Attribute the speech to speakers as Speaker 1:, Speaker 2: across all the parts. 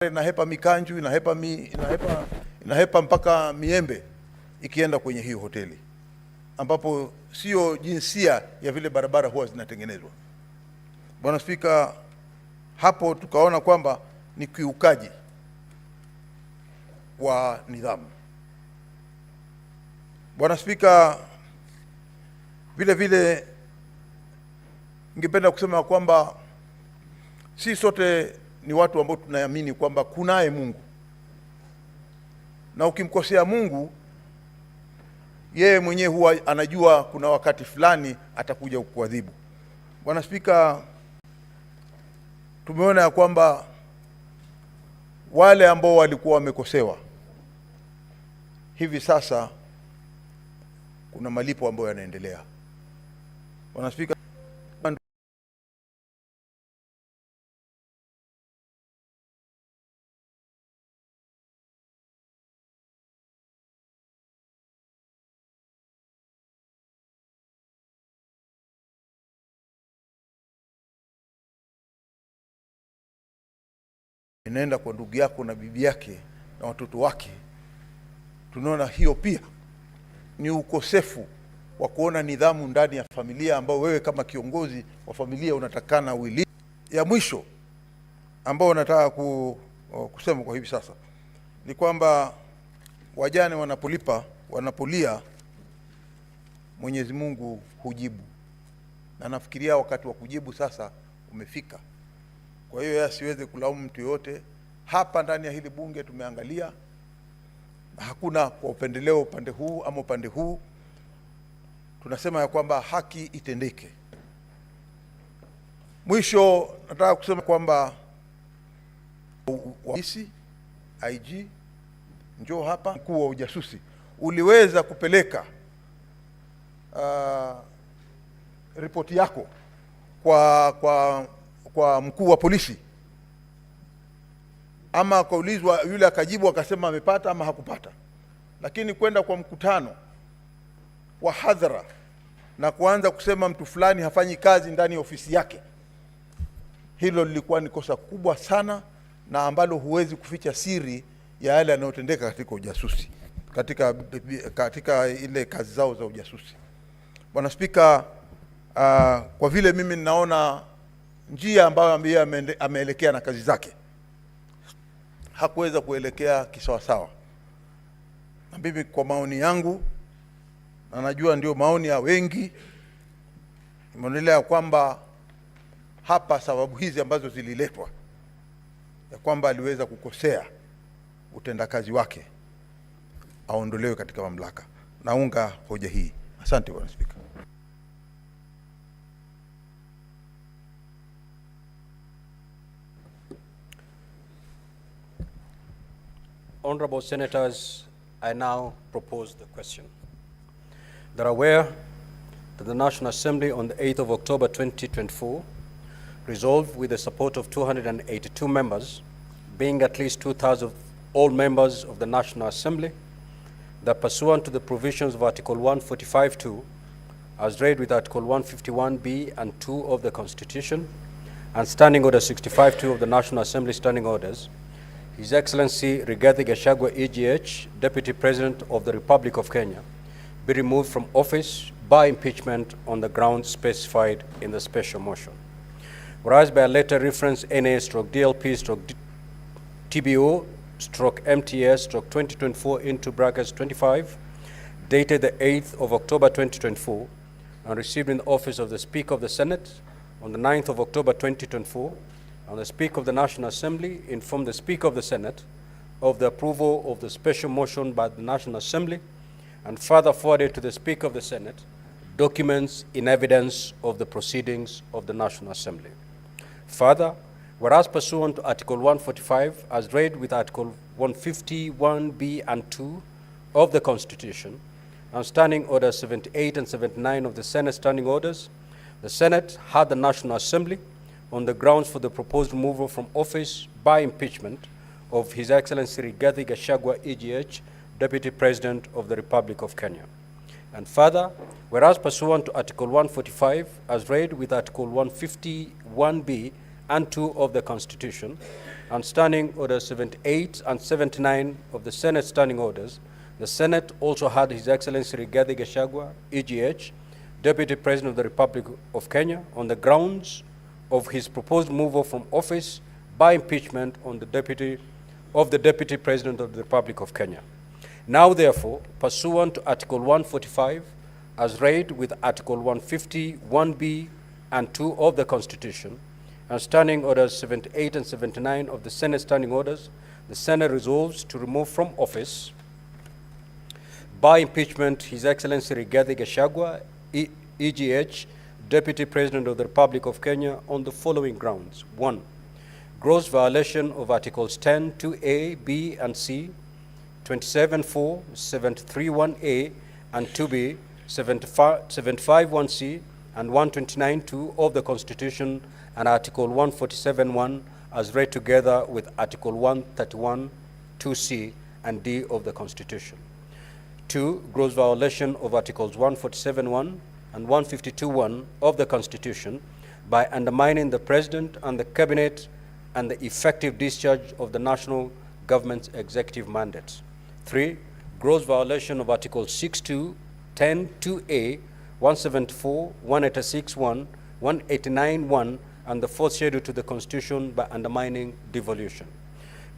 Speaker 1: Inahepa mikanju, inahepa mpaka miembe ikienda kwenye hiyo hoteli, ambapo sio jinsia ya vile barabara huwa zinatengenezwa. Bwana Spika, hapo tukaona kwamba ni kiukaji wa nidhamu. Bwana Spika, vile vile ningependa kusema kwamba si sote ni watu ambao tunaamini kwamba kunaye Mungu, na ukimkosea Mungu yeye mwenyewe huwa anajua kuna wakati fulani atakuja kukuadhibu. Bwana Spika, tumeona ya kwamba wale ambao walikuwa wamekosewa hivi sasa kuna malipo ambayo yanaendelea. Bwana Spika, inaenda kwa ndugu yako na bibi yake na watoto wake. Tunaona hiyo pia ni ukosefu wa kuona nidhamu ndani ya familia, ambao wewe kama kiongozi wa familia unatakana uili. Ya mwisho ambao nataka kusema kwa hivi sasa ni kwamba wajane wanapolia Mwenyezi Mungu hujibu, na nafikiria wakati wa kujibu sasa umefika. Kwa hiyo asiweze kulaumu mtu yote. Hapa ndani ya hili bunge tumeangalia, hakuna kwa upendeleo upande huu ama upande huu. Tunasema ya kwamba haki itendeke. Mwisho nataka kusema kwamba polisi IG njoo hapa, mkuu wa ujasusi uliweza kupeleka ripoti yako kwa mkuu wa polisi, ama kaulizwa yule akajibu akasema amepata ama hakupata, lakini kwenda kwa mkutano wa hadhara na kuanza kusema mtu fulani hafanyi kazi ndani ya ofisi yake, hilo lilikuwa ni kosa kubwa sana, na ambalo huwezi kuficha siri ya yale yanayotendeka katika ujasusi, katika ile kazi zao za ujasusi. Bwana Spika, kwa vile mimi ninaona njia ambayo ameelekea na kazi zake hakuweza kuelekea kisawasawa, na mimi kwa maoni yangu, na najua ndio maoni ya wengi, nimeonelea kwamba hapa sababu hizi ambazo zililetwa ya kwamba aliweza kukosea utendakazi wake aondolewe katika mamlaka. Naunga hoja hii. Asante Bwana Spika.
Speaker 2: Honorable Senators, I now propose the question. That are aware that the National Assembly on the 8th of October 2024 resolved with the support of 282 members, being at least 2/3 of all members of the National Assembly, that pursuant to the provisions of Article 145(2), as read with Article 151(b) and 2 of the Constitution, and Standing Order 65(2) of the National Assembly Standing Orders, His Excellency Rigathi Gachagua EGH, Deputy President of the Republic of Kenya, be removed from office by impeachment on the grounds specified in the special motion. Whereas by a letter reference NA/DLP/TBO/MTS/2024 into brackets 25, dated the 8th of October 2024, and received in the office of the Speaker of the Senate on the 9th of October 2024, and the Speaker of the National Assembly informed the Speaker of the Senate of the approval of the special motion by the National Assembly, and further forwarded to the Speaker of the Senate documents in evidence of the proceedings of the National Assembly. Further, whereas pursuant to Article 145, as read with Article 151(b) and 2 of the Constitution, and Standing Orders 78 and 79 of the Senate Standing Orders, the Senate had the National Assembly on the grounds for the proposed removal from office by impeachment of His Excellency Rigathi Gachagua EGH, Deputy President of the Republic of Kenya. And further, whereas pursuant to Article 145, as read with Article 151(b) and 2 of the Constitution, and Standing Orders 78 and 79 of the Senate Standing Orders, the Senate also had His Excellency Rigathi Gachagua, EGH, Deputy President of the Republic of Kenya, on the grounds of his proposed removal from office by impeachment on the Deputy President of the Republic of Kenya. Now, therefore, pursuant to Article 145, as read with Article 150, 1B and 2 of the Constitution, and Standing Orders 78 and 79 of the Senate Standing Orders, the Senate resolves to remove from office by impeachment His Excellency Rigathi Gachagua, EGH, Deputy President of the Republic of Kenya, on the following grounds. 1. Gross violation of Articles 10, 2A, B, and C, 27.4, 731A, and 2B, 751C, and 129.2 of the Constitution, and Article 147.1 as read together with Article 131, 2C, and D of the Constitution. 2. Gross violation of Articles 147.1 and 152.1 of the Constitution by undermining the President and the Cabinet and the effective discharge of the national government's executive mandate. 3. Gross violation of Articles 62, 10, 2A, 174, 186.1, 189.1, and the fourth schedule to the Constitution by undermining devolution.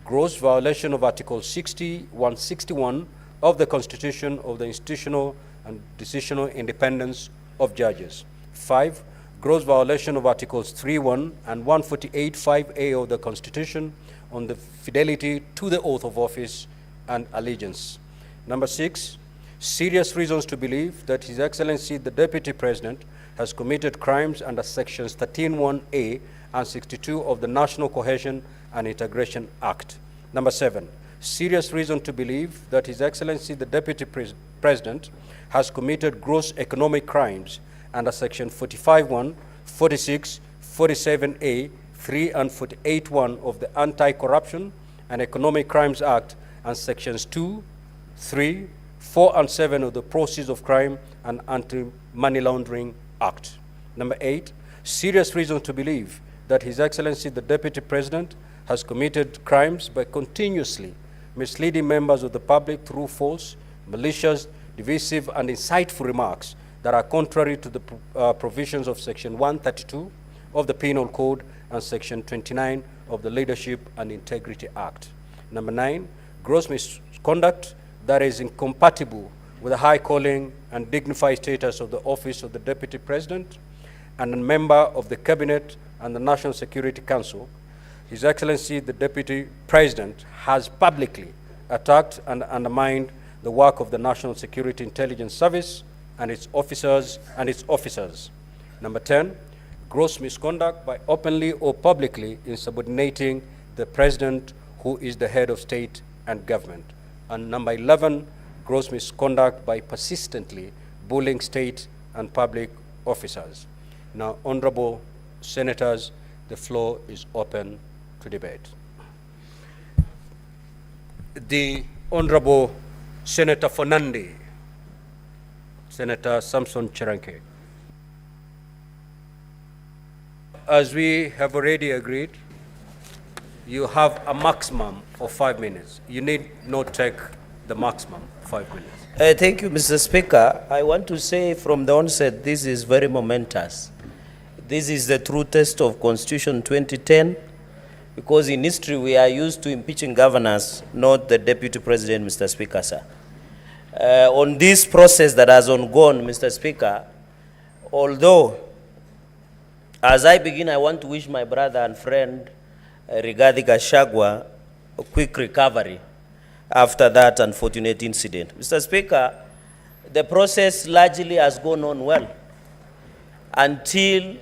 Speaker 2: Gross violation of Article 60, 161 of the Constitution of the institutional and decisional independence of judges. 5. Gross violation of Articles 3.1 and 148.5A of the Constitution on the fidelity to the oath of office and allegiance. Number 6. Serious reasons to believe that His Excellency the Deputy President has committed crimes under Sections 13.1A and 62 of the National Cohesion and Integration Act. Number 7. Serious reason to believe that His Excellency the Deputy President has committed gross economic crimes under Section 45.1, 46, 47A, 3, and 48.1 of the Anti-Corruption and Economic Crimes Act, and Sections 2, 3, 4, and 7 of the Proceeds of Crime and Anti-Money Laundering Act. Number 8, serious reason to believe that His Excellency the Deputy President has committed crimes by continuously misleading members of the public through false, malicious, divisive, and insightful remarks that are contrary to the provisions of Section 132 of the Penal Code and Section 29 of the Leadership and Integrity Act. Number 9, gross misconduct that is incompatible with the high calling and dignified status of the office of the Deputy President and a member of the Cabinet and the National Security Council. His Excellency the Deputy President has publicly attacked and undermined the work of the National Security Intelligence Service and its officers. Number 10, gross misconduct by openly or publicly insubordinating the President, who is the head of state and government. And number 11, gross misconduct by persistently bullying state and public officers. Now, honorable senators, the floor is open to debate. The Honorable Senator for Nandi, Senator Samson Cheranke. As we have already agreed, you have a maximum of 5 minutes. You need not take the maximum 5 minutes.
Speaker 3: Thank you, Mr. Speaker. I want to say from the onset, this is very momentous. This is the true test of Constitution 2010, because in history we are used to impeaching governors, not the Deputy President, Mr. Speaker, sir. On this process that has ongoing, Mr. Speaker, although as I begin, I want to wish my brother and friend Rigathi Gachagua a quick recovery after that unfortunate incident. Mr. Speaker, the process largely has gone on well until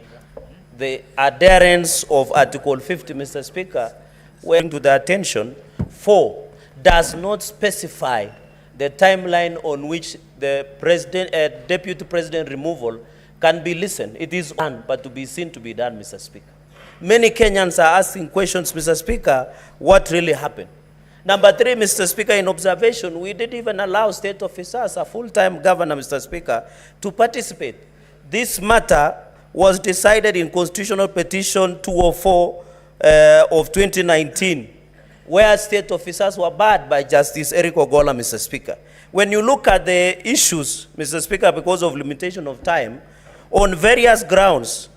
Speaker 3: the adherence of Article 50, Mr. Speaker, went to the attention. 4, does not specify the timeline on which the Deputy President removal can be listened. It is done, but to be seen to be done, Mr. Speaker. Many Kenyans are asking questions, Mr. Speaker, what really happened? Number 3, Mr. Speaker, in observation, we didn't even allow state officers, a full-time governor, Mr. Speaker, to participate. This matter was decided in Constitutional Petition 204 of 2019, where state officers were barred by Justice Eric Ogola, Mr. Speaker. When you look at the issues, Mr. Speaker, because of limitation of time, on various grounds,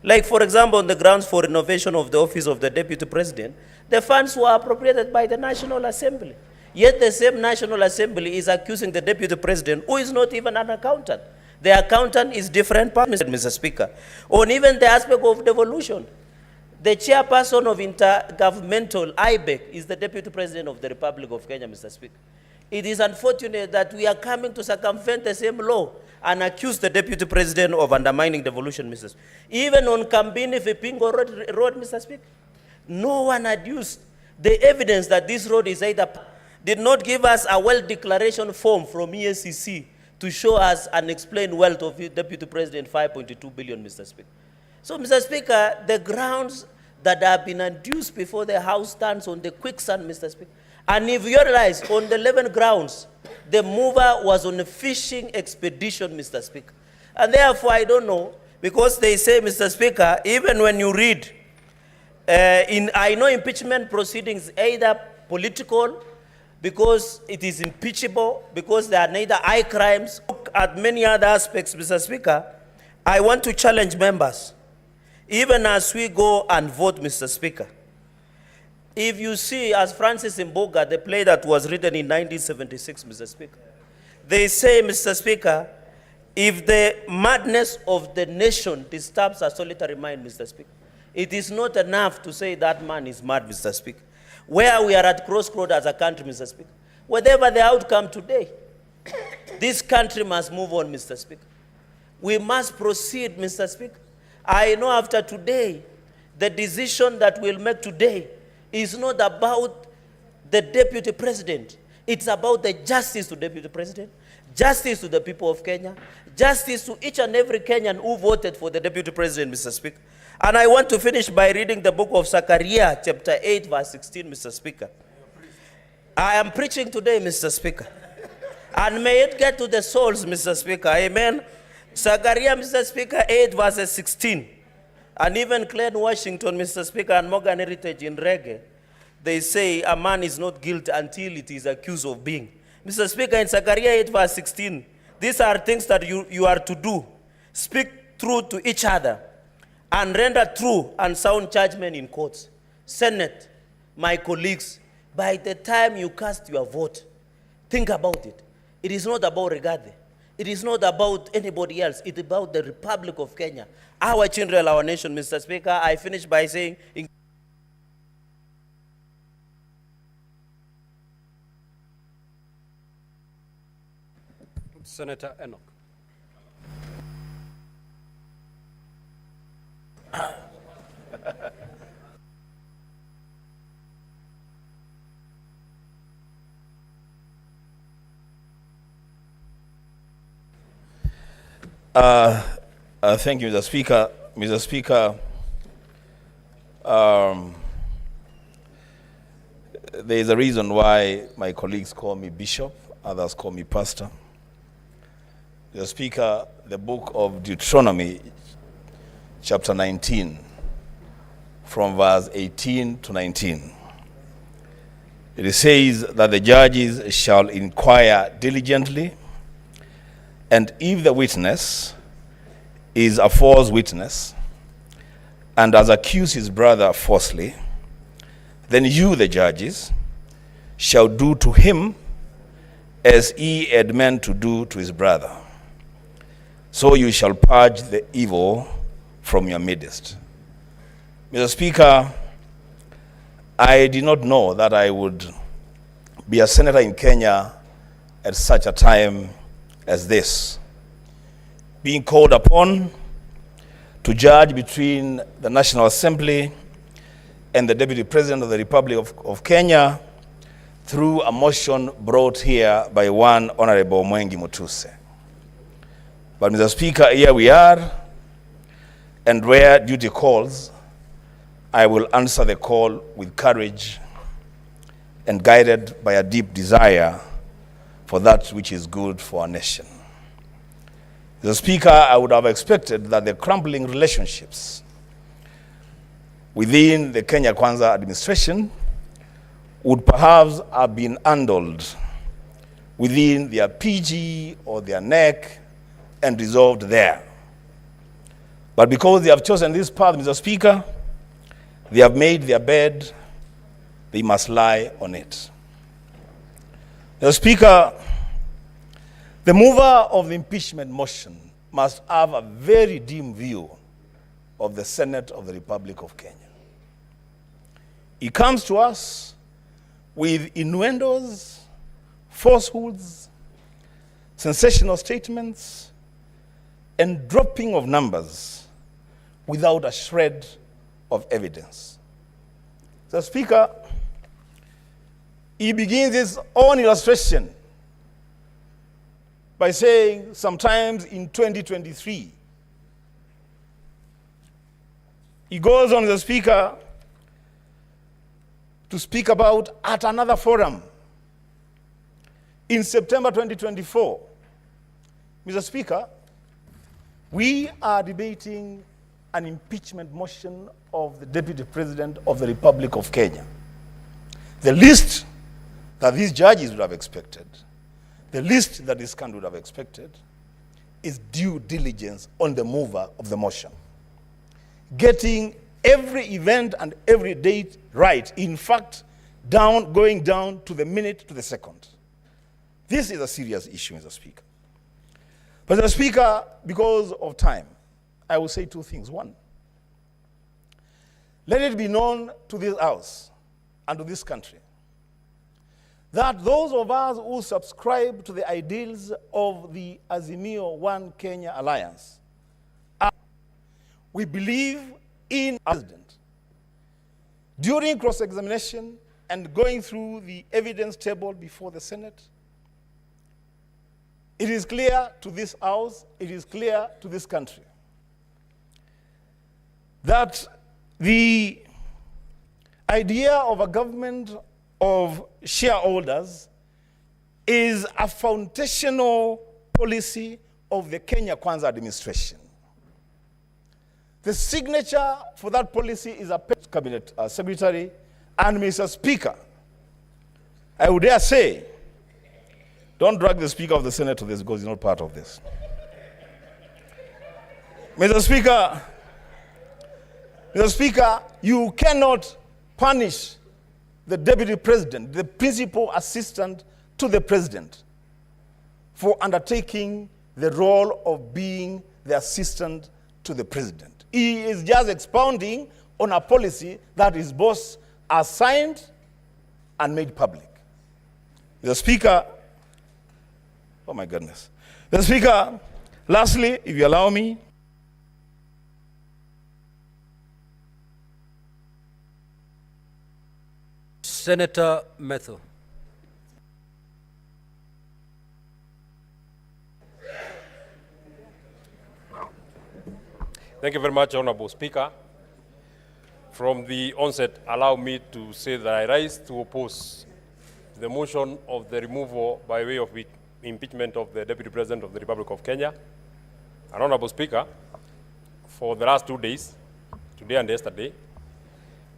Speaker 3: like for example, on the grounds for renovation of the office of the Deputy President, the funds were appropriated by the National Assembly. Yet the same National Assembly is accusing the Deputy President, who is not even an accountant. The accountant is different, Mr. Speaker. On even the aspect of devolution, the chairperson of intergovernmental IBEC is the Deputy President of the Republic of Kenya, Mr. Speaker. It is unfortunate that we are coming to circumvent the same law and accuse the Deputy President of undermining devolution, Mr. Speaker. Even on Kambini Vipingo road, Mr. Speaker, no one adduced the evidence that this road is either did not give us a wealth declaration form from EACC to show us unexplained wealth of Deputy President, 5.2 billion, Mr. Speaker. So, Mr. Speaker, the grounds that have been adduced before the House stands on the quicksand, Mr. Speaker. And if you realize, on the 11 grounds, the mover was on a fishing expedition, Mr. Speaker. And therefore, I don't know, because they say, Mr. Speaker, even when you read, I know impeachment proceedings either political, because it is impeachable, because they are neither high crimes. Look at many other aspects, Mr. Speaker. I want to challenge members, even as we go and vote, Mr. Speaker. If you see, as Francis Mboga, the play that was written in 1976, Mr. Speaker, they say, Mr. Speaker, if the madness of the nation disturbs a solitary mind, Mr. Speaker, it is not enough to say that man is mad, Mr. Speaker. Where we are at crossroads as a country, Mr. Speaker, whatever the outcome today, this country must move on, Mr. Speaker. We must proceed, Mr. Speaker. I know after today, the decision that we'll make today is not about the Deputy President. It's about the justice to the Deputy President, justice to the people of Kenya, justice to each and every Kenyan who voted for the Deputy President, Mr. Speaker. And I want to finish by reading the book of Zechariah, chapter 8, verse 16, Mr. Speaker. I am preaching today, Mr. Speaker. And may it get to the souls, Mr. Speaker. Amen. Zechariah, Mr. Speaker, 8, verse 16. And even Glenn Washington, Mr. Speaker, and Morgan Heritage in Reggae, they say a man is not guilty until it is accused of being. Mr. Speaker, in Zechariah 8, verse 16, these are things that you are to do. Speak truth to each other and render true and sound judgment in courts. Senate, my colleagues, by the time you cast your vote, think about it. It is not about Rigathi. It is not about anybody else. It's about the Republic of Kenya. Our children, our nation, Mr. Speaker. I finish by saying...
Speaker 2: Senator Enoch.
Speaker 4: Thank you, Mr. Speaker. Mr. Speaker, there is a reason why my colleagues call me Bishop, others call me Pastor. Mr. Speaker, the book of Deuteronomy, chapter 19, from verse 18 to 19. It says that the judges shall inquire diligently, and if the witness is a false witness and has accused his brother falsely, then you, the judges, shall do to him as he had meant to do to his brother. So you shall purge the evil from your midst. Mr. Speaker, I did not know that I would be a senator in Kenya at such a time as this, being called upon to judge between the National Assembly and the Deputy President of the Republic of Kenya through a motion brought here by one Honorable Mwengi Mutuse. But Mr. Speaker, here we are, and where duty calls, I will answer the call with courage and guided by a deep desire for that which is good for our nation. Mr. Speaker, I would have expected that the crumbling relationships within the Kenya Kwanza administration would perhaps have been handled within their PG or their NEC and resolved there. But because they have chosen this path, Mr. Speaker, they have made their bed, they must lie on it. Mr. Speaker, the mover of the impeachment motion must have a very dim view of the Senate of the Republic of Kenya. He comes to us with innuendos, falsehoods, sensational statements, and dropping of numbers without a shred of evidence. So, Speaker, he begins his own illustration by saying sometimes in 2023, he goes on, the Speaker, to speak about at another forum in September 2024. Mr. Speaker, we are debating an impeachment motion of the Deputy President of the Republic of Kenya. The least that these judges would have expected, the least that this country would have expected, is due diligence on the mover of the motion. Getting every event and every date right. In fact, going down to the minute, to the second. This is a serious issue, Mr. Speaker. But, Mr. Speaker, because of time, I will say two things. One, let it be known to this House and to this country that those of us who subscribe to the ideals of the Azimio One Kenya Alliance, we believe in a president. During cross-examination and going through the evidence table before the Senate, it is clear to this House, it is clear to this country, that the idea of a government of shareholders is a foundational policy of the Kenya Kwanza administration. The signature for that policy is a cabinet secretary, and Mr. Speaker, I would dare say, don't drag the Speaker of the Senate to this because he's not part of this. Mr. Speaker, you cannot punish the Deputy President, the principal assistant to the President, for undertaking the role of being the assistant to the President. He is just expounding on a policy that his boss has signed and made public. Mr. Speaker, oh my goodness. Mr. Speaker, lastly, if you allow me,
Speaker 2: Senator Metho.
Speaker 5: Thank you very much, Honorable Speaker. From the onset, allow me to say that I rise to oppose the motion of the removal by way of impeachment of the Deputy President of the Republic of Kenya. And Honorable Speaker, for the last 2 days, today and yesterday,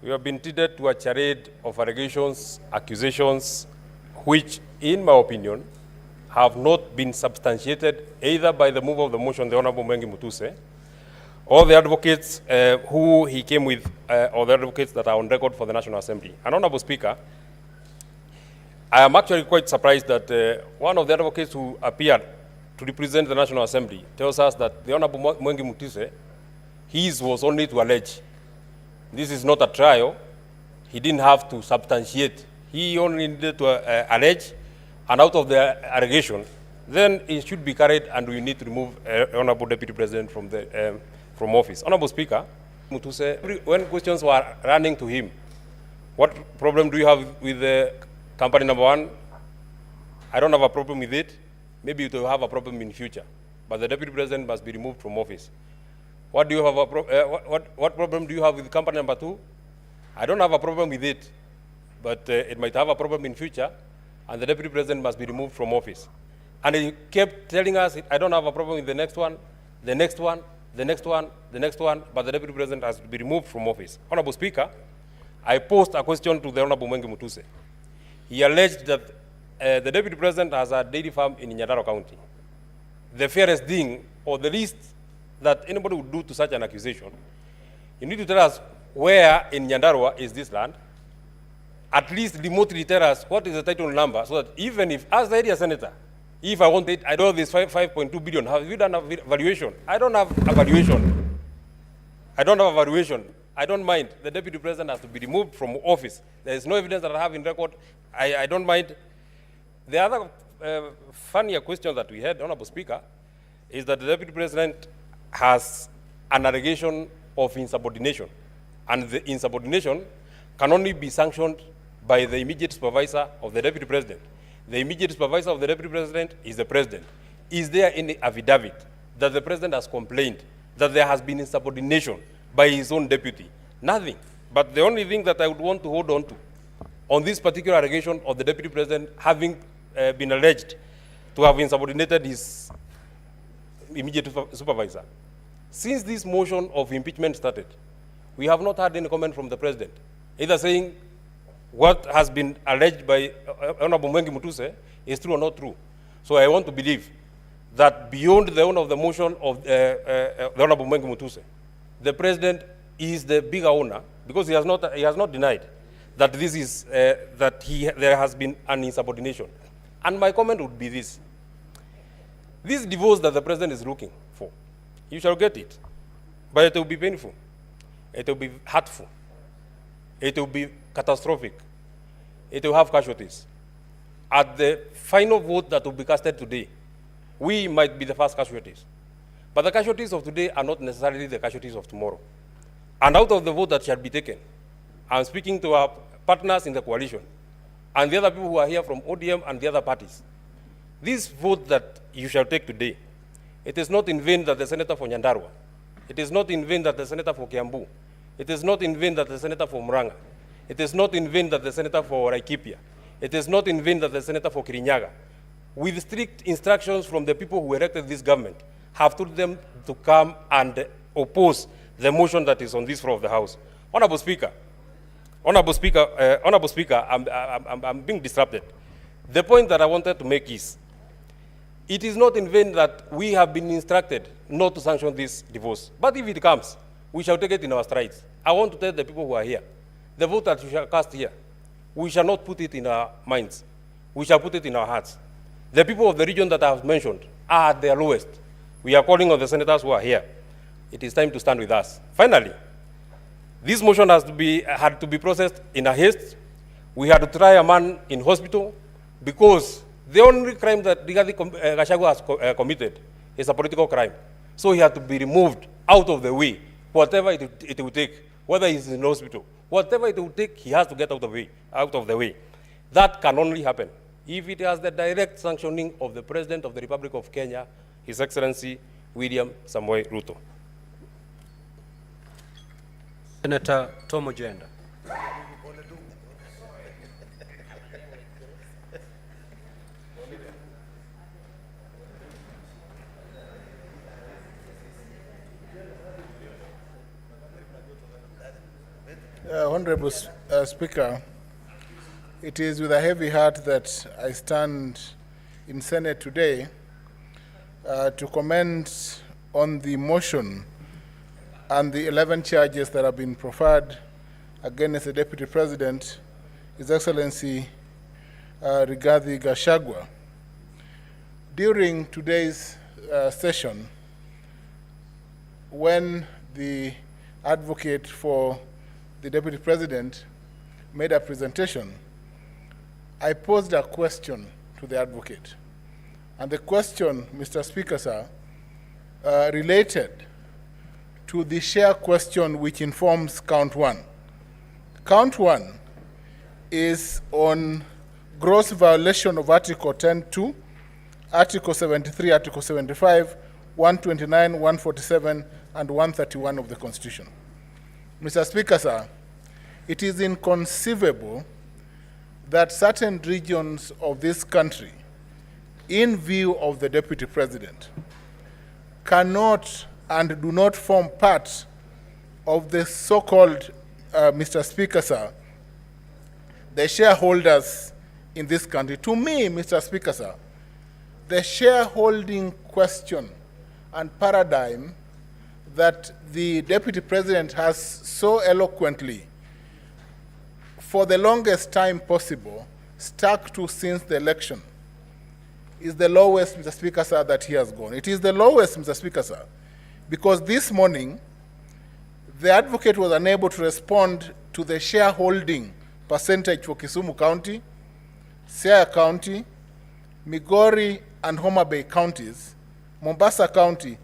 Speaker 5: we have been treated to a charade of allegations, accusations, which, in my opinion, have not been substantiated either by the mover of the motion, the Honorable Mwengi Mutuse, or the advocates who he came with, or the advocates that are on record for the National Assembly. And Honorable Speaker, I am actually quite surprised that one of the advocates who appeared to represent the National Assembly tells us that the Honorable Mwengi Mutuse, his was only to allege. This is not a trial. He didn't have to substantiate. He only needed to allege, and out of the allegation, then it should be carried, and we need to remove Honorable Deputy President from office. Honorable Speaker, Mutuse, when questions were running to him, what problem do you have with company number one? I don't have a problem with it. Maybe you will have a problem in future, but the Deputy President must be removed from office. What do you have what problem do you have with company number two? I don't have a problem with it, but it might have a problem in future, and the Deputy President must be removed from office. And he kept telling us, I don't have a problem with the next one, the next one, the next one, but the Deputy President has to be removed from office. Honorable Speaker, I posed a question to the Honorable Mwengi Mutuse. He alleged that the Deputy President has a dairy farm in Nyandarua County. The fairest thing, or the least that anybody would do to such an accusation, you need to tell us where in Nyandarua is this land. At least remotely tell us what is the title number, so that even if, as the area senator, if I want it, I don't have this 5.2 billion. Have you done a valuation? I don't have a valuation. I don't have a valuation. I don't mind. The Deputy President has to be removed from office. There is no evidence that I have in record. I don't mind. The other funnier question that we had, Honorable Speaker, is that the Deputy President has an allegation of insubordination. And the insubordination can only be sanctioned by the immediate supervisor of the Deputy President. The immediate supervisor of the Deputy President is the President. Is there any affidavit that the President has complained that there has been insubordination by his own deputy? Nothing. But the only thing that I would want to hold on to, on this particular allegation of the Deputy President having been alleged to have insubordinated his immediate supervisor. Since this motion of impeachment started, we have not had any comment from the President, either saying what has been alleged by Honorable Mwengi Mutuse is true or not true. So I want to believe that beyond the owner of the motion of the Honorable Mwengi Mutuse, the President is the bigger owner, because he has not denied that this is there has been an insubordination. And my comment would be this: this divorce that the President is looking for, you shall get it, but it will be painful, it will be hurtful, it will be catastrophic, it will have casualties. At the final vote that will be casted today, we might be the first casualties. But the casualties of today are not necessarily the casualties of tomorrow. And out of the vote that shall be taken, I'm speaking to our partners in the coalition and the other people who are here from ODM and the other parties. This vote that you shall take today, it is not in vain that the senator for Nyandarua, it is not in vain that the senator for Kiambu, it is not in vain that the senator for Murang'a, it is not in vain that the senator for Laikipia, it is not in vain that the senator for Kirinyaga, with strict instructions from the people who elected this government, have told them to come and oppose the motion that is on this floor of the House. Honorable Speaker, I'm being disrupted. The point that I wanted to make is, it is not in vain that we have been instructed not to sanction this divorce. But if it comes, we shall take it in our strides. I want to tell the people who are here, the vote that we shall cast here, we shall not put it in our minds. We shall put it in our hearts. The people of the region that I have mentioned are at their lowest. We are calling on the senators who are here. It is time to stand with us. Finally, this motion had to be processed in a haste. We had to try a man in hospital because the only crime that Gachagua has committed is a political crime. So he had to be removed out of the way, whatever it will take, whether he's in hospital, whatever it will take, he has to get out of the way. That can only happen if it has the direct sanctioning of the President of the Republic of Kenya, His Excellency William Samoei Ruto.
Speaker 2: Senator Tom Ojenda.
Speaker 6: Honorable Speaker, it is with a heavy heart that I stand in Senate today to comment on the motion and the 11 charges that have been proffered against the Deputy President, His Excellency Rigathi Gachagua. During today's session, when the advocate for the Deputy President made a presentation, I posed a question to the advocate. And the question, Mr. Speaker, sir, related to the share question which informs count one. Count one is on gross violation of Article 10.2, Article 73, Article 75, 129, 147, and 131 of the Constitution. Mr. Speaker, sir, it is inconceivable that certain regions of this country, in view of the Deputy President, cannot and do not form part of the so-called, Mr. Speaker, sir, the shareholders in this country. To me, Mr. Speaker, sir, the shareholding question and paradigm that the Deputy President has so eloquently, for the longest time possible, stuck to since the election, is the lowest, Mr. Speaker, sir, that he has gone. It is the lowest, Mr. Speaker, sir, because this morning, the advocate was unable to respond to the shareholding percentage for Kisumu County, Siaya County, Migori and Homa Bay counties, Mombasa County,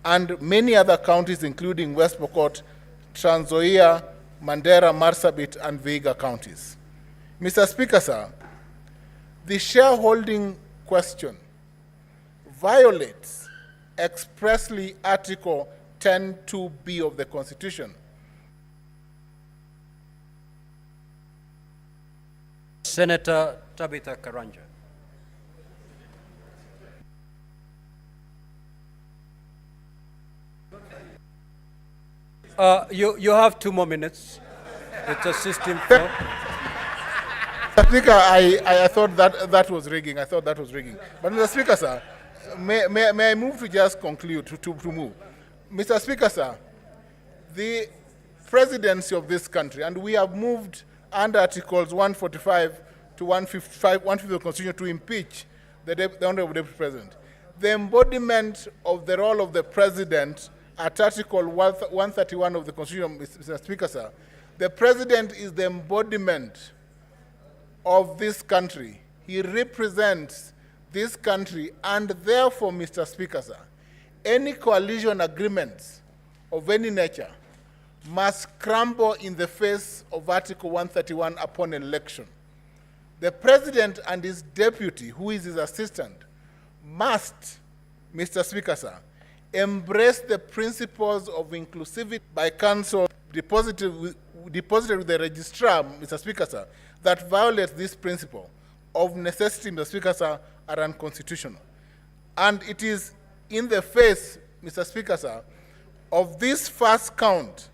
Speaker 6: and many other counties, including West Pokot, Trans Nzoia, Mandera, Marsabit, and Vihiga counties. Mr. Speaker, sir, the shareholding question violates expressly Article 10(2)(b) of the Constitution.
Speaker 2: Senator Tabitha Karanja. You have 2 more minutes. It's a system.
Speaker 6: Speaker, I thought that was rigging. I thought that was rigging. But Mr. Speaker, sir, may I move to just conclude, to move? Mr. Speaker, sir, the presidency of this country, and we have moved under Articles 145 to 150 of the Constitution to impeach the Honorable Deputy President. The embodiment of the role of the President at Article 131 of the Constitution, Mr. Speaker, sir, the President is the embodiment of this country. He represents this country, and therefore, Mr. Speaker, sir, any coalition agreements of any nature must crumble in the face of Article 131 upon election. The President and his deputy, who is his assistant, must, Mr. Speaker, sir, embrace the principles of inclusivity by council deposited with the registrar, Mr. Speaker, sir, that violates this principle of necessity, Mr. Speaker, sir, are unconstitutional. And it is in the face, Mr. Speaker, sir, of this first count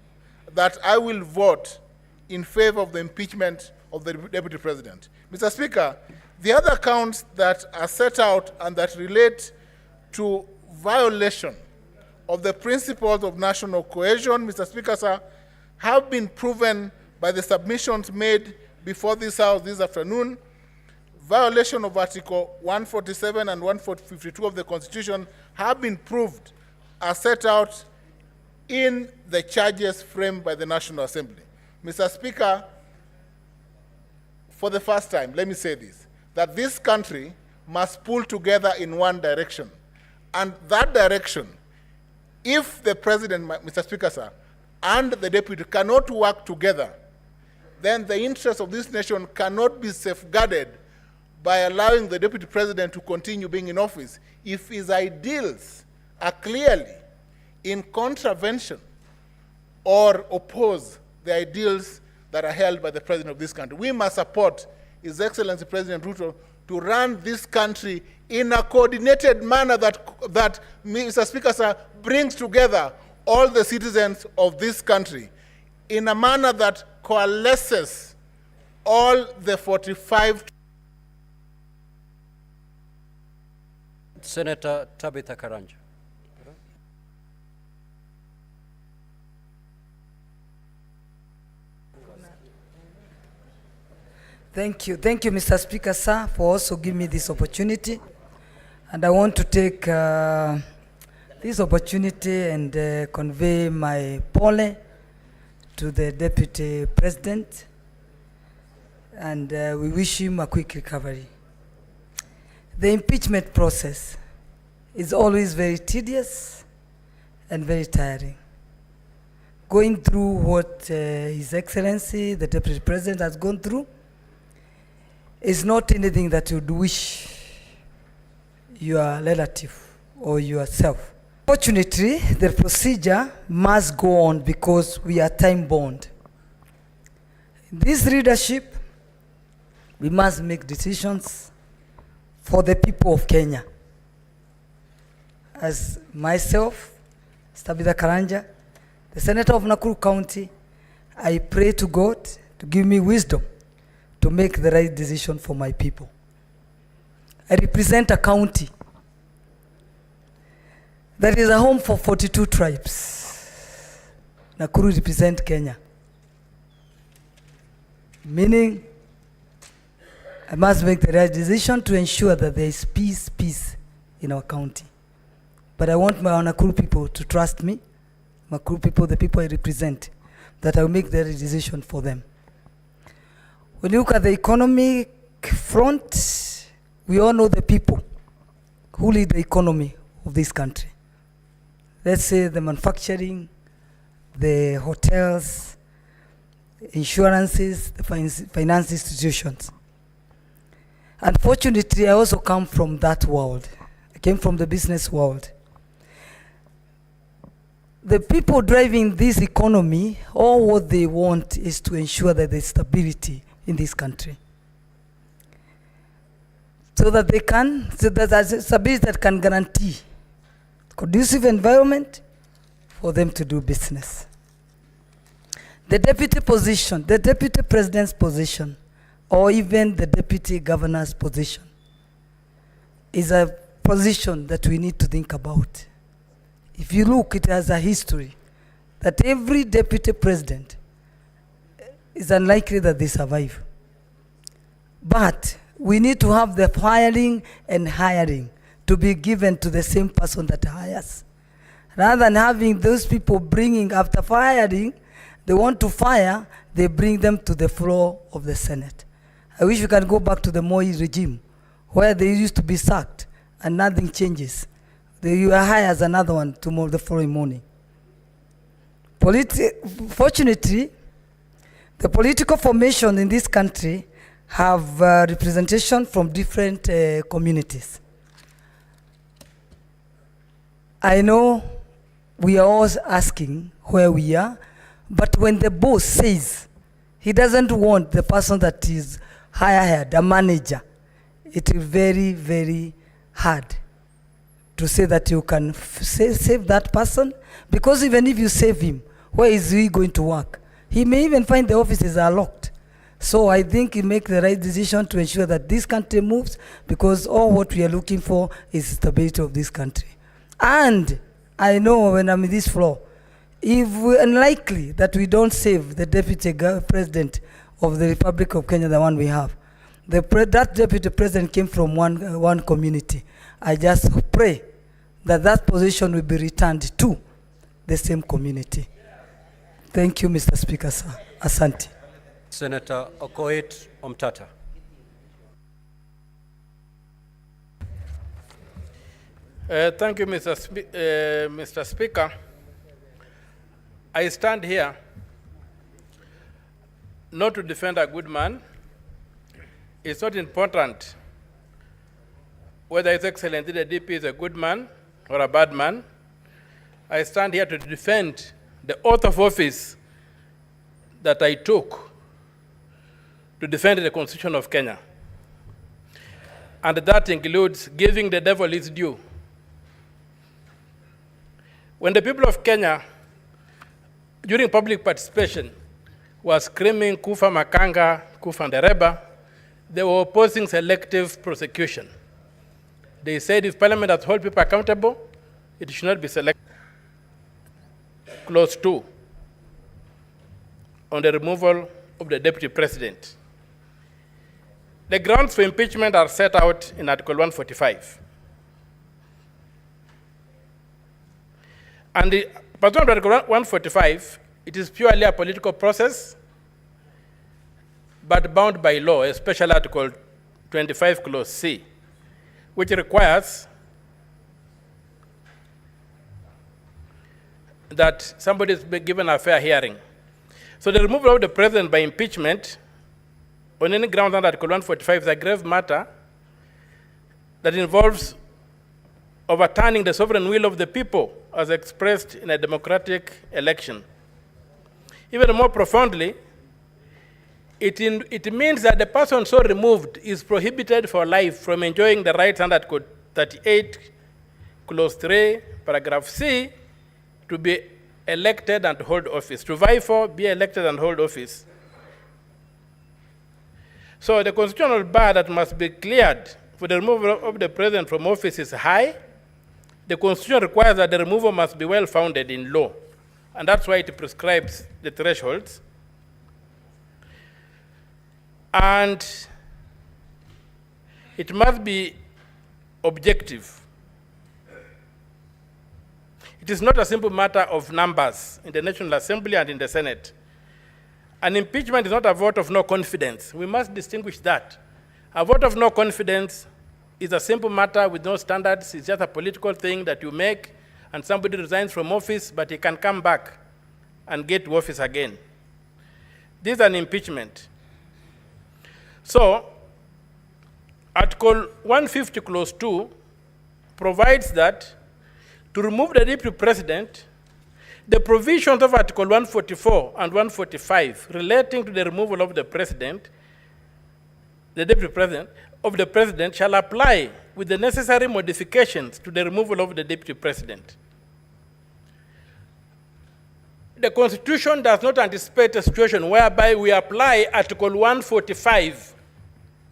Speaker 6: that I will vote in favor of the impeachment of the Deputy President. Mr. Speaker, the other counts that are set out and that relate to violation of the principles of national cohesion, Mr. Speaker, sir, have been proven by the submissions made before this House this afternoon. Violation of Article 147 and 152 of the Constitution have been proved as set out in the charges framed by the National Assembly. Mr. Speaker, for the first time, let me say this, that this country must pull together in one direction. And that direction, if the President, Mr. Speaker, sir, and the Deputy cannot work together, then the interests of this nation cannot be safeguarded by allowing the Deputy President to continue being in office if his ideals are clearly in contravention or oppose the ideals that are held by the President of this country. We must support His Excellency President Ruto to run this country in a coordinated manner that Mr. Speaker, sir, brings together all the citizens of this country in a manner that coalesces all the 45.
Speaker 2: Senator Tabitha Karanja.
Speaker 7: Thank you, Mr. Speaker, sir, for also giving me this opportunity. And I want to take this opportunity and convey my pole to the Deputy President, and we wish him a quick recovery. The impeachment process is always very tedious and very tiring. Going through what His Excellency, the Deputy President, has gone through is not anything that you'd wish your relative or yourself. Fortunately, the procedure must go on because we are time-bound. In this leadership, we must make decisions for the people of Kenya. As myself, Tabitha Karanja, the Senator of Nakuru County, I pray to God to give me wisdom to make the right decision for my people. I represent a county that is a home for 42 tribes. Nakuru represents Kenya. Meaning, I must make the right decision to ensure that there is peace in our county. But I want my Nakuru people to trust me, Nakuru people, the people I represent, that I will make the right decision for them. When you look at the economic front, we all know the people who lead the economy of this country. Let's say the manufacturing, the hotels, insurances, the finance institutions. Unfortunately, I also come from that world. I came from the business world. The people driving this economy, all what they want is to ensure that there's stability in this country. So that there's stability that can guarantee conducive environment for them to do business. The deputy position, the deputy president's position, or even the deputy governor's position is a position that we need to think about. If you look, it has a history that every deputy president is unlikely that they survive. But we need to have the firing and hiring to be given to the same person that hires. Rather than having those people bringing, after firing, they want to fire, they bring them to the floor of the Senate. I wish we can go back to the Moi regime, where they used to be sacked and nothing changes. You hire as another one tomorrow, the following morning. Fortunately, the political formation in this country have representation from different communities. I know we are always asking where we are, but when the boss says he doesn't want the person that is hired, a manager, it is very, very hard to say that you can save that person, because even if you save him, where is he going to work? He may even find the offices are locked. So I think you make the right decision to ensure that this country moves, because all what we are looking for is stability of this country. And I know when I'm in this floor, if we're unlikely that we don't save the deputy president of the Republic of Kenya, the one we have, that deputy president came from one community. I just pray that that position will be returned to the same community. Thank you, Mr. Speaker, sir. Asante.
Speaker 2: Senator Okoit Omtata.
Speaker 8: Thank you, Mr. Speaker. I stand here not to defend a good man. It's not important whether His Excellency the DP is a good man or a bad man. I stand here to defend the oath of office that I took to defend the Constitution of Kenya. And that includes giving the devil his due. When the people of Kenya, during public participation, were screaming Kufa Makanga, Kufa Ndereba, they were opposing selective prosecution. They said if Parliament has held people accountable, it should not be selected. Clause 2, on the removal of the Deputy President. The grounds for impeachment are set out in Article 145. And pursuant to Article 145, it is purely a political process, but bound by law, especially Article 25, Clause C, which requires that somebody is given a fair hearing. So the removal of the president by impeachment on any ground under Article 145 is a grave matter that involves overturning the sovereign will of the people as expressed in a democratic election. Even more profoundly, it means that the person so removed is prohibited for life from enjoying the rights under Article 38, Clause 3, Paragraph C, to be elected and hold office. To vie for, be elected and hold office. So the constitutional bar that must be cleared for the removal of the president from office is high. The Constitution requires that the removal must be well-founded in law, and that's why it prescribes the thresholds. And it must be objective. It is not a simple matter of numbers in the National Assembly and in the Senate. An impeachment is not a vote of no confidence. We must distinguish that. A vote of no confidence is a simple matter with no standards. It's just a political thing that you make, and somebody resigns from office, but he can come back and get to office again. This is an impeachment. So, Article 150, Clause 2 provides that to remove the deputy president, the provisions of Article 144 and 145 relating to the removal of the president, the deputy president, of the president shall apply with the necessary modifications to the removal of the deputy president. The Constitution does not anticipate a situation whereby we apply Article 145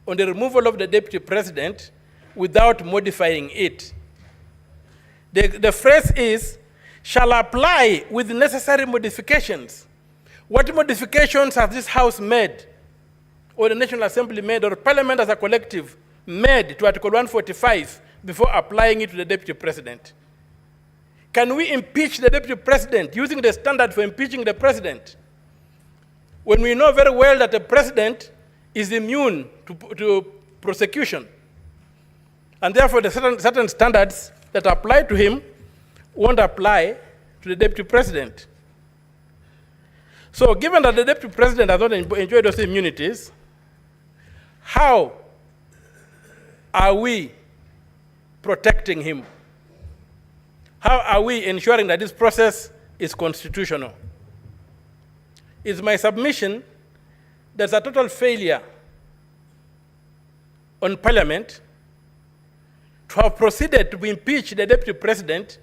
Speaker 8: on the removal of the deputy president without modifying it. The phrase is, shall apply with necessary modifications. What modifications has this House made, or the National Assembly made, or Parliament as a collective made to Article 145 before applying it to the Deputy President? Can we impeach the Deputy President using the standard for impeaching the President when we know very well that the President is immune to prosecution? And therefore, the certain standards that apply to him won't apply to the Deputy President. So given that the Deputy President does not enjoy those immunities, how are we protecting him? How are we ensuring that this process is constitutional? It's my submission there's a total failure on Parliament to have proceeded to impeach the Deputy President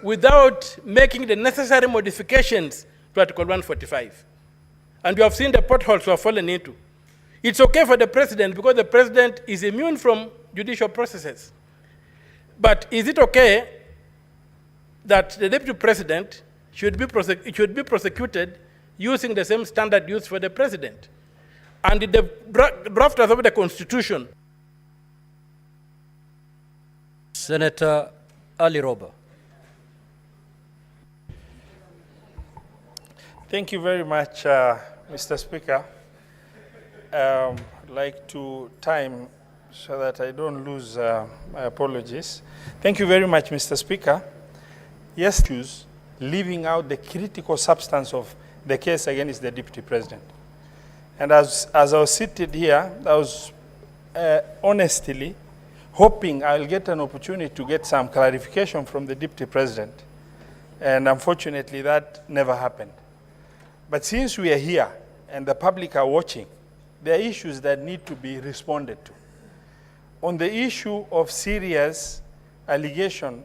Speaker 8: without making the necessary modifications to Article 145. And you have seen the potholes we have fallen into. It's okay for the President because the President is immune from judicial processes. But is it okay that the Deputy President should be prosecuted using the same standard used for the President? And the drafters of the Constitution.
Speaker 2: Senator Ali Roba.
Speaker 9: Thank you very much, Mr. Speaker. I'd like to time so that I don't lose my apologies. Thank you very much, Mr. Speaker. Yes, choose leaving out the critical substance of the case against the Deputy President. And as I was seated here, I was honestly hoping I'll get an opportunity to get some clarification from the Deputy President. And unfortunately, that never happened. But since we are here and the public are watching, there are issues that need to be responded to. On the issue of serious allegation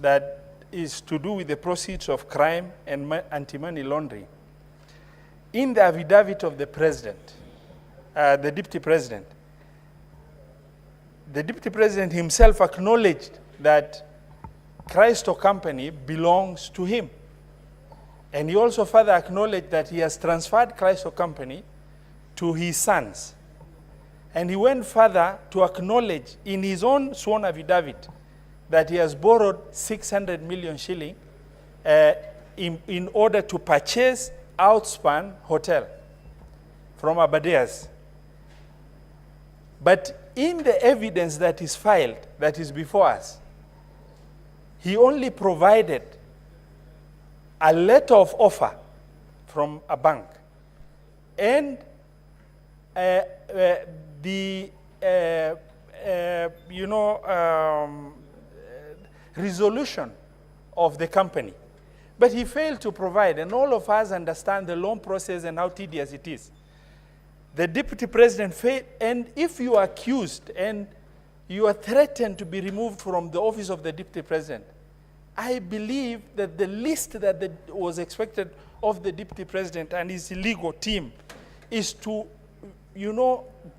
Speaker 9: that is to do with the proceeds of crime and anti-money laundering, in the affidavit of the President, the Deputy President himself acknowledged that Christo Company belongs to him. And he also further acknowledged that he has transferred Christo Company to his sons. And he went further to acknowledge in his own sworn affidavit that he has borrowed 600 million shilling in order to purchase Outspan Hotel from Abadeas. But in the evidence that is filed, that is before us, he only provided a letter of offer from a bank and resolution of the company. But he failed to provide, and all of us understand the loan process and how tedious it is. The Deputy President failed, and if you are accused and you are threatened to be removed from the office of the Deputy President, I believe that the least that was expected of the Deputy President and his legal team is to,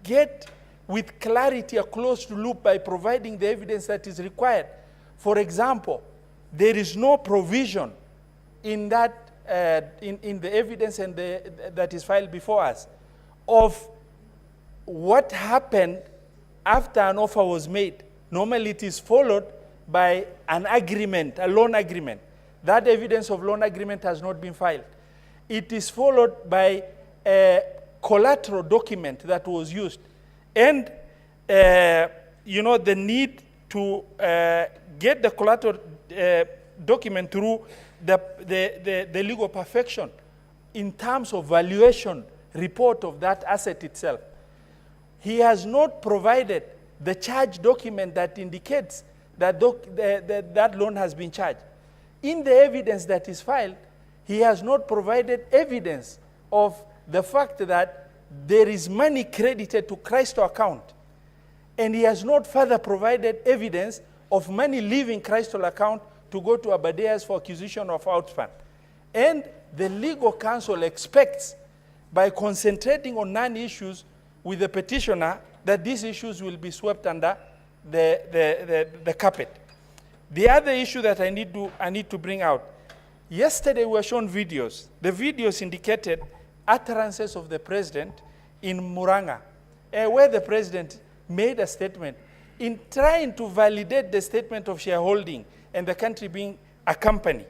Speaker 9: get with clarity a closed loop by providing the evidence that is required. For example, there is no provision in that in the evidence and that is filed before us of what happened after an offer was made. Normally it is followed by an agreement, a loan agreement. That evidence of loan agreement has not been filed. It is followed by a collateral document that was used. And, the need to get the collateral document through the legal perfection in terms of valuation report of that asset itself. He has not provided the charge document that indicates that that loan has been charged. In the evidence that is filed, he has not provided evidence of the fact that there is money credited to Christo account. And he has not further provided evidence of money leaving Christo account to go to Abadeas for acquisition of outfund. And the legal counsel expects, by concentrating on non-issues with the petitioner, that these issues will be swept under the carpet. The other issue that I need to bring out, yesterday we were shown videos. The videos indicated utterances of the president in Muranga, where the president made a statement in trying to validate the statement of shareholding and the country being a company.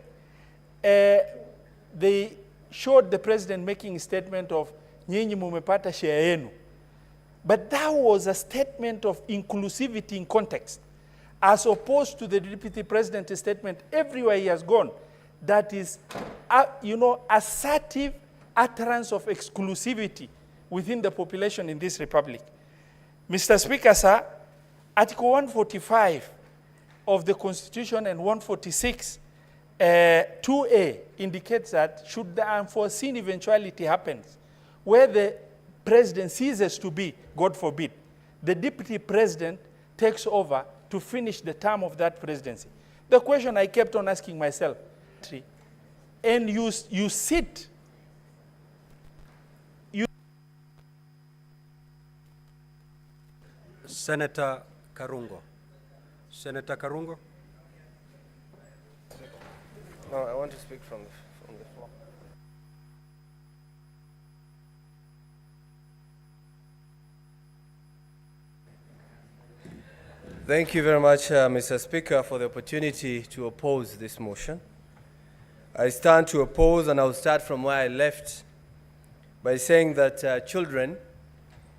Speaker 9: They showed the president making a statement of nyinyi mumepata share yenu. But that was a statement of inclusivity in context, as opposed to the deputy president's statement everywhere he has gone, that is, assertive utterance of exclusivity within the population in this republic. Mr. Speaker, sir, Article 145 of the Constitution and 146, 2A indicates that should the unforeseen eventuality happens, where the president ceases to be, God forbid, the deputy president takes over to finish the term of that presidency. The question I kept on asking myself, and you sit,
Speaker 2: Senator Karungo. Senator Karungo?
Speaker 10: No, I want to speak from the floor. Thank you very much, Mr. Speaker, for the opportunity to oppose this motion. I stand to oppose, and I'll start from where I left by saying that children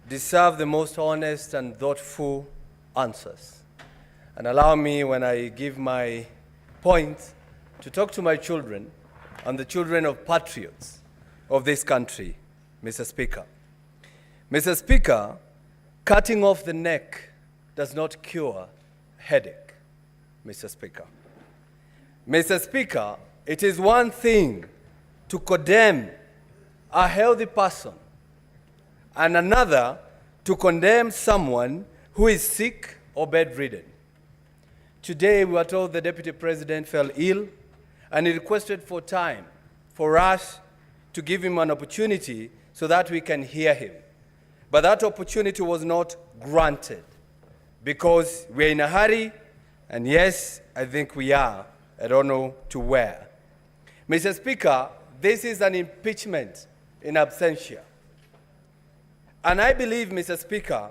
Speaker 10: deserve the most honest and thoughtful answers. And allow me, when I give my point, to talk to my children and the children of patriots of this country, Mr. Speaker. Mr. Speaker, cutting off the neck does not cure headache, Mr. Speaker. Mr. Speaker, it is one thing to condemn a healthy person and another to condemn someone who is sick or bedridden. Today, we were told the Deputy President fell ill, and he requested for time for us to give him an opportunity so that we can hear him. But that opportunity was not granted because we're in a hurry, and yes, I think we are. I don't know to where. Mr. Speaker, this is an impeachment in absentia. And I believe, Mr. Speaker,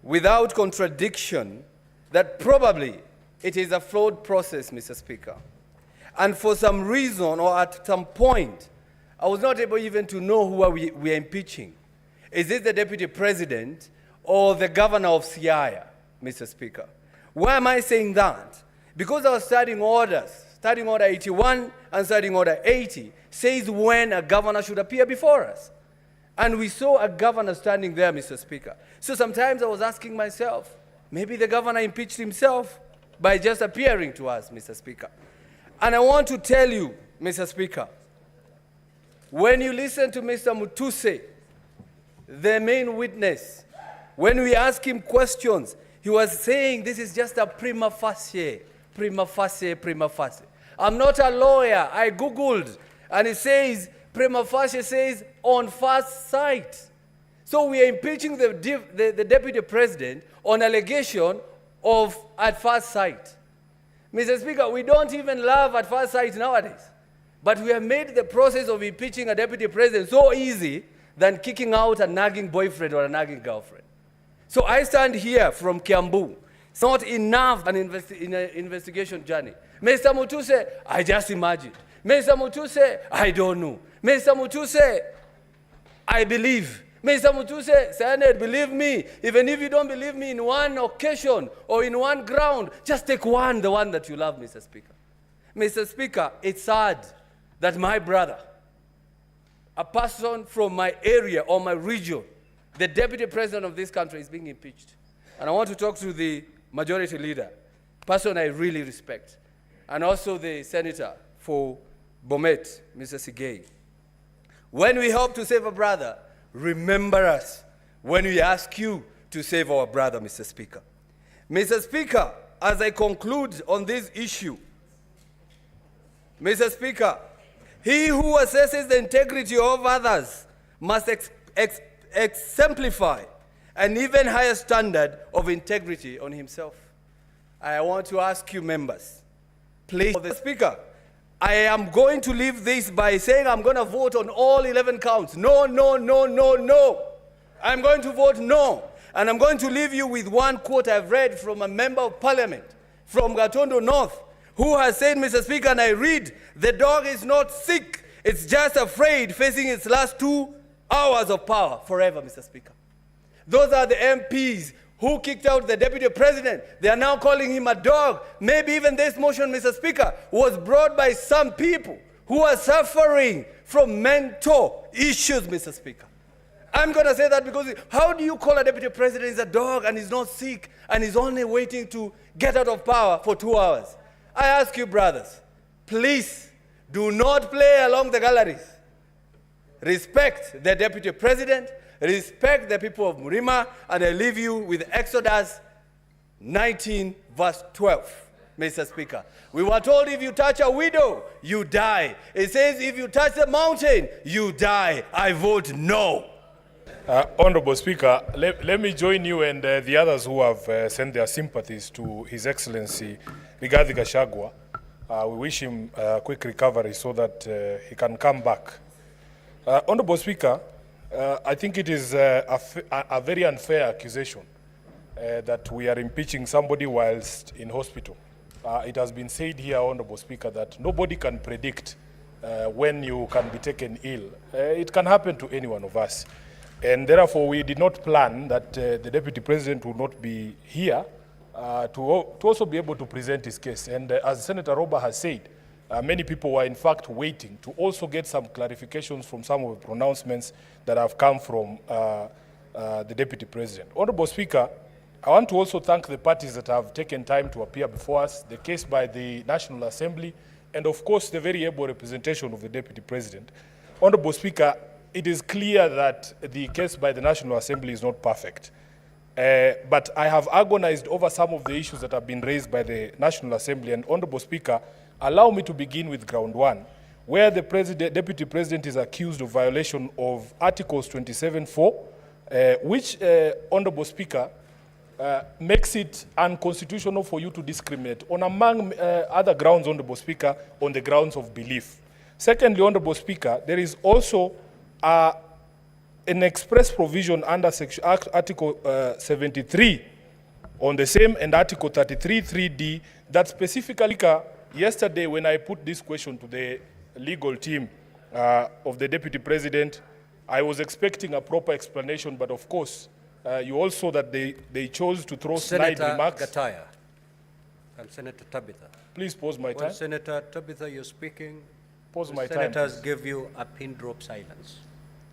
Speaker 10: without contradiction, that probably it is a flawed process, Mr. Speaker. And for some reason or at some point, I was not able even to know who we are impeaching. Is it the Deputy President or the Governor of Siaya, Mr. Speaker? Why am I saying that? Because our starting orders, starting order 81 and starting order 80, says when a governor should appear before us. And we saw a governor standing there, Mr. Speaker. So sometimes I was asking myself, maybe the governor impeached himself by just appearing to us, Mr. Speaker. And I want to tell you, Mr. Speaker, when you listen to Mr. Mutuse, the main witness, when we ask him questions, he was saying this is just a prima facie prima facie, prima facie. I'm not a lawyer. I Googled, and it says, prima facie says on first sight. So we are impeaching the deputy president on allegation of at first sight. Mr. Speaker, we don't even love at first sight nowadays. But we have made the process of impeaching a deputy president so easy than kicking out a nagging boyfriend or a nagging girlfriend. So I stand here from Kiambu. It's not enough in an investigation journey. Mr. Mutuse, I just imagined. Mr. Mutuse, I don't know. Mr. Mutuse, I believe. Mr. Mutuse, Senate, believe me. Even if you don't believe me in one occasion or in one ground, just take one, the one that you love, Mr. Speaker. Mr. Speaker, it's sad that my brother, a person from my area or my region, the deputy president of this country, is being impeached. And I want to talk to the majority leader, person I really respect, and also the senator for Bomet, Mr. Sigei. When we hope to save a brother, remember us when we ask you to save our brother, Mr. Speaker. Mr. Speaker, as I conclude on this issue, Mr. Speaker, he who assesses the integrity of others must exemplify an even higher standard of integrity on himself. I want to ask you members, please, Mr. Speaker, I am going to leave this by saying I'm going to vote on all 11 counts. No, no, no, no, no. I'm going to vote no. And I'm going to leave you with one quote I've read from a member of parliament from Gatondo North, who has said, Mr. Speaker, and I read, the dog is not sick, it's just afraid, facing its last 2 hours of power forever, Mr. Speaker. Those are the MPs who kicked out the deputy president. They are now calling him a dog. Maybe even this motion, Mr. Speaker, was brought by some people who are suffering from mental issues, Mr. Speaker. I'm going to say that because how do you call a deputy president is a dog and he's not sick and he's only waiting to get out of power for 2 hours? I ask you, brothers, please do not play along the galleries. Respect the deputy president, respect the people of Murima, and I leave you with Exodus 19, verse 12, Mr. Speaker. We were told if you touch a widow, you die. It says if you touch the mountain, you die. I vote no.
Speaker 11: Honorable Speaker, let me join you and the others who have sent their sympathies to His Excellency Rigathi Gachagua. We wish him a quick recovery so that he can come back. Honorable Speaker, I think it is a very unfair accusation that we are impeaching somebody whilst in hospital. It has been said here, Honorable Speaker, that nobody can predict when you can be taken ill. It can happen to any one of us. And therefore, we did not plan that the Deputy President would not be here to also be able to present his case. And as Senator Roba has said, many people were in fact waiting to also get some clarifications from some of the pronouncements that have come from the Deputy President. Honorable Speaker, I want to also thank the parties that have taken time to appear before us, the case by the National Assembly, and of course the very able representation of the Deputy President. Honorable Speaker, it is clear that the case by the National Assembly is not perfect. But I have agonized over some of the issues that have been raised by the National Assembly. And Honorable Speaker, allow me to begin with ground one, where the Deputy President is accused of violation of Articles 27(4), which, Honorable Speaker, makes it unconstitutional for you to discriminate on, among other grounds, Honorable Speaker, on the grounds of belief. Secondly, Honorable Speaker, there is also an express provision under Article 73 on the same and Article 33(3)(d) that specifically, yesterday when I put this question to the legal team of the Deputy President, I was expecting a proper explanation, but of course, you all saw that they chose to throw snide remarks.
Speaker 2: Senator Gataya and Senator Tabitha.
Speaker 11: Please pause my time.
Speaker 2: When Senator Tabitha, you're speaking,
Speaker 11: Pause my time.
Speaker 2: senators give you a pin drop silence.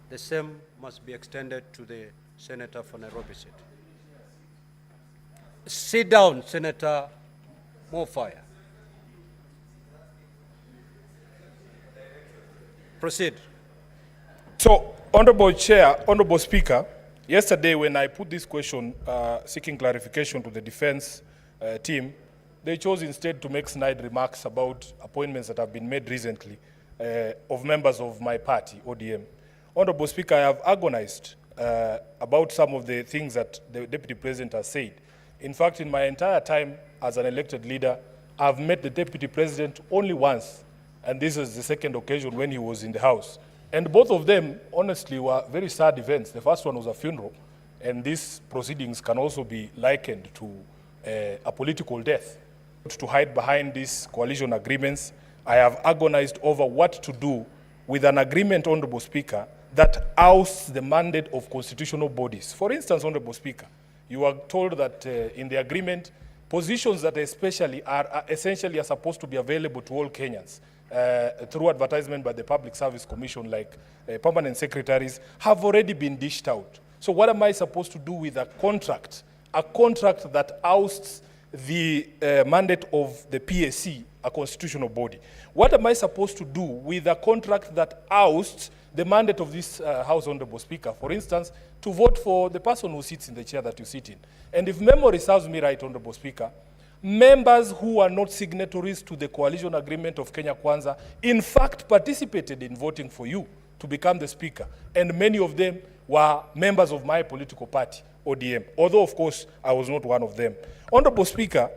Speaker 2: The same must be extended to the Senator for Nairobi City. Sit down, Senator Mofire. Proceed.
Speaker 11: So, Honorable Chair, Honorable Speaker, yesterday when I put this question seeking clarification to the defense team, they chose instead to make snide remarks about appointments that have been made recently of members of my party, ODM. Honorable Speaker, I have agonized about some of the things that the Deputy President has said. In fact, in my entire time as an elected leader, I've met the Deputy President only once, and this is the second occasion when he was in the House. And both of them, honestly, were very sad events. The first one was a funeral, and these proceedings can also be likened to a political death. To hide behind these coalition agreements, I have agonized over what to do with an agreement, Honorable Speaker, that ousts the mandate of constitutional bodies. For instance, Honorable Speaker, you are told that in the agreement, positions that essentially are supposed to be available to all Kenyans through advertisement by the Public Service Commission, like permanent secretaries, have already been dished out. So what am I supposed to do with a contract that ousts the mandate of the PSC, a constitutional body? What am I supposed to do with a contract that ousts the mandate of this House, Honorable Speaker? For instance, to vote for the person who sits in the chair that you sit in. And if memory serves me right, Honorable Speaker, members who are not signatories to the coalition agreement of Kenya Kwanza, in fact, participated in voting for you to become the Speaker. And many of them were members of my political party, ODM, although, of course, I was not one of them. Honorable Speaker,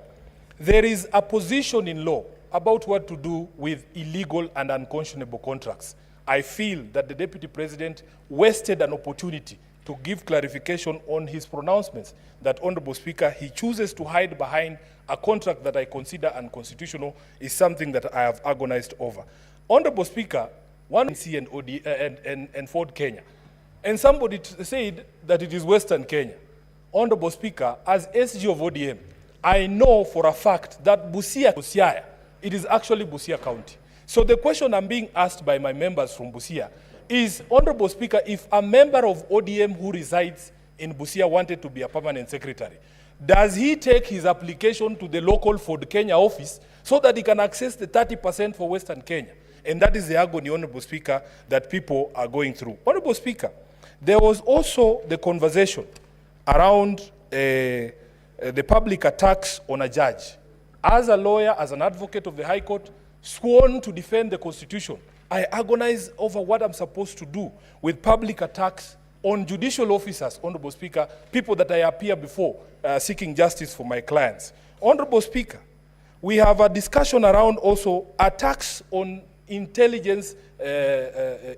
Speaker 11: there is a position in law about what to do with illegal and unconscionable contracts. I feel that the Deputy President wasted an opportunity to give clarification on his pronouncements that, Honorable Speaker, he chooses to hide behind a contract that I consider unconstitutional is something that I have agonized over. Honorable Speaker, one C and Ford Kenya, and somebody said that it is Western Kenya. Honorable Speaker, as SG of ODM, I know for a fact that Busia, it is actually Busia County. So the question I'm being asked by my members from Busia is, Honorable Speaker, if a member of ODM who resides in Busia wanted to be a permanent secretary, does he take his application to the local Ford Kenya office so that he can access the 30% for Western Kenya? And that is the agony, Honorable Speaker, that people are going through. Honorable Speaker, there was also the conversation around the public attacks on a judge. As a lawyer, as an advocate of the High Court, sworn to defend the Constitution, I agonize over what I'm supposed to do with public attacks on judicial officers, Honorable Speaker, people that I appear before seeking justice for my clients. Honorable Speaker, we have a discussion around also attacks on intelligence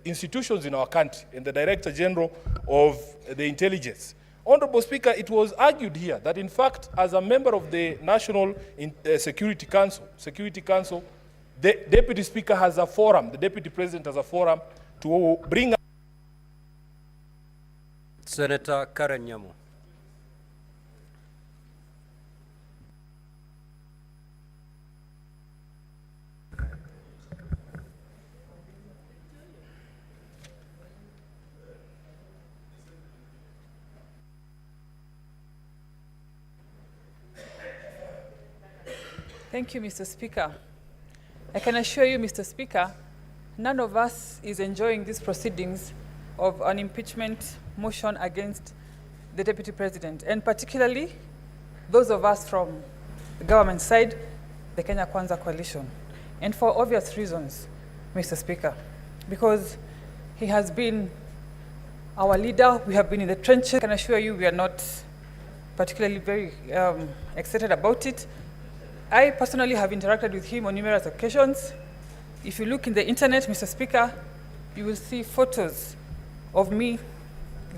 Speaker 11: institutions in our country and the Director General of the Intelligence. Honorable Speaker, it was argued here that in fact, as a member of the National Security Council, the Deputy Speaker has a forum, the Deputy President has a forum to bring up.
Speaker 2: Senator Karen Nyamu.
Speaker 12: Thank you, Mr. Speaker. I can assure you, Mr. Speaker, none of us is enjoying these proceedings of an impeachment motion against the Deputy President, and particularly those of us from the government side, the Kenya Kwanza coalition. And for obvious reasons, Mr. Speaker, because he has been our leader, we have been in the trenches. I can assure you we are not particularly very excited about it. I personally have interacted with him on numerous occasions. If you look in the internet, Mr. Speaker, you will see photos of me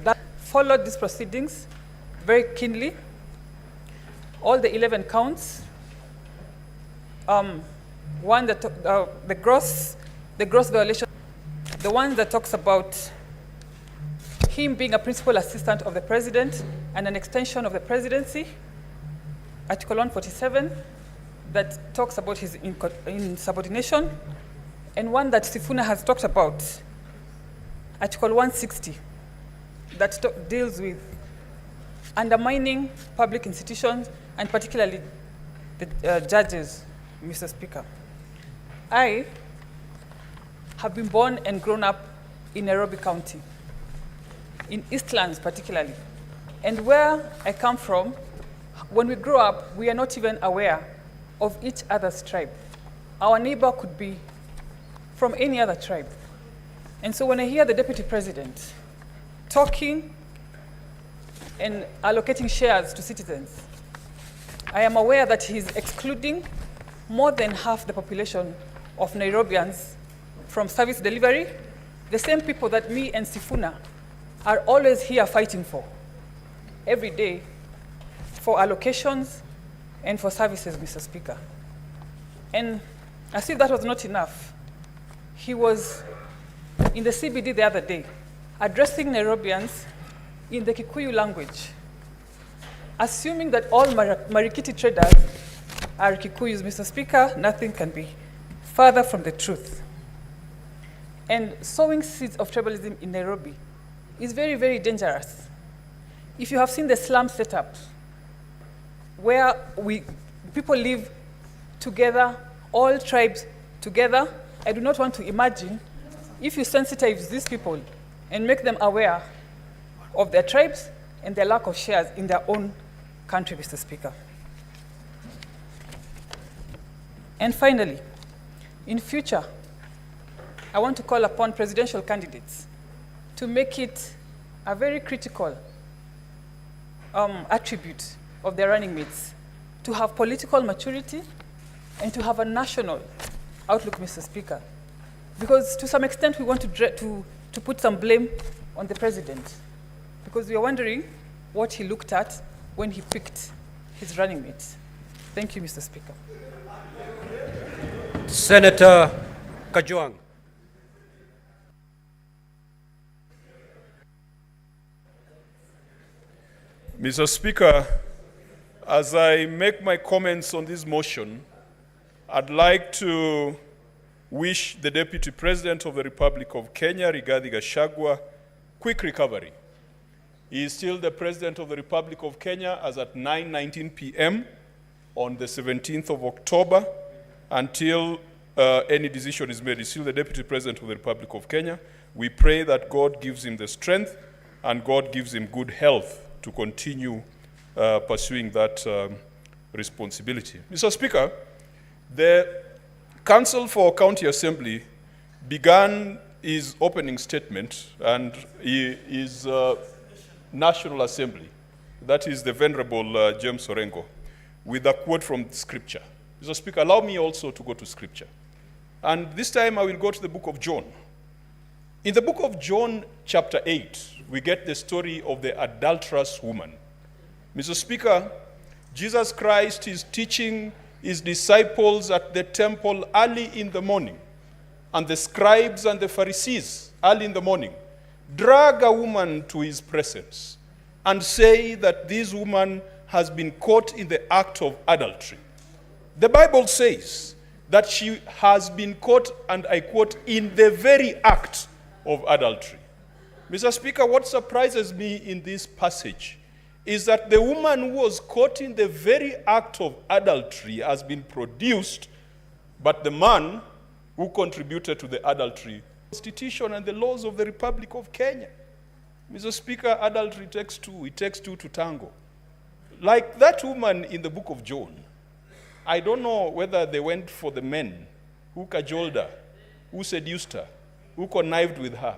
Speaker 12: that followed these proceedings very keenly. All the 11 counts, one that the gross violation, the one that talks about him being a principal assistant of the president and an extension of the presidency, Article 147, that talks about his insubordination, and one that Sifuna has talked about, Article 160, that deals with undermining public institutions, and particularly the judges, Mr. Speaker. I have been born and grown up in Nairobi County, in Eastlands particularly. And where I come from, when we grow up, we are not even aware of each other's tribe. Our neighbor could be from any other tribe. And so when I hear the Deputy President talking and allocating shares to citizens, I am aware that he's excluding more than half the population of Nairobians from service delivery, the same people that me and Sifuna are always here fighting for, every day, for allocations and for services, Mr. Speaker. And as if that was not enough, he was in the CBD the other day, addressing Nairobians in the Kikuyu language, assuming that all Marikiti traders are Kikuyus. Mr. Speaker, nothing can be further from the truth. And sowing seeds of tribalism in Nairobi is very, very dangerous. If you have seen the slum setup, where people live together, all tribes together, I do not want to imagine if you sensitize these people and make them aware of their tribes and their lack of shares in their own country, Mr. Speaker. And finally, in future, I want to call upon presidential candidates to make it a very critical attribute of their running mates to have political maturity and to have a national outlook, Mr. Speaker. Because to some extent, we want to put some blame on the president, because we are wondering what he looked at when he picked his running mates. Thank you, Mr. Speaker.
Speaker 2: Senator Kajwang.
Speaker 11: Mr. Speaker, as I make my comments on this motion, I'd like to wish the Deputy President of the Republic of Kenya, Rigathi Gachagua, quick recovery. He is still the President of the Republic of Kenya as at 9:19 p.m. on the 17th of October until any decision is made. He's still the Deputy President of the Republic of Kenya. We pray that God gives him the strength and God gives him good health to continue pursuing that responsibility. Mr. Speaker, the Council for County Assembly began his opening statement and his National Assembly, that is the Venerable James Orengo, with a quote from Scripture. Mr. Speaker, allow me also to go to Scripture. And this time I will go to the book of John. In the book of John, chapter 8, we get the story of the adulterous woman. Mr. Speaker, Jesus Christ is teaching his disciples at the temple early in the morning, and the scribes and the Pharisees early in the morning drag a woman to his presence and say that this woman has been caught in the act of adultery. The Bible says that she has been caught, and I quote, in the very act of adultery. Mr. Speaker, what surprises me in this passage is that the woman who was caught in the very act of adultery has been produced, but the man who contributed to the adultery, the Constitution and the laws of the Republic of Kenya. Mr. Speaker, adultery takes two. It takes two to tango. Like that woman in the book of John, I don't know whether they went for the men who cajoled her, who seduced her, who connived with her,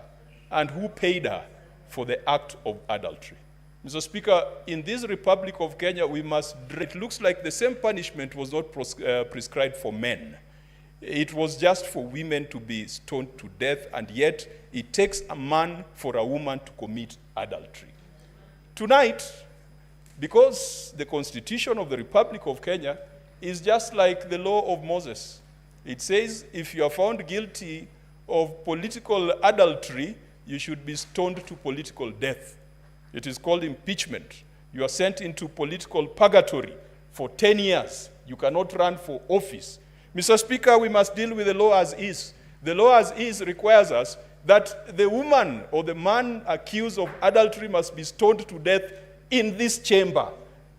Speaker 11: and who paid her for the act of adultery. Mr. Speaker, in this Republic of Kenya, it looks like the same punishment was not prescribed for men. It was just for women to be stoned to death, and yet it takes a man for a woman to commit adultery. Tonight, because the Constitution of the Republic of Kenya is just like the law of Moses. It says if you are found guilty of political adultery, you should be stoned to political death. It is called impeachment. You are sent into political purgatory for 10 years. You cannot run for office. Mr. Speaker, we must deal with the law as is. The law as is requires us that the woman or the man accused of adultery must be stoned to death in this chamber.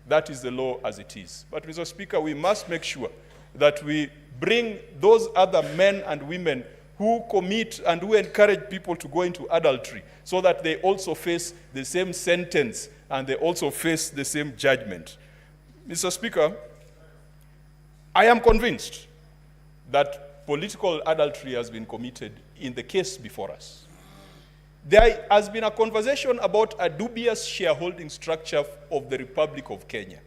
Speaker 11: That is the law as it is. But, Mr. Speaker, we must make sure that we bring those other men and women who commit and who encourage people to go into adultery so that they also face the same sentence and they also face the same judgment. Mr. Speaker,
Speaker 13: I am convinced that political adultery has been committed in the case before us. There has been a conversation about a dubious shareholding structure of the Republic of Kenya.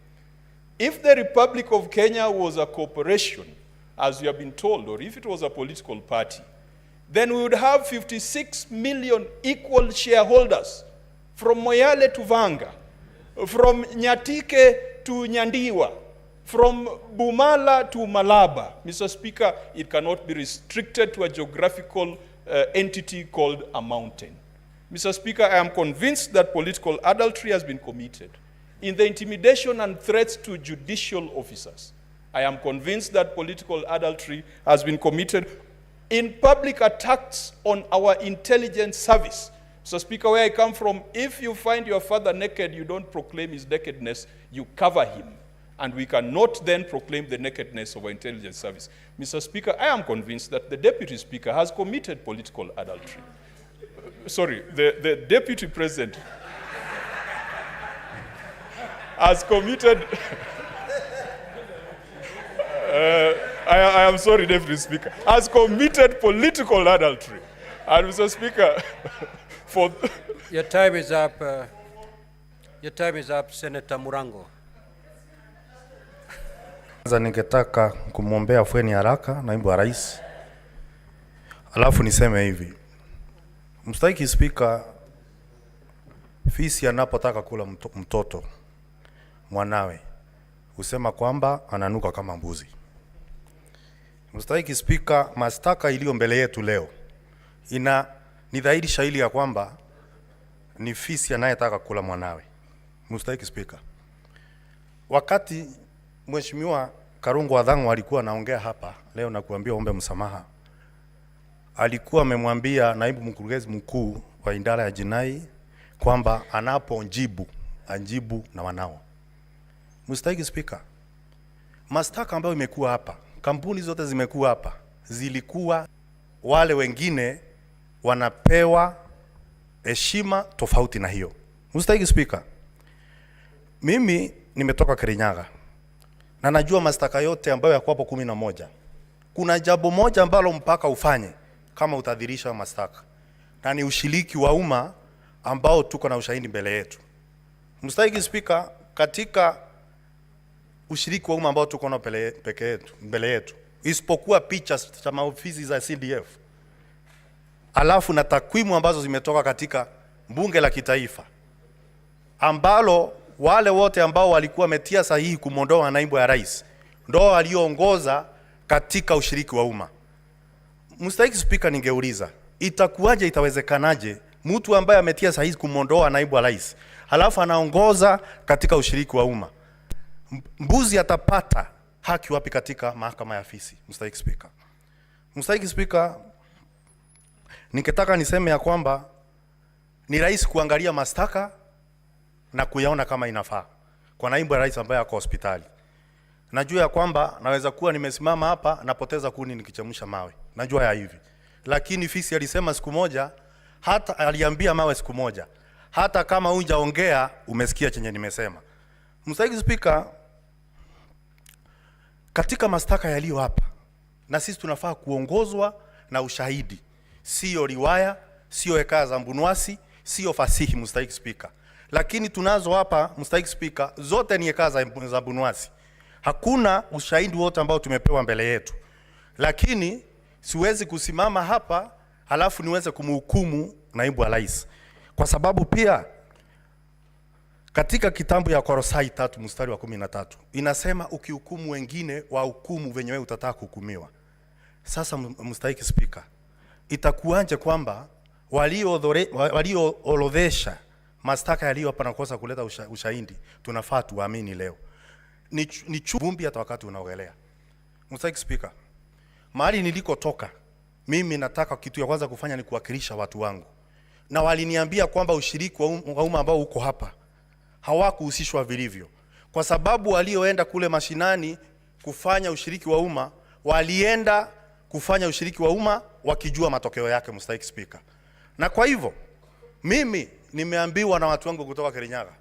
Speaker 13: If the Republic of Kenya was a corporation, as we have been told, or if it was a political party, then we would have 56 million equal shareholders, from Moyale to Vanga, from Nyatike to Nyandiwa, from Bumala to Malaba. Mr. Speaker, it cannot be restricted to a geographical entity called a mountain. Mr. Speaker, I am convinced that political adultery has been committed in the intimidation and threats to judicial officers. I am convinced that political adultery has been committed in public attacks on our intelligence service. Mr. Speaker, where I come from, if you find your father naked, you don't proclaim his nakedness, you cover him. And we cannot then proclaim the nakedness of our intelligence service. Mr. Speaker, I am convinced that the Deputy Speaker has committed political adultery. Sorry, the Deputy President has committed... I am sorry, Deputy Speaker, has committed political adultery. And Mr. Speaker, for...
Speaker 2: Your time is up. Your time is up, Senator Murango.
Speaker 14: Kwanza ningetaka kumwombea afueni haraka naibu wa rais. Alafu niseme hivi. Mstahiki Spika, fisi anapotaka kula mtoto mwanawe husema kwamba ananuka kama mbuzi. Mstahiki Spika, mashtaka iliyo mbele yetu leo ni dhahiri shahiri ya kwamba ni fisi anayetaka kula mwanawe. Mstahiki Spika, wakati Mheshimiwa Karungu Adhangu alikuwa anaongea hapa leo na kuambia ombe msamaha, alikuwa amemwambia naibu mkurugenzi mkuu wa idara ya jinai kwamba anapojibu ajibu na wanao. Mstahiki Spika, mashtaka ambayo imekuwa hapa, kampuni zote zimekuwa hapa, zilikuwa wale wengine wanapewa heshima tofauti na hiyo. Mstahiki Spika, mimi nimetoka Kirinyaga na najua mashtaka yote ambayo yako hapo 11. Kuna jambo moja ambalo mpaka ufanye kama utadhirisha mashtaka, na ni ushiriki wa umma ambao tuko na ushahidi mbele yetu. Mstahiki Spika, katika ushiriki wa umma ambao tuko na mbele yetu, isipokuwa picha za maofisi za CDF, alafu na takwimu ambazo zimetoka katika bunge la kitaifa, ambalo wale wote ambao walikuwa wametia sahihi kumondoa naibu ya rais ndio walioongoza katika ushiriki wa umma. Mstahiki Spika, ningeuliza itakuwaje, itawezekanaje mtu ambaye ametia sahihi kumondoa naibu wa rais halafu anaongoza katika ushiriki wa umma? Mbuzi atapata haki wapi katika mahakama ya fisi? Mstahiki Spika. Mstahiki Spika, ningetaka niseme ya kwamba ni rais kuangalia mashtaka na kuyaona kama inafaa kwa naibu rais ambaye ako hospitali. Najua ya kwamba naweza kuwa nimesimama hapa napoteza kuni nikichemsha mawe. Najua ya hivi. Lakini fisi alisema siku moja, hata aliambia mawe siku moja, hata kama hujaongea umesikia chenye nimesema. Mstahiki Spika, katika mashtaka yaliyo hapa, na sisi tunafaa kuongozwa na ushahidi, sio riwaya, sio hekaya za mbunwasi, sio fasihi. Mstahiki Spika, lakini tunazo hapa Mstahiki Spika, zote ni hekaya za mbunwasi. Hakuna ushahidi wote ambao tumepewa mbele yetu. Lakini siwezi kusimama hapa halafu niweze kumhukumu naibu wa rais, kwa sababu pia katika kitabu ya Korosai 3 mstari wa 13 inasema ukihukumu wengine wa hukumu venye wewe utataka kuhukumiwa. Sasa Mstahiki Spika, itakuwaje kwamba walioorodhesha mashtaka yaliyo hapa na kosa kuleta ushahidi tunafaa tuamini leo? Ni chumbi hata wakati unaogelea. Mstahiki Spika, mahali nilikotoka mimi nataka kitu ya kwanza kufanya ni kuwakilisha watu wangu, na waliniambia kwamba ushiriki wa umma ambao uko hapa hawakuhusishwa vilivyo, kwa sababu walioenda kule mashinani kufanya ushiriki wa umma walienda kufanya ushiriki wa umma wakijua matokeo yake. Mstahiki Spika, na kwa hivyo mimi nimeambiwa na watu wangu kutoka Kirinyaga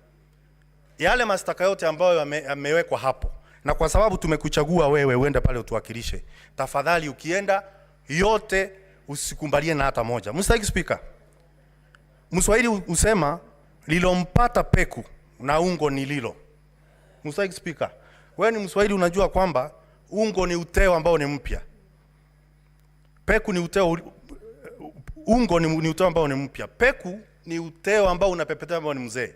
Speaker 14: yale mashtaka yote ambayo yamewekwa hapo na kwa sababu tumekuchagua wewe uende pale utuwakilishe, tafadhali ukienda yote usikumbalie na hata moja. Mstahiki Speaker, Mswahili usema lilompata peku na ungo ni lilo. Mstahiki Speaker, wewe ni Mswahili, unajua kwamba ungo ni uteo ambao ni mpya. Peku ni uteo, ungo ni uteo ambao ni mpya. Peku ni uteo ambao unapepetea ambao ni mzee.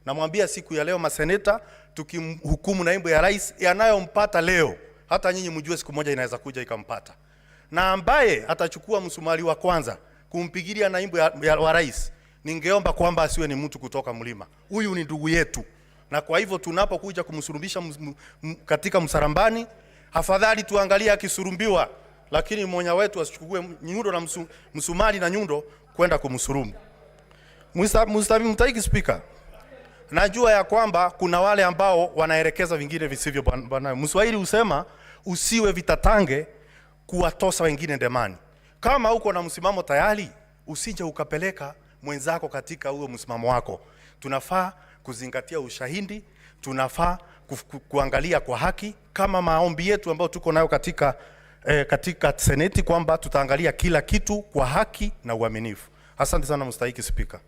Speaker 14: Namwambia siku ya leo maseneta tukimhukumu naibu ya rais yanayompata leo, hata nyinyi mjue siku moja inaweza kuja ikampata. Na ambaye atachukua msumari wa kwanza kumpigilia naibu wa rais, ningeomba kwamba asiwe ni mtu kutoka mlima. Huyu ni ndugu yetu. Na kwa hivyo tunapokuja kumsurubisha katika msarambani, afadhali tuangalie akisurumbiwa, lakini mmoja wetu asichukue nyundo na msumari na nyundo kwenda kumsurumu. Mstahiki Speaker, najua ya kwamba kuna wale ambao wanaelekeza vingine visivyo bwana. Mswahili usema usiwe vitatange kuwatosa wengine ndemani. Kama uko na msimamo tayari, usije ukapeleka mwenzako katika huo msimamo wako. Tunafaa kuzingatia ushahidi, tunafaa kuangalia kwa haki, kama maombi yetu ambayo tuko nayo katika seneti kwamba tutaangalia kila kitu kwa haki na uaminifu. Asante sana Mstahiki Speaker.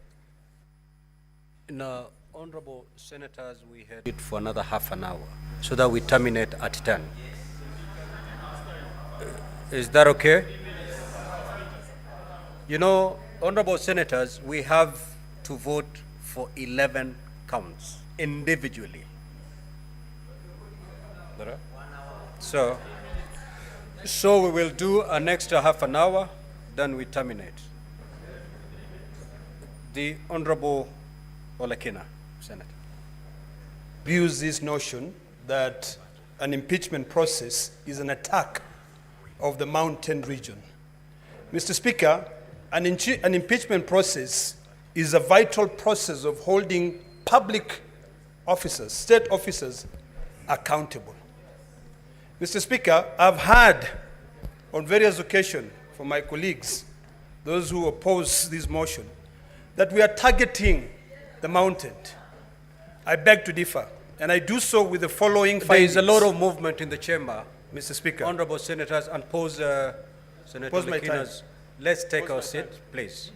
Speaker 2: Now, honorable senators, we had it for another half an hour so that we terminate at 10. Is that okay? You know, honorable senators, we have to vote for 11 counts individually. So we will do an extra half an hour, then we terminate. The Honorable Olekina, Senator.
Speaker 15: Abuse this notion that an impeachment process is an attack of the mountain region. Mr. Speaker, an impeachment process is a vital process of holding public officers, state officers, accountable. Mr. Speaker, I've heard on various occasions from my colleagues, those who oppose this motion, that we are targeting the mountain. I beg to differ, and I do so with the following findings.
Speaker 2: There is a lot of movement in the chamber,
Speaker 15: Mr. Speaker.
Speaker 2: Honorable senators, and Senator Lekina's. Let's take our seat, please.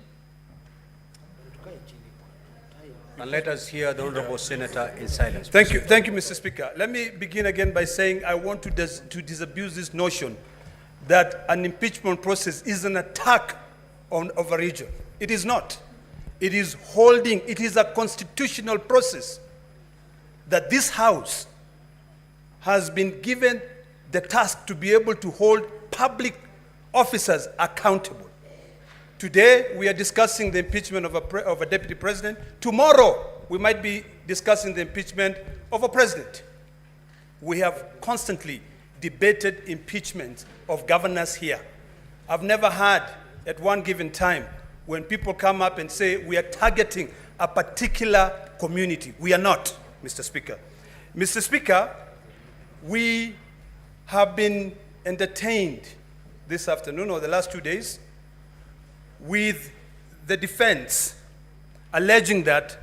Speaker 2: And let us hear the Honorable Senator in silence.
Speaker 15: Thank you, Mr. Speaker. Let me begin again by saying I want to disabuse this notion that an impeachment process is an attack of a region. It is not. It is a constitutional process that this House has been given the task to be able to hold public officers accountable. Today, we are discussing the impeachment of a deputy president. Tomorrow, we might be discussing the impeachment of a president. We have constantly debated impeachment of governors here. I've never heard at one given time when people come up and say we are targeting a particular community. We are not, Mr. Speaker. Mr. Speaker, we have been entertained this afternoon or the last 2 days with the defense alleging that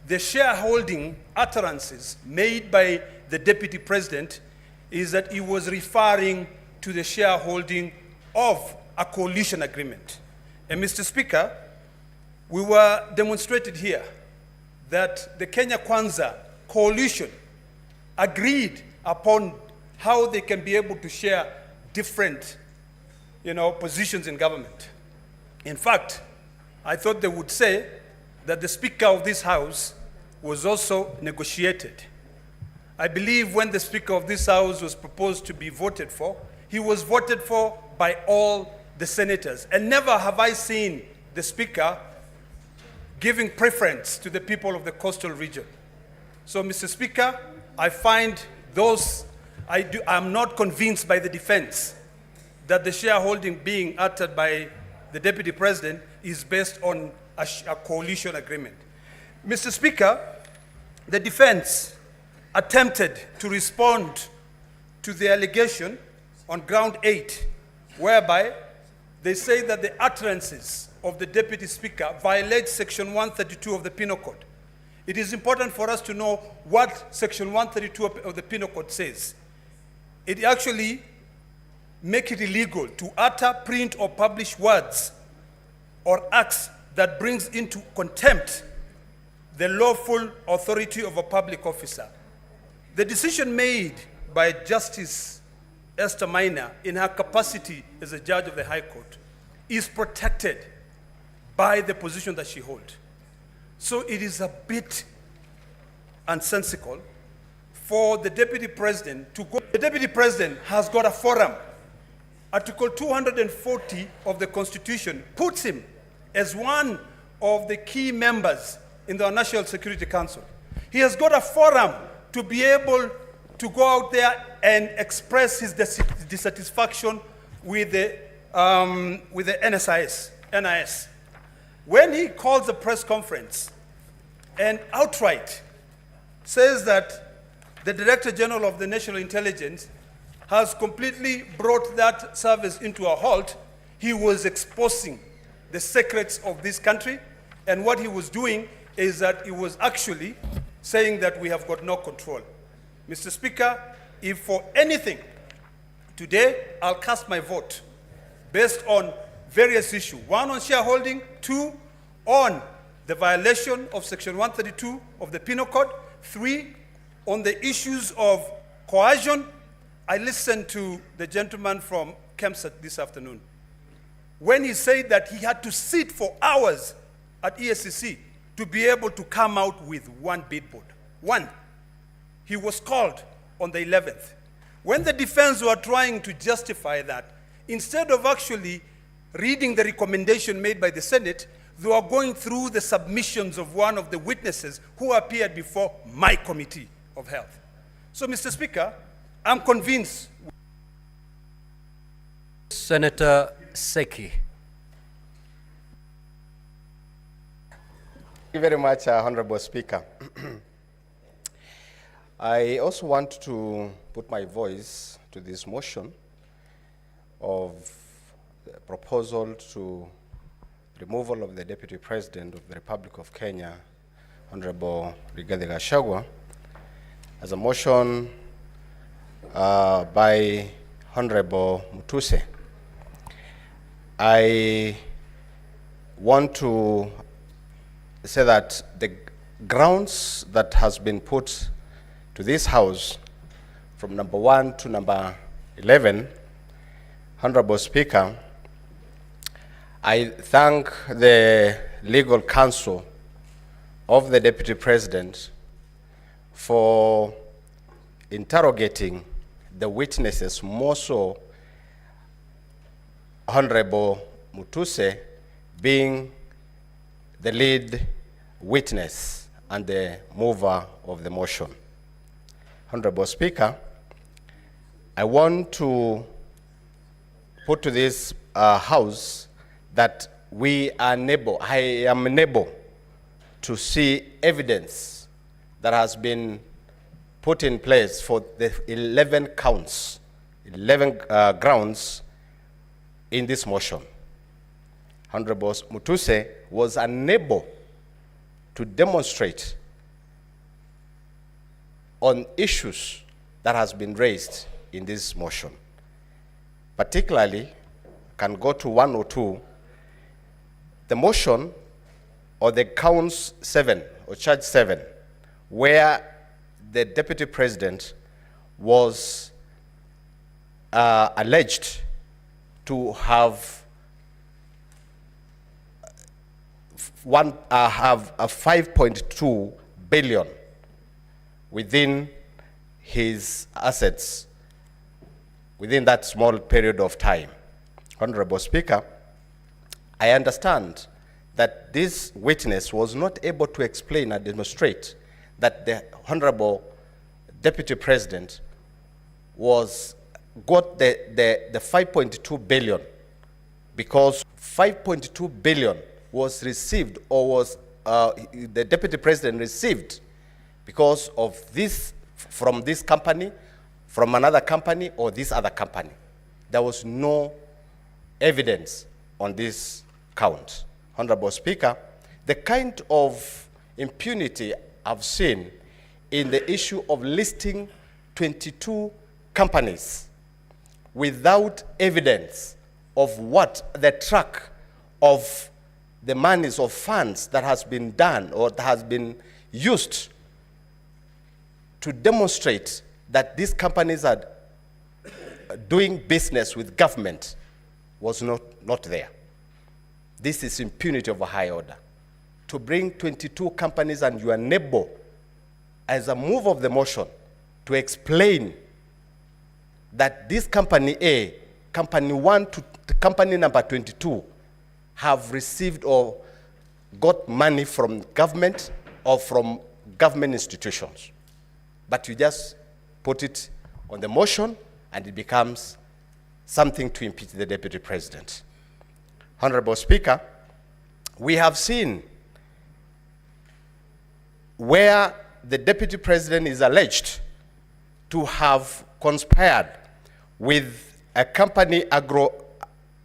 Speaker 15: the shareholding utterances made by the deputy president is that he was referring to the shareholding of a coalition agreement. And Mr. Speaker, we were demonstrated here that the Kenya Kwanza coalition agreed upon how they can be able to share different, positions in government. In fact, I thought they would say that the Speaker of this House was also negotiated. I believe when the Speaker of this House was proposed to be voted for, he was voted for by all the senators. And never have I seen the Speaker giving preference to the people of the coastal region. So, Mr. Speaker, I find I'm not convinced by the defense that the shareholding being uttered by the Deputy President is based on a coalition agreement. Mr. Speaker, the defense attempted to respond to the allegation on ground 8, whereby they say that the utterances of the Deputy Speaker violate Section 132 of the Penal Code. It is important for us to know what Section 132 of the Penal Code says. it actually make it illegal to utter, print, or publish words or acts that brings into contempt the lawful authority of a public officer. The decision made by Justice Esther Maina in her capacity as a judge of the High Court is protected by the position that she holds. So it is a bit unsensical for the Deputy President to go. The Deputy President has got a forum. Article 240 of the Constitution puts him as one of the key members in the National Security Council. He has got a forum to be able to go out there and express his dissatisfaction with the NIS. When he calls a press conference and outright says that the Director General of the National Intelligence has completely brought that service into a halt, he was exposing the secrets of this country, and what he was doing is that he was actually saying that we have got no control. Mr. Speaker, if for anything, today I'll cast my vote based on various issues. One, on shareholding. Two, on the violation of Section 132 of the Penal Code. Three, on the issues of cohesion. I listened to the gentleman from Kempsett this afternoon when he said that he had to sit for hours at ESCC to be able to come out with one billboard. One. He was called on the 11th. When the defense were trying to justify that, instead of actually reading the recommendation made by the Senate, they were going through the submissions of one of the witnesses who appeared before my Committee of Health. So, Mr. Speaker, I'm convinced.
Speaker 2: Senator Seki.
Speaker 16: Thank you very much, Honorable Speaker. I also want to put my voice to this motion of the proposal to removal of the Deputy President of the Republic of Kenya, Honorable Rigathi Gachagua, as a motion by Honorable Mutuse. I want to say that the grounds that has been put to this House from number 1 to number 11, Honorable Speaker, I thank the legal counsel of the Deputy President for interrogating the witnesses, more so Honorable Mutuse being the lead witness and the mover of the motion. Honorable Speaker, I want to put to this House that I am unable to see evidence that has been put in place for the 11 counts, 11 grounds in this motion. Honorable Mutuse was unable to demonstrate on issues that has been raised in this motion. Particularly, can go to 1 or 2, the motion or the counts 7 or charge 7, where the Deputy President was alleged to have a 5.2 billion within his assets within that small period of time. Honorable Speaker, I understand that this witness was not able to explain and demonstrate that the Honorable Deputy President got the 5.2 billion because 5.2 billion was received, or was the Deputy President received because of this, from this company, from another company, or this other company. There was no evidence on this count. Honorable Speaker, the kind of impunity I've seen in the issue of listing 22 companies without evidence of what the track of the monies or funds that has been done or that has been used to demonstrate that these companies are doing business with government was not there. This is impunity of a high order. To bring 22 companies and you are unable, as a move of the motion, to explain that this company A, company 1 to company number 22 have received or got money from government or from government institutions. But you just put it on the motion and it becomes something to impeach the Deputy President. Honorable Speaker, we have seen where the Deputy President is alleged to have conspired with a company,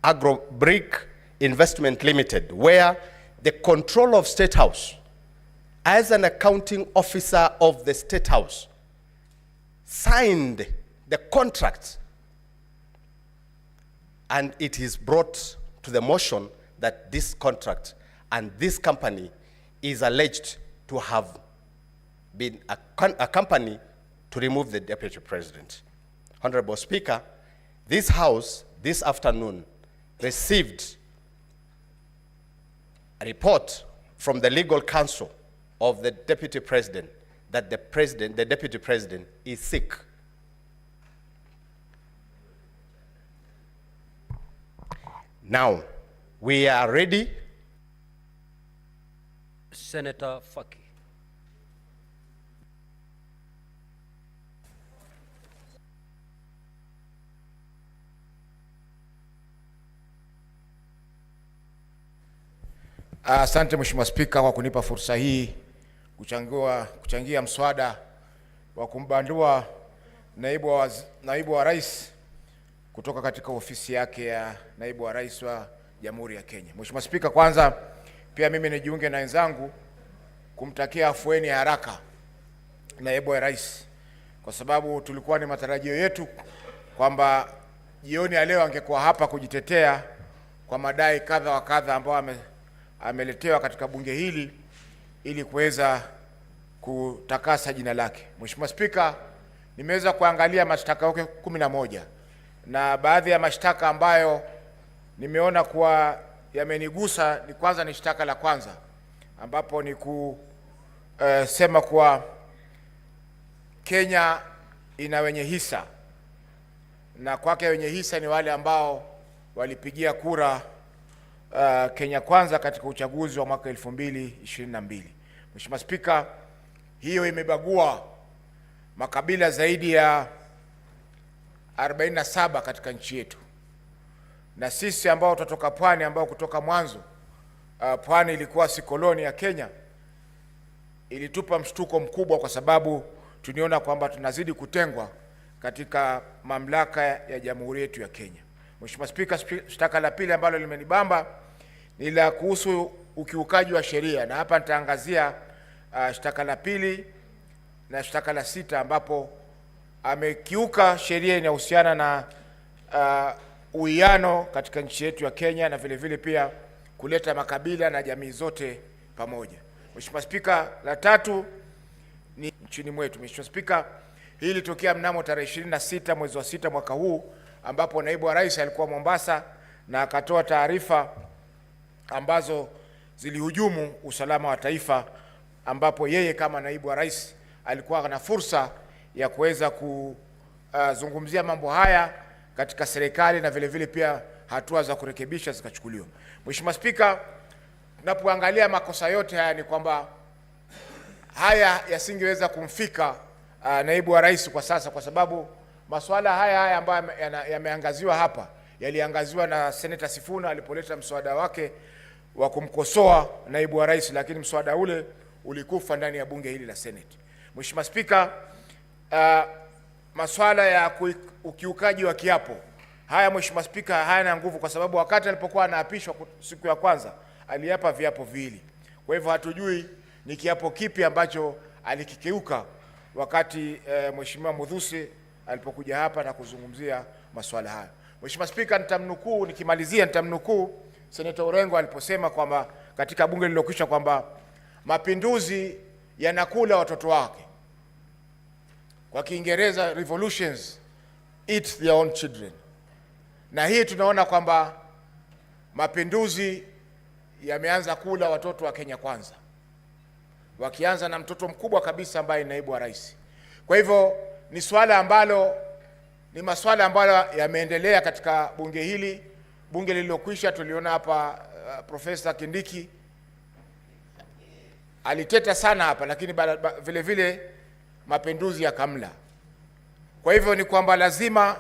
Speaker 16: Agro-Brick Investment Limited, where the control of State House, as an accounting officer of the State House, signed the contract, and it is brought to the motion that this contract and this company is alleged to have been a company to remove the Deputy President. Honorable Speaker, this House this afternoon received a report from the legal counsel of the Deputy President that the Deputy President is sick. Now, we are ready.
Speaker 2: Senator Faki.
Speaker 17: Asante Mheshimiwa Spika kwa kunipa fursa hii kuchangia mswada wa kumbandua naibu wa rais kutoka katika ofisi yake ya naibu wa rais wa Jamhuri ya Kenya. Mheshimiwa Spika, kwanza pia mimi nijiunge na wenzangu kumtakia afueni ya haraka naibu wa rais, kwa sababu tulikuwa ni matarajio yetu kwamba jioni ya leo angekuwa hapa kujitetea kwa madai kadha wa kadha ambayo ameletewa katika bunge hili ili kuweza kutakasa jina lake. Mheshimiwa Spika, nimeweza kuangalia mashtaka yake 11 na baadhi ya mashtaka ambayo nimeona kuwa yamenigusa ni kwanza ni shtaka la kwanza ambapo ni kusema kuwa Kenya ina wenye hisa na kwake wenye hisa ni wale ambao walipigia kura Kenya Kwanza katika uchaguzi wa mwaka 2022. Mheshimiwa Spika, hiyo imebagua makabila zaidi ya 47 katika nchi yetu. Na sisi ambao tutatoka pwani, ambao kutoka mwanzo pwani ilikuwa si koloni ya Kenya, ilitupa mshtuko mkubwa kwa sababu tuliona kwamba tunazidi kutengwa katika mamlaka ya Jamhuri yetu ya Kenya. Mheshimiwa Spika, shtaka la pili ambalo limenibamba ni la kuhusu ukiukaji wa sheria, na hapa nitaangazia shtaka la pili na shtaka la 6 ambapo amekiuka sheria inayohusiana na uwiano katika nchi yetu ya Kenya na vile vile pia kuleta makabila na jamii zote pamoja. Mheshimiwa Spika, la 3 ni nchini mwetu. Mheshimiwa Spika, hili litokea mnamo tarehe 26 mwezi wa 6 mwaka huu ambapo naibu wa rais alikuwa Mombasa na akatoa taarifa ambazo zilihujumu usalama wa taifa, ambapo yeye kama naibu wa rais alikuwa na fursa ya kuweza kuzungumzia mambo haya katika serikali na vile vile pia hatua za kurekebisha zikachukuliwa. Mheshimiwa Spika, tunapoangalia makosa yote haya ni kwamba haya yasingeweza kumfika naibu wa rais kwa sasa, kwa sababu masuala haya ambayo yameangaziwa hapa yaliangaziwa na Senator Sifuna alipoleta mswada wake wa kumkosoa naibu wa rais, lakini mswada ule ulikufa ndani ya bunge hili la Senate. Mheshimiwa Spika, masuala ya ukiukaji wa kiapo haya, Mheshimiwa Spika, hayana nguvu kwa sababu wakati alipokuwa anaapishwa siku ya kwanza aliapa viapo viwili. Kwa hivyo hatujui ni kiapo kipi ambacho alikikeuka wakati Mheshimiwa Muthusi alipokuja hapa na kuzungumzia masuala hayo. Mheshimiwa Spika, nikimalizia nitamnukuu Senator Orengo aliposema kwamba katika bunge lililokwisha kwamba mapinduzi yanakula watoto wake. Kwa Kiingereza, revolutions eat their own children. Na hii tunaona kwamba mapinduzi yameanza kula watoto wa Kenya Kwanza, wakianza na mtoto mkubwa kabisa ambaye ni naibu wa rais. Kwa hivyo ni masuala ambayo yameendelea katika bunge hili. Bunge lililokwisha tuliona hapa Profesa Kindiki aliteta sana hapa, lakini vile vile mapinduzi yakamla. Kwa hivyo ni kwamba lazima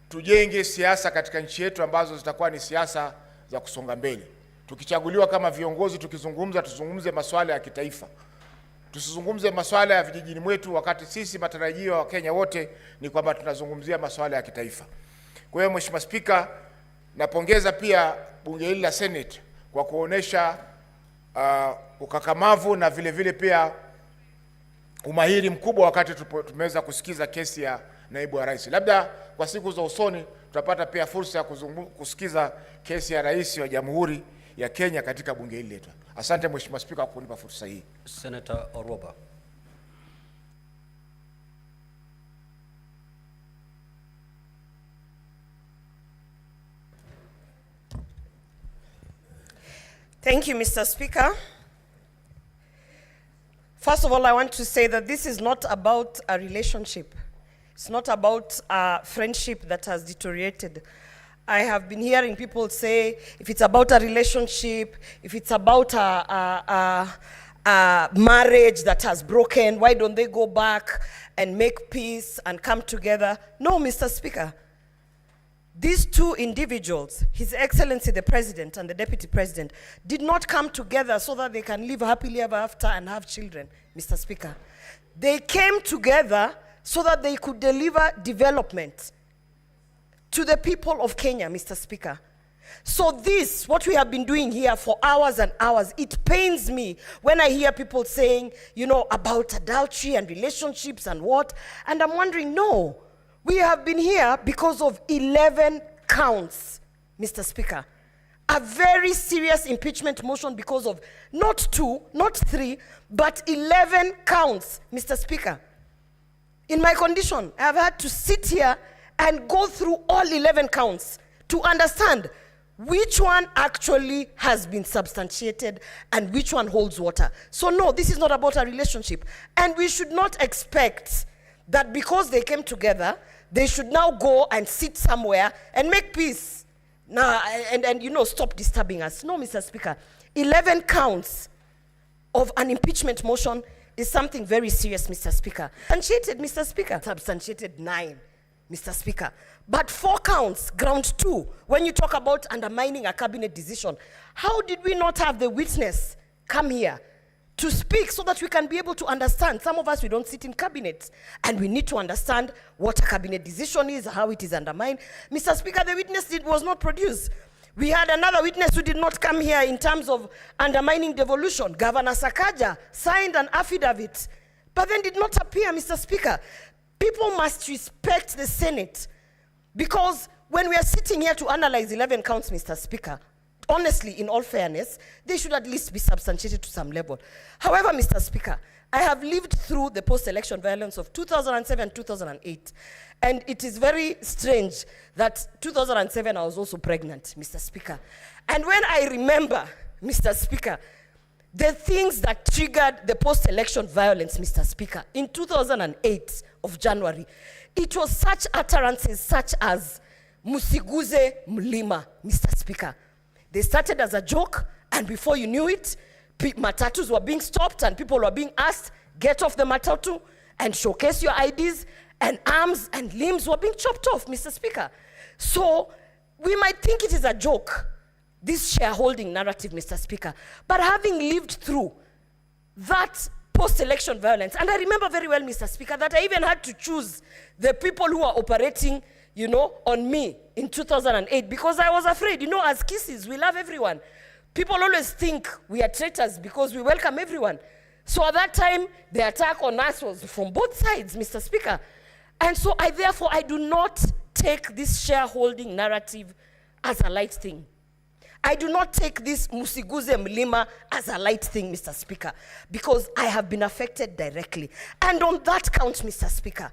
Speaker 17: tujenge siasa katika nchi yetu ambazo zitakuwa ni siasa za kusonga mbele. Tukichaguliwa kama viongozi, tuzungumze masuala ya kitaifa. Tusizungumze masuala ya vijijini mwetu, wakati sisi matarajio wa Kenya wote ni kwamba tunazungumzia masuala ya kitaifa. Kwa hiyo Mheshimiwa Spika, napongeza pia bunge hili la Senate kwa kuonesha ukakamavu na vile vile pia umahiri mkubwa wakati tumeweza kusikiza kesi ya naibu wa rais. Labda kwa siku za usoni tutapata pia fursa ya kusikiza kesi ya rais wa Jamhuri ya Kenya katika bunge hili letu. Asante Mheshimiwa Spika kwa kunipa fursa hii.
Speaker 2: Senator Oroba.
Speaker 18: Thank you, Mr. Speaker. First of all, I want to say that this is not about a relationship. It's not about a friendship that has deteriorated. I have been hearing people say, if it's about a relationship, if it's about a marriage that has broken, why don't they go back and make peace and come together? No, Mr. Speaker. These two individuals, His Excellency the President and the Deputy President, did not come together so that they can live happily ever after and have children, Mr. Speaker. They came together so that they could deliver development to the people of Kenya, Mr. Speaker. So this, what we have been doing here for hours and hours, it pains me when I hear people saying, you know, about adultery and relationships and what, and I'm wondering, no. We have been here because of 11 counts, Mr. Speaker. A very serious impeachment motion because of not 2, not 3, but 11 counts, Mr. Speaker. In my condition, I have had to sit here and go through all 11 counts to understand which one actually has been substantiated and which one holds water. So no, this is not about a relationship. And we should not expect that because they came together, they should now go and sit somewhere and make peace. Now, and you know, stop disturbing us. No, Mr. Speaker. 11 counts of an impeachment motion is something very serious, Mr. Speaker. Substantiated, Mr. Speaker. Substantiated 9, Mr. Speaker. But 4 counts, ground 2, when you talk about undermining a cabinet decision. How did we not have the witness come here to speak so that we can be able to understand? Some of us, we don't sit in cabinets, and we need to understand what a cabinet decision is, how it is undermined. Mr. Speaker, the witness was not produced. We had another witness who did not come here in terms of undermining devolution. Governor Sakaja signed an affidavit, but then did not appear, Mr. Speaker. People must respect the Senate, because when we are sitting here to analyze 11 counts, Mr. Speaker, honestly, in all fairness, they should at least be substantiated to some level. However, Mr. Speaker, I have lived through the post-election violence of 2007, 2008. And it is very strange that 2007 I was also pregnant, Mr. Speaker. And when I remember, Mr. Speaker, the things that triggered the post-election violence, Mr. Speaker, in 2008 of January, it was such utterances such as Musiguze Mlima, Mr. Speaker. They started as a joke, and before you knew it, matatus were being stopped and people were being asked, get off the matatu and showcase your IDs, and arms and limbs were being chopped off, Mr. Speaker. So we might think it is a joke, this shareholding narrative, Mr. Speaker, but having lived through that post-election violence, and I remember very well, Mr. Speaker, that I even had to choose the people who are operating, you know, on me in 2008, because I was afraid, you know, as kisses, we love everyone. People always think we are traitors because we welcome everyone. So at that time, the attack on us was from both sides, Mr. Speaker.
Speaker 19: And so therefore, I do not take this shareholding narrative as a light thing. I do not take this Musiguze Mlima as a light thing, Mr. Speaker, because I have been affected directly. And on that count, Mr. Speaker,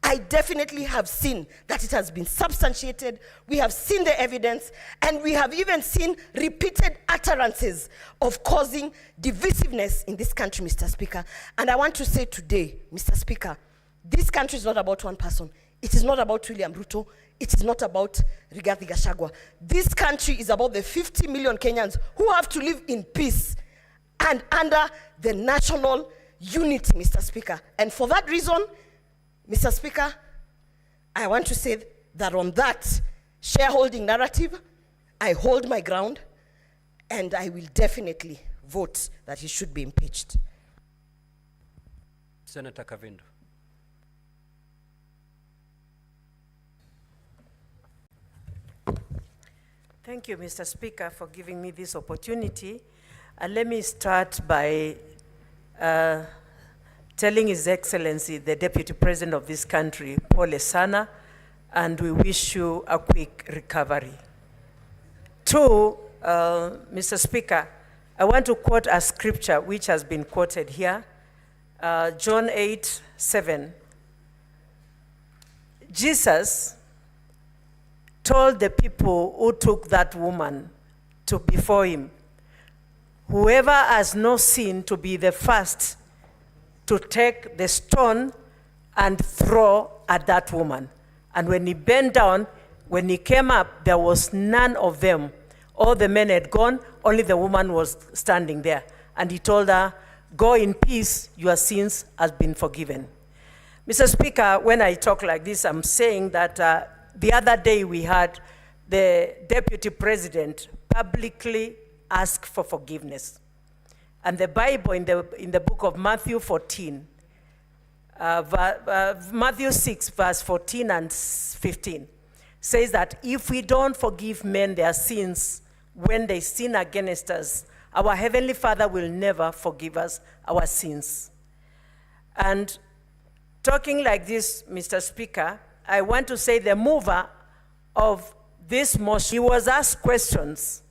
Speaker 19: I definitely have seen that it has been substantiated. We have seen the evidence, and we have even seen repeated utterances of causing divisiveness in this country, Mr. Speaker. And I want to say today, Mr. Speaker, this country is not about one person. It is not about William Ruto. It is not about Rigathi Gachagua. This country is about the 50 million Kenyans who have to live in peace and under the national unity, Mr. Speaker. And for that reason, Mr. Speaker, I want to say that on that shareholding narrative, I hold my ground, and I will definitely vote that he should be impeached.
Speaker 2: Senator Kavindu.
Speaker 20: Thank you, Mr. Speaker, for giving me this opportunity. Let me start by telling His Excellency, the Deputy President of this country, Pole Sana, and we wish you a quick recovery. Two, Mr. Speaker, I want to quote a scripture which has been quoted here, John 8:7. Jesus told the people who took that woman before him, whoever has no sin to be the first to take the stone and throw at that woman. And when he bent down, when he came up, there was none of them. All the men had gone, only the woman was standing there. And he told her, go in peace, your sins have been forgiven. Mr. Speaker, when I talk like this, I'm saying that the other day we had the Deputy President publicly ask for forgiveness. And the Bible in the book of Matthew 14, Matthew 6, verse 14 and 15, says that if we don't forgive men their sins when they sin against us, our Heavenly Father will never forgive us our sins. And talking like this, Mr. Speaker, I want to say the mover of this motion, he was asked questions,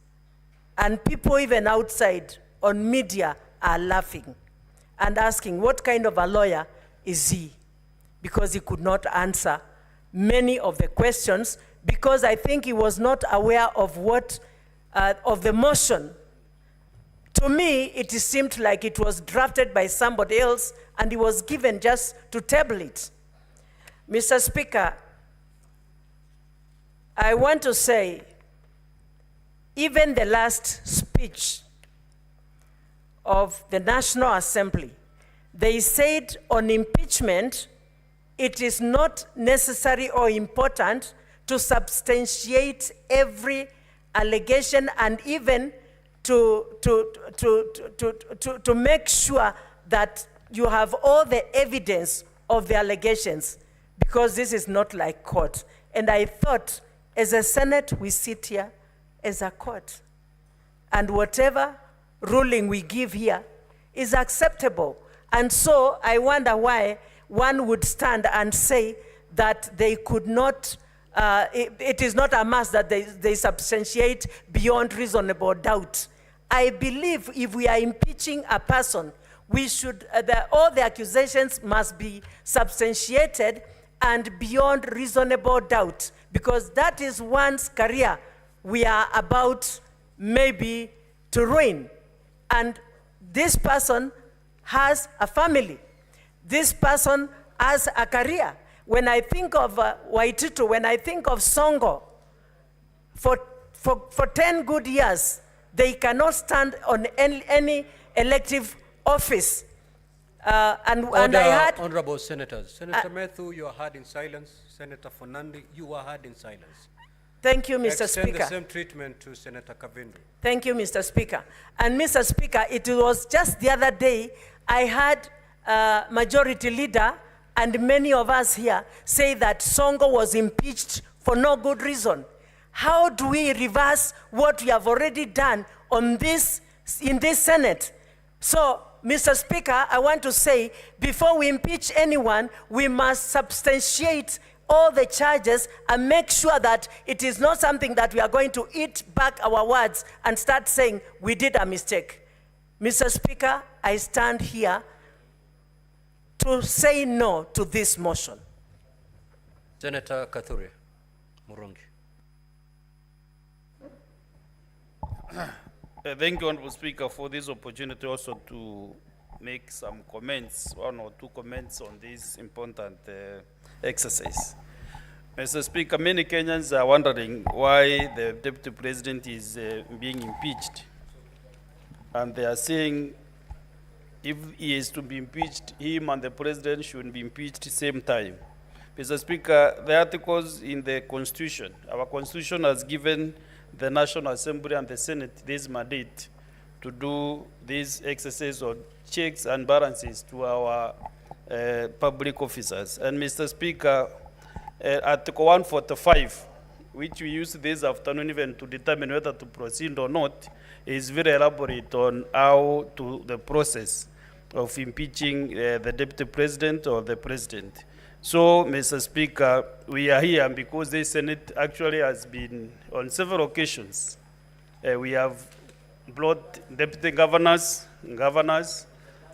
Speaker 20: and people even outside on media are laughing and asking what kind of a lawyer is he, because he could not answer many of the questions, because I think he was not aware of what, of the motion. To me, it seemed like it was drafted by somebody else and he was given just to table it. Mr. Speaker, I want to say, even the last speech of the National Assembly, they said on impeachment, it is not necessary or important to substantiate every allegation and even to make sure that you have all the evidence of the allegations, because this is not like court. And I thought, as a Senate, we sit here as a court. And whatever ruling we give here is acceptable. And so I wonder why one would stand and say that they could not, it is not a must that they substantiate beyond reasonable doubt. I believe if we are impeaching a person, we should, all the accusations must be substantiated and beyond reasonable doubt, because that is one's career we are about maybe to ruin. And this person has a family. This person has a career. When I think of Waititu, when I think of Songo, for 10 good years, they cannot stand on any elective office. And I had...
Speaker 2: Honorable Senators. Senator Methu, you are heard in silence. Senator Fonandi, you are heard in silence.
Speaker 20: Thank you, Mr. Speaker.
Speaker 2: Extend the same treatment to Senator Kavindu.
Speaker 20: Thank you, Mr. Speaker. And Mr. Speaker, it was just the other day, I had Majority Leader and many of us here say that Songo was impeached for no good reason. How do we reverse what we have already done on this, in this Senate? So, Mr. Speaker, I want to say, before we impeach anyone, we must substantiate all the charges and make sure that it is not something that we are going to eat back our words and start saying we did a mistake. Mr. Speaker, I stand here to say no to this motion.
Speaker 2: Senator Kathure Murungi.
Speaker 21: Thank you, Honorable Speaker, for this opportunity also to make some comments, one or two comments on this important exercise. Mr. Speaker, many Kenyans are wondering why the Deputy President is being impeached. And they are saying if he is to be impeached, him and the President should be impeached at the same time. Mr. Speaker, the articles in the Constitution, our Constitution has given the National Assembly and the Senate this mandate to do this exercise of checks and balances to our public officers. And Mr. Speaker, Article 145, which we used this afternoon even to determine whether to proceed or not, is very elaborate on how to the process of impeaching the Deputy President or the President. So, Mr. Speaker, we are here because the Senate actually has been, on several occasions, we have brought deputy governors,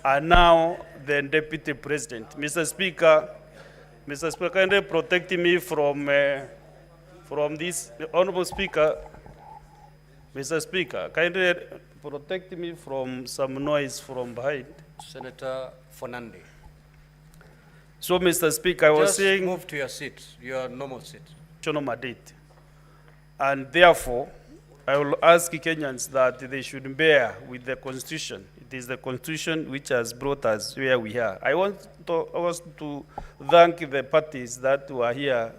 Speaker 21: and now the Deputy President. Mr. Speaker, kindly protect me from this. Honorable Speaker, Mr. Speaker, kindly protect me from some noise from behind.
Speaker 2: Senator Fernande.
Speaker 21: So, Mr. Speaker, I was saying...
Speaker 2: Just move to your seat, your normal seat.
Speaker 21: Mandate. And therefore, I will ask Kenyans that they should bear with the Constitution. It is the Constitution which has brought us where we are. I want to thank the parties that were here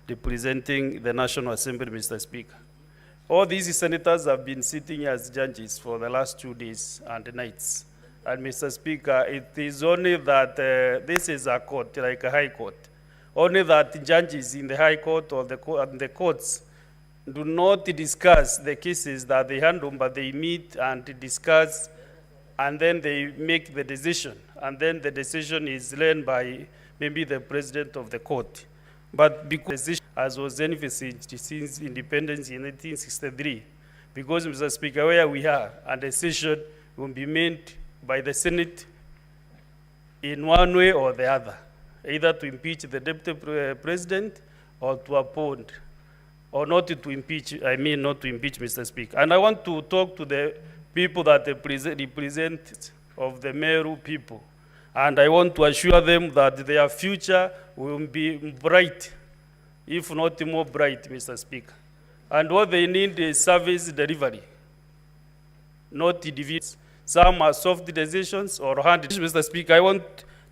Speaker 21: representing the National Assembly, Mr. Speaker. All these senators have been sitting as judges for the last 2 days and nights. And Mr. Speaker, it is only that this is a court, like a high court. Only that judges in the high court or the courts do not discuss the cases that they handle, but they meet and discuss, and then they make the decision. And then the decision is led by maybe the president of the court. But because, as was envisaged since independence in 1963, because, Mr. Speaker, where we are, a decision will be made by the Senate in one way or the other, either to impeach the Deputy President or to appoint, or not to impeach, not to impeach, Mr. Speaker. And I want to talk to the people that represent of the Meru people. And I want to assure them that their future will be bright, if not more bright, Mr. Speaker. And what they need is service delivery, not divisions. Some are soft decisions or hard decisions, Mr. Speaker. I want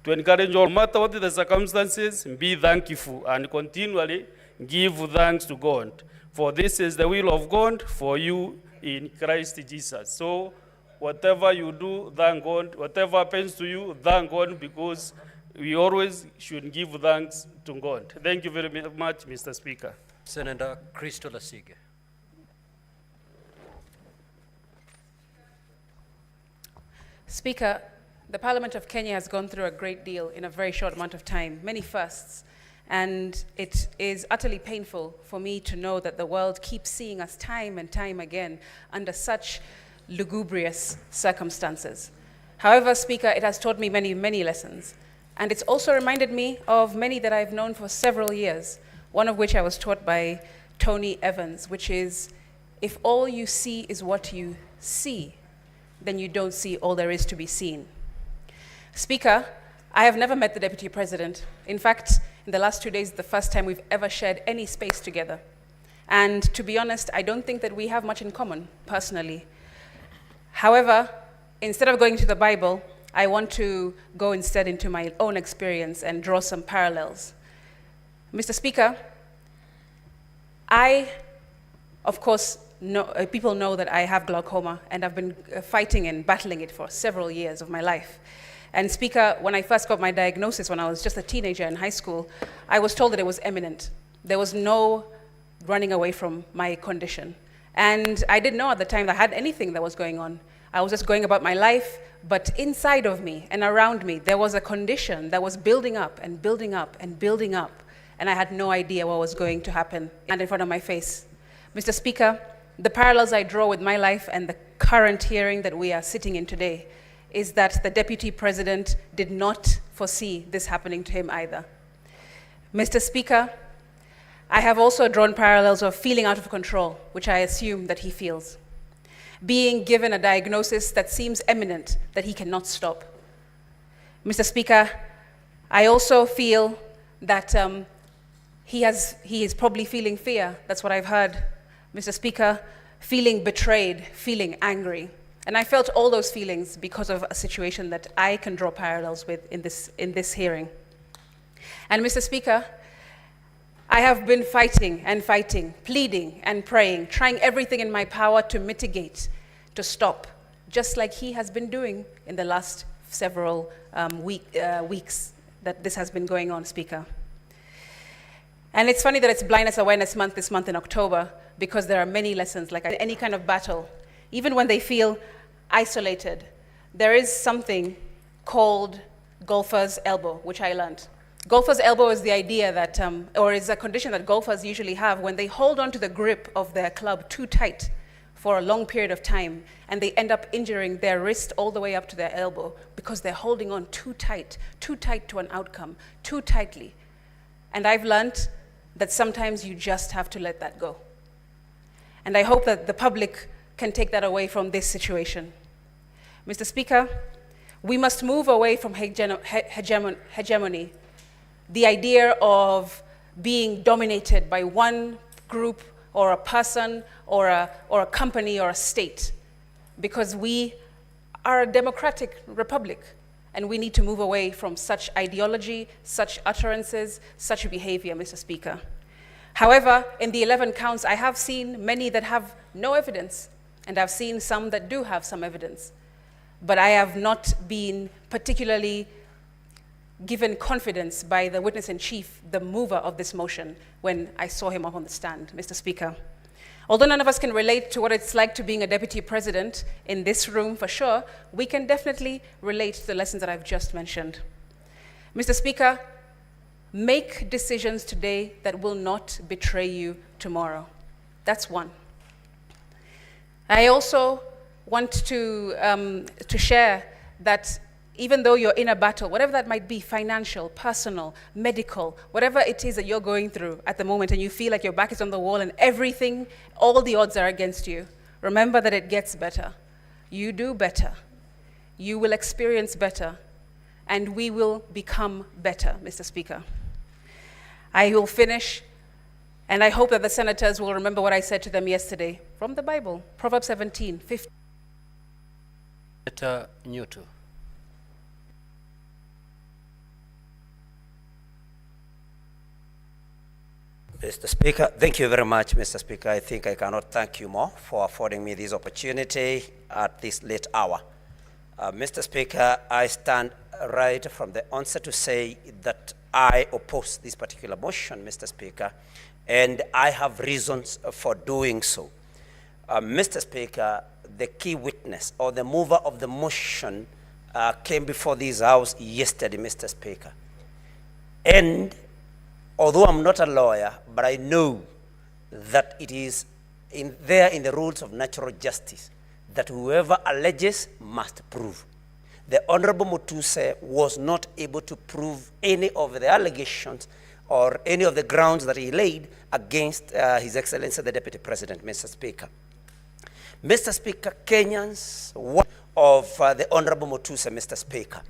Speaker 21: to encourage all, no matter what the circumstances, be thankful and continually give thanks to God. For this is the will of God for you in Christ Jesus. So whatever you do, thank God. Whatever happens to you, thank God, because we always should give thanks to God. Thank you very much, Mr. Speaker.
Speaker 2: Senator Christo Lasige.
Speaker 22: Speaker, the Parliament of Kenya has gone through a great deal in a very short amount of time, many firsts, and it is utterly painful for me to know that the world keeps seeing us time and time again under such lugubrious circumstances. However, Speaker, it has taught me many, many lessons, and it's also reminded me of many that I've known for several years, one of which I was taught by Tony Evans, which is, if all you see is what you see, then you don't see all there is to be seen. Speaker, I have never met the Deputy President. In fact, in the last 2 days, the first time we've ever shared any space together. And to be honest, I don't think that we have much in common, personally. However, instead of going to the Bible, I want to go instead into my own experience and draw some parallels. Mr. Speaker, I, of course, people know that I have glaucoma, and I've been fighting and battling it for several years of my life. And Speaker, when I first got my diagnosis when I was just a teenager in high school, I was told that it was imminent. There was no running away from my condition. And I didn't know at the time that I had anything that was going on. I was just going about my life, but inside of me and around me, there was a condition that was building up and building up and building up, and I had no idea what was going to happen and in front of my face. Mr. Speaker, the parallels I draw with my life and the current hearing that we are sitting in today is that the Deputy President did not foresee this happening to him either. Mr. Speaker, I have also drawn parallels of feeling out of control, which I assume that he feels. Being given a diagnosis that seems imminent, that he cannot stop. Mr. Speaker, I also feel that he is probably feeling fear. That's what I've heard. Mr. Speaker, feeling betrayed, feeling angry. And I felt all those feelings because of a situation that I can draw parallels with in this hearing. And Mr. Speaker, I have been fighting and fighting, pleading and praying, trying everything in my power to mitigate, to stop, just like he has been doing in the last several weeks that this has been going on, Speaker. And it's funny that it's Blindness Awareness Month this month in October, because there are many lessons, like any kind of battle. Even when they feel isolated, there is something called golfer's elbow, which I learned. Golfer's elbow is the idea that, or is a condition that golfers usually have when they hold on to the grip of their club too tight for a long period of time, and they end up injuring their wrist all the way up to their elbow because they're holding on too tight to an outcome, too tightly. And I've learned that sometimes you just have to let that go. And I hope that the public can take that away from this situation. Mr. Speaker, we must move away from hegemony, the idea of being dominated by one group or a person or a company or a state, because we are a democratic republic and we need to move away from such ideology, such utterances, such behavior, Mr. Speaker. However, in the 11 counts, I have seen many that have no evidence, and I've seen some that do have some evidence. But I have not been particularly given confidence by the witness-in-chief, the mover of this motion, when I saw him up on the stand, Mr. Speaker. Although none of us can relate to what it's like to being a deputy president in this room for sure, we can definitely relate to the lessons that I've just mentioned. Mr. Speaker, make decisions today that will not betray you tomorrow. That's one. I also want to share that even though you're in a battle, whatever that might be, financial, personal, medical, whatever it is that you're going through at the moment and you feel like your back is on the wall and everything, all the odds are against you, remember that it gets better. You do better. You will experience better. And we will become better, Mr. Speaker. I will finish, and I hope that the senators will remember what I said to them yesterday from the Bible, Proverbs 17:15.
Speaker 2: Senator Newton.
Speaker 1: Mr. Speaker, thank you very much, Mr. Speaker. I think I cannot thank you more for affording me this opportunity at this late hour. Mr. Speaker, I stand right from the onset to say that I oppose this particular motion, Mr. Speaker, and I have reasons for doing so. Mr. Speaker, the key witness or the mover of the motion came before this House yesterday, Mr. Speaker. And although I'm not a lawyer, but I know that it is there in the rules of natural justice that whoever alleges must prove. The Honorable Mutuse was not able to prove any of the allegations or any of the grounds that he laid against His Excellency the Deputy President, Mr. Speaker. Mr. Speaker, Kenyans of the Honorable Mutuse, Mr. Speaker.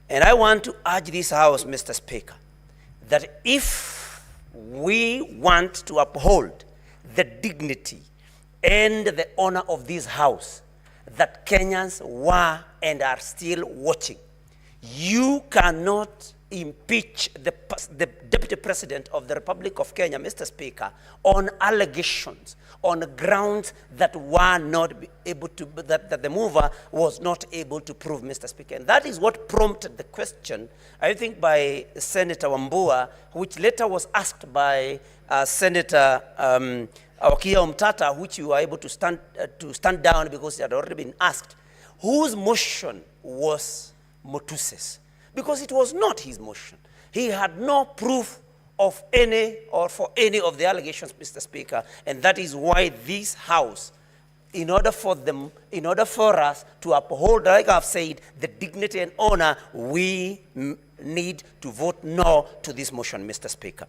Speaker 1: And I want to urge this House, Mr. Speaker, that if we want to uphold the dignity and the honor of this House that Kenyans were and are still watching, you cannot impeach the Deputy President of the Republic of Kenya, Mr. Speaker, on allegations, on grounds that were not able to, that the mover was not able to prove, Mr. Speaker. And that is what prompted the question, I think, by Senator Wambua, which later was asked by Senator Okia Omtata, which you were able to stand down because it had already been asked. whose motion was Motuse's, because it was not his motion. He had no proof of any or for any of the allegations, Mr. Speaker, and that is why this House, in order for us to uphold, like I've said, the dignity and honor, we need to vote no to this motion, Mr. Speaker.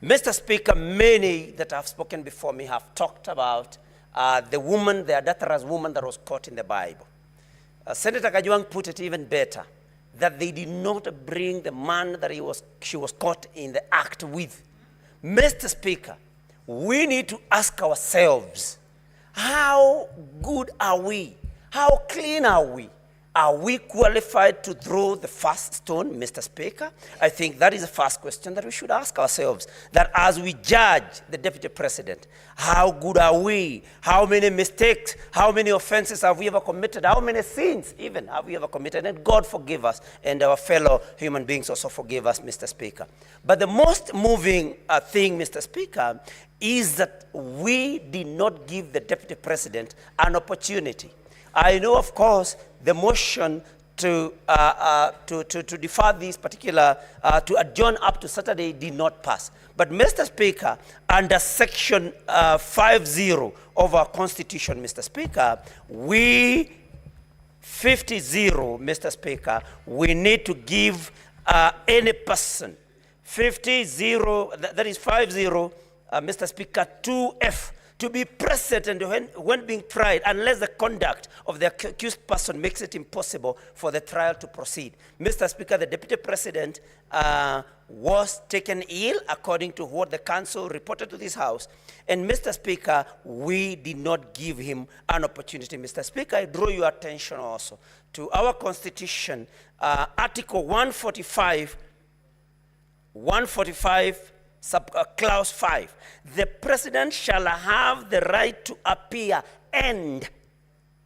Speaker 1: Mr. Speaker, many that have spoken before me have talked about the woman, the adulterous woman that was caught in the Bible. Senator Kajwang put it even better, that they did not bring the man that she was caught in the act with. Mr. Speaker, we need to ask ourselves, how good are we? How clean are we? Are we qualified to throw the first stone, Mr. Speaker? I think that is the first question that we should ask ourselves. That as we judge the Deputy President, how good are we? How many mistakes, how many offenses have we ever committed? How many sins even have we ever committed? And God forgive us, and our fellow human beings also forgive us, Mr. Speaker. But the most moving thing, Mr. Speaker, is that we did not give the Deputy President an opportunity. I know, of course, the motion to defer this particular, to adjourn up to Saturday did not pass. But, Mr. Speaker, under Section 50 of our Constitution, Mr. Speaker, we, 50-0, Mr. Speaker, we need to give any person, 50-0, that is 50, Mr. Speaker, 2F, to be present and when being tried, unless the conduct of the accused person makes it impossible for the trial to proceed. Mr. Speaker, the Deputy President was taken ill, according to what the council reported to this House. And, Mr. Speaker, we did not give him an opportunity. Mr. Speaker, I draw your attention also to our Constitution, Article 145, Clause 5, the President shall have the right to appear and,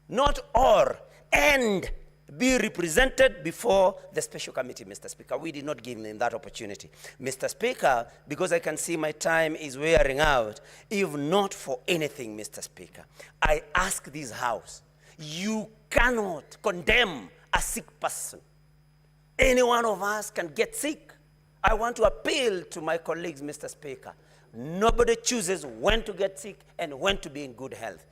Speaker 1: not or, and be represented before the special committee, Mr. Speaker. We did not give him that opportunity. Mr. Speaker, because I can see my time is wearing out, if not for anything, Mr. Speaker, I ask this House, you cannot condemn a sick person. Any one of us can get sick. I want to appeal to my colleagues, Mr. Speaker. Nobody chooses when to get sick and when to be in good health.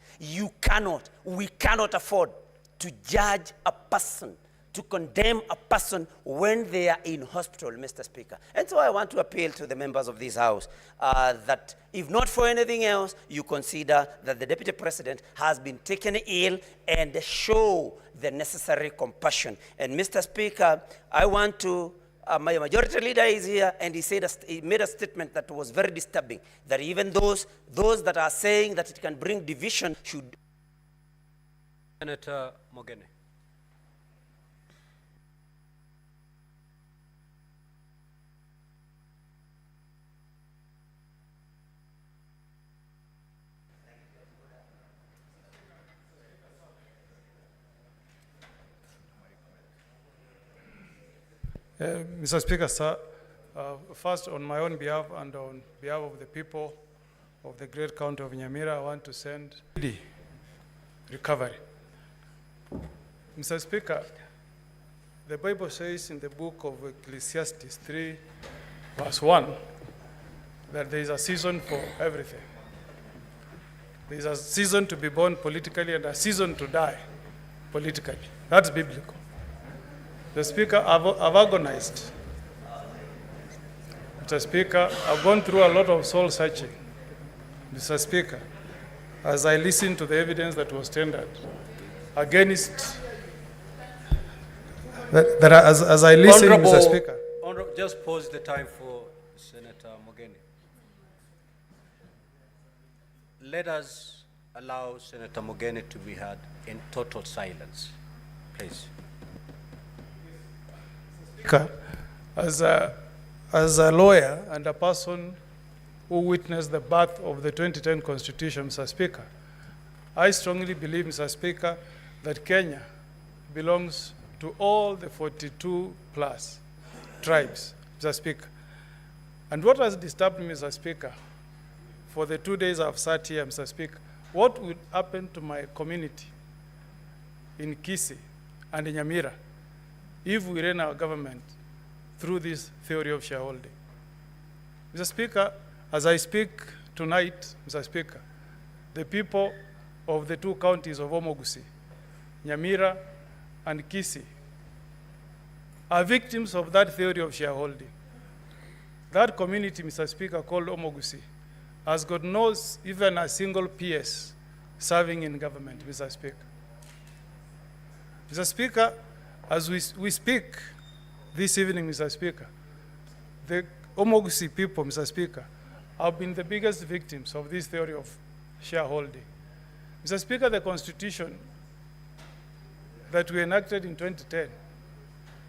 Speaker 1: We cannot afford to judge a person, to condemn a person when they are in hospital, Mr. Speaker. And so I want to appeal to the members of this House that if not for anything else, you consider that the Deputy President has been taken ill and show the necessary compassion. And, Mr. Speaker, I want to my majority leader is here, and he made a statement that was very disturbing, that even those that are saying that it can bring division should.
Speaker 2: Senator Mogene.
Speaker 3: Mr. Speaker, sir, first on my own behalf and on behalf of the people of the great county of Nyamira, I want to send recovery. Mr. Speaker, the Bible says in the book of Ecclesiastes 3, verse 1, that there is a season for everything. There is a season to be born politically and a season to die politically. That's biblical. The Speaker, I've agonized. Mr. Speaker, I've gone through a lot of soul searching, Mr. Speaker, as I listened to the evidence that was tendered against, as I listened, Mr. Speaker.
Speaker 2: Just pause the time for Senator Mogene. Let us allow Senator Mogene to be heard in total silence, please.
Speaker 3: As a lawyer and a person who witnessed the birth of the 2010 Constitution, Mr. Speaker, I strongly believe, Mr. Speaker, that Kenya belongs to all the 42 plus tribes, Mr. Speaker. And what has disturbed me, Mr. Speaker, for the 2 days I've sat here, Mr. Speaker, what would happen to my community in Kisii and in Nyamira if we ran our government through this theory of shareholding. Mr. Speaker, as I speak tonight, Mr. Speaker, the people of the two counties of Omogusi, Nyamira and Kisii are victims of that theory of shareholding. That community, Mr. Speaker, called Omogusi, has got no even a single PS serving in government, Mr. Speaker. Mr. Speaker, as we speak this evening, Mr. Speaker, the Omogusi people, Mr. Speaker, have been the biggest victims of this theory of shareholding. Mr. Speaker, the Constitution that we enacted in 2010,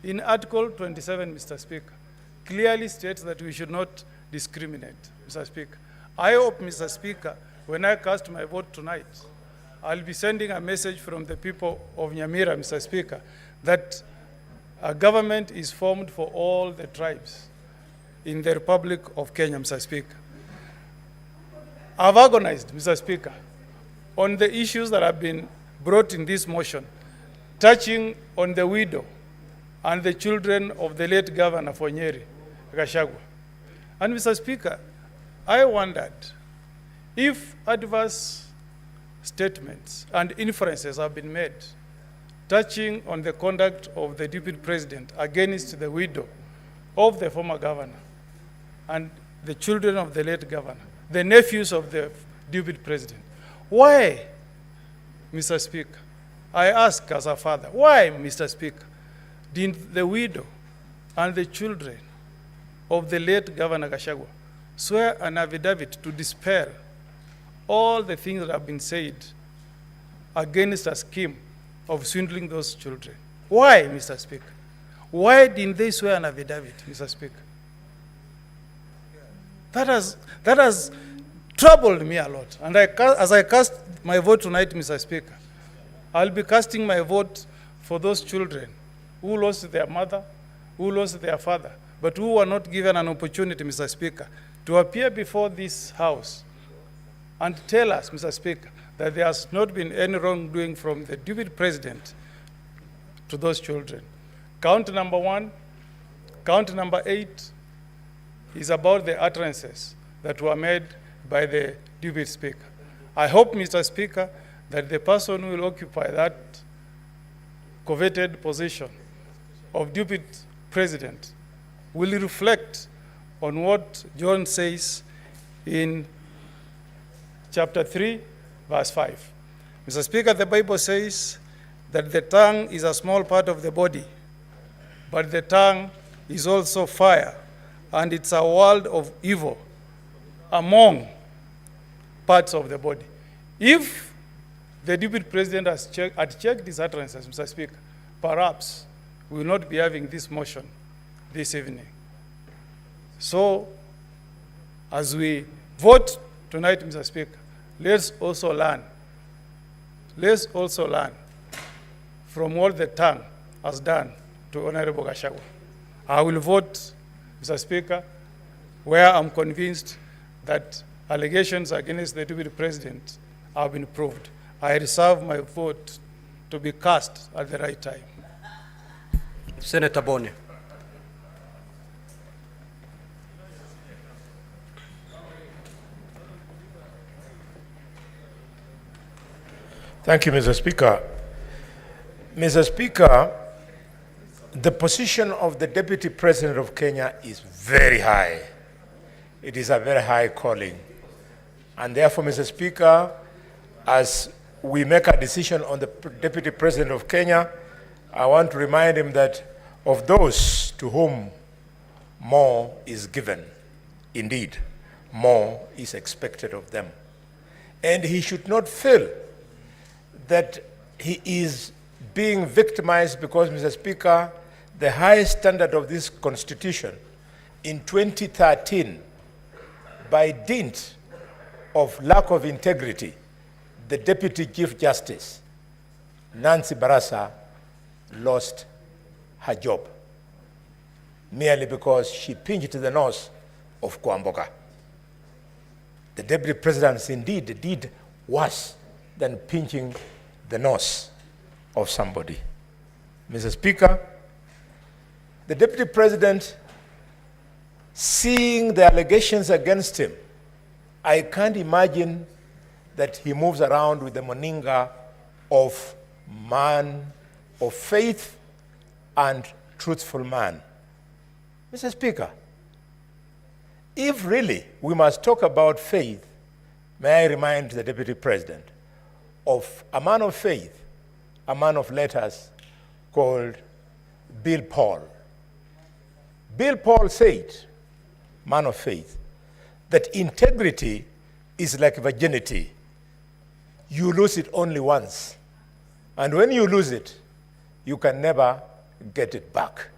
Speaker 3: in Article 27, Mr. Speaker, clearly states that we should not discriminate, Mr. Speaker. I hope, Mr. Speaker, when I cast my vote tonight, I'll be sending a message from the people of Nyamira, Mr. Speaker, that a government is formed for all the tribes in the Republic of Kenya, Mr. Speaker. I've agonized, Mr. Speaker, on the issues that have been brought in this motion, touching on the widow and the children of the late Governor for Nyeri, Gachagua. And Mr. Speaker, I wondered if adverse statements and inferences have been made touching on the conduct of the Deputy President against the widow of the former governor and the children of the late governor, the nephews of the Deputy President. Why, Mr. Speaker, I ask as a father, why, Mr. Speaker, did the widow and the children of the late Governor Gachagua swear an affidavit to dispel all the things that have been said against a scheme of swindling those children? Why, Mr. Speaker? Why didn't they swear an affidavit, Mr. Speaker? That has troubled me a lot. And as I cast my vote tonight, Mr. Speaker, I'll be casting my vote for those children who lost their mother, who lost their father, but who were not given an opportunity, Mr. Speaker, to appear before this House and tell us, Mr. Speaker, that there has not been any wrongdoing from the Deputy President to those children. Count number 1, count number 8 is about the utterances that were made by the Deputy Speaker. I hope, Mr. Speaker, that the person who will occupy that coveted position of Deputy President will reflect on what John says in chapter 3, verse 5. Mr. Speaker, the Bible says that the tongue is a small part of the body, but the tongue is also fire, and it's a world of evil among parts of the body. If the Deputy President had checked his utterances, Mr. Speaker, perhaps we will not be having this motion this evening. So, as we vote tonight, Mr. Speaker, let's also learn. Let's also learn from what the tongue has done to Honorable Gachagua. I will vote, Mr. Speaker, where I'm convinced that allegations against the Deputy President have been proved. I reserve my vote to be cast at the right time.
Speaker 2: Senator Boni.
Speaker 4: Thank you, Mr. Speaker. Mr. Speaker, the position of the Deputy President of Kenya is very high. It is a very high calling. And therefore, Mr. Speaker, as we make a decision on the Deputy President of Kenya, I want to remind him that of those to whom more is given, indeed, more is expected of them. And he should not feel that he is being victimized because, Mr. Speaker, the highest standard of this Constitution in 2013, by dint of lack of integrity, the Deputy Chief Justice, Nancy Barasa, lost her job merely because she pinched the nose of Kwamboka. The Deputy President indeed did worse than pinching the nose of somebody. Mr. Speaker, the Deputy President, seeing the allegations against him, I can't imagine that he moves around with the moninga of man of faith and truthful man. Mr. Speaker, if really we must talk about faith, may I remind the Deputy President of a man of faith, a man of letters called Bill Paul. Bill Paul said, man of faith, that integrity is like virginity. You lose it only once. And when you lose it, you can never get it back.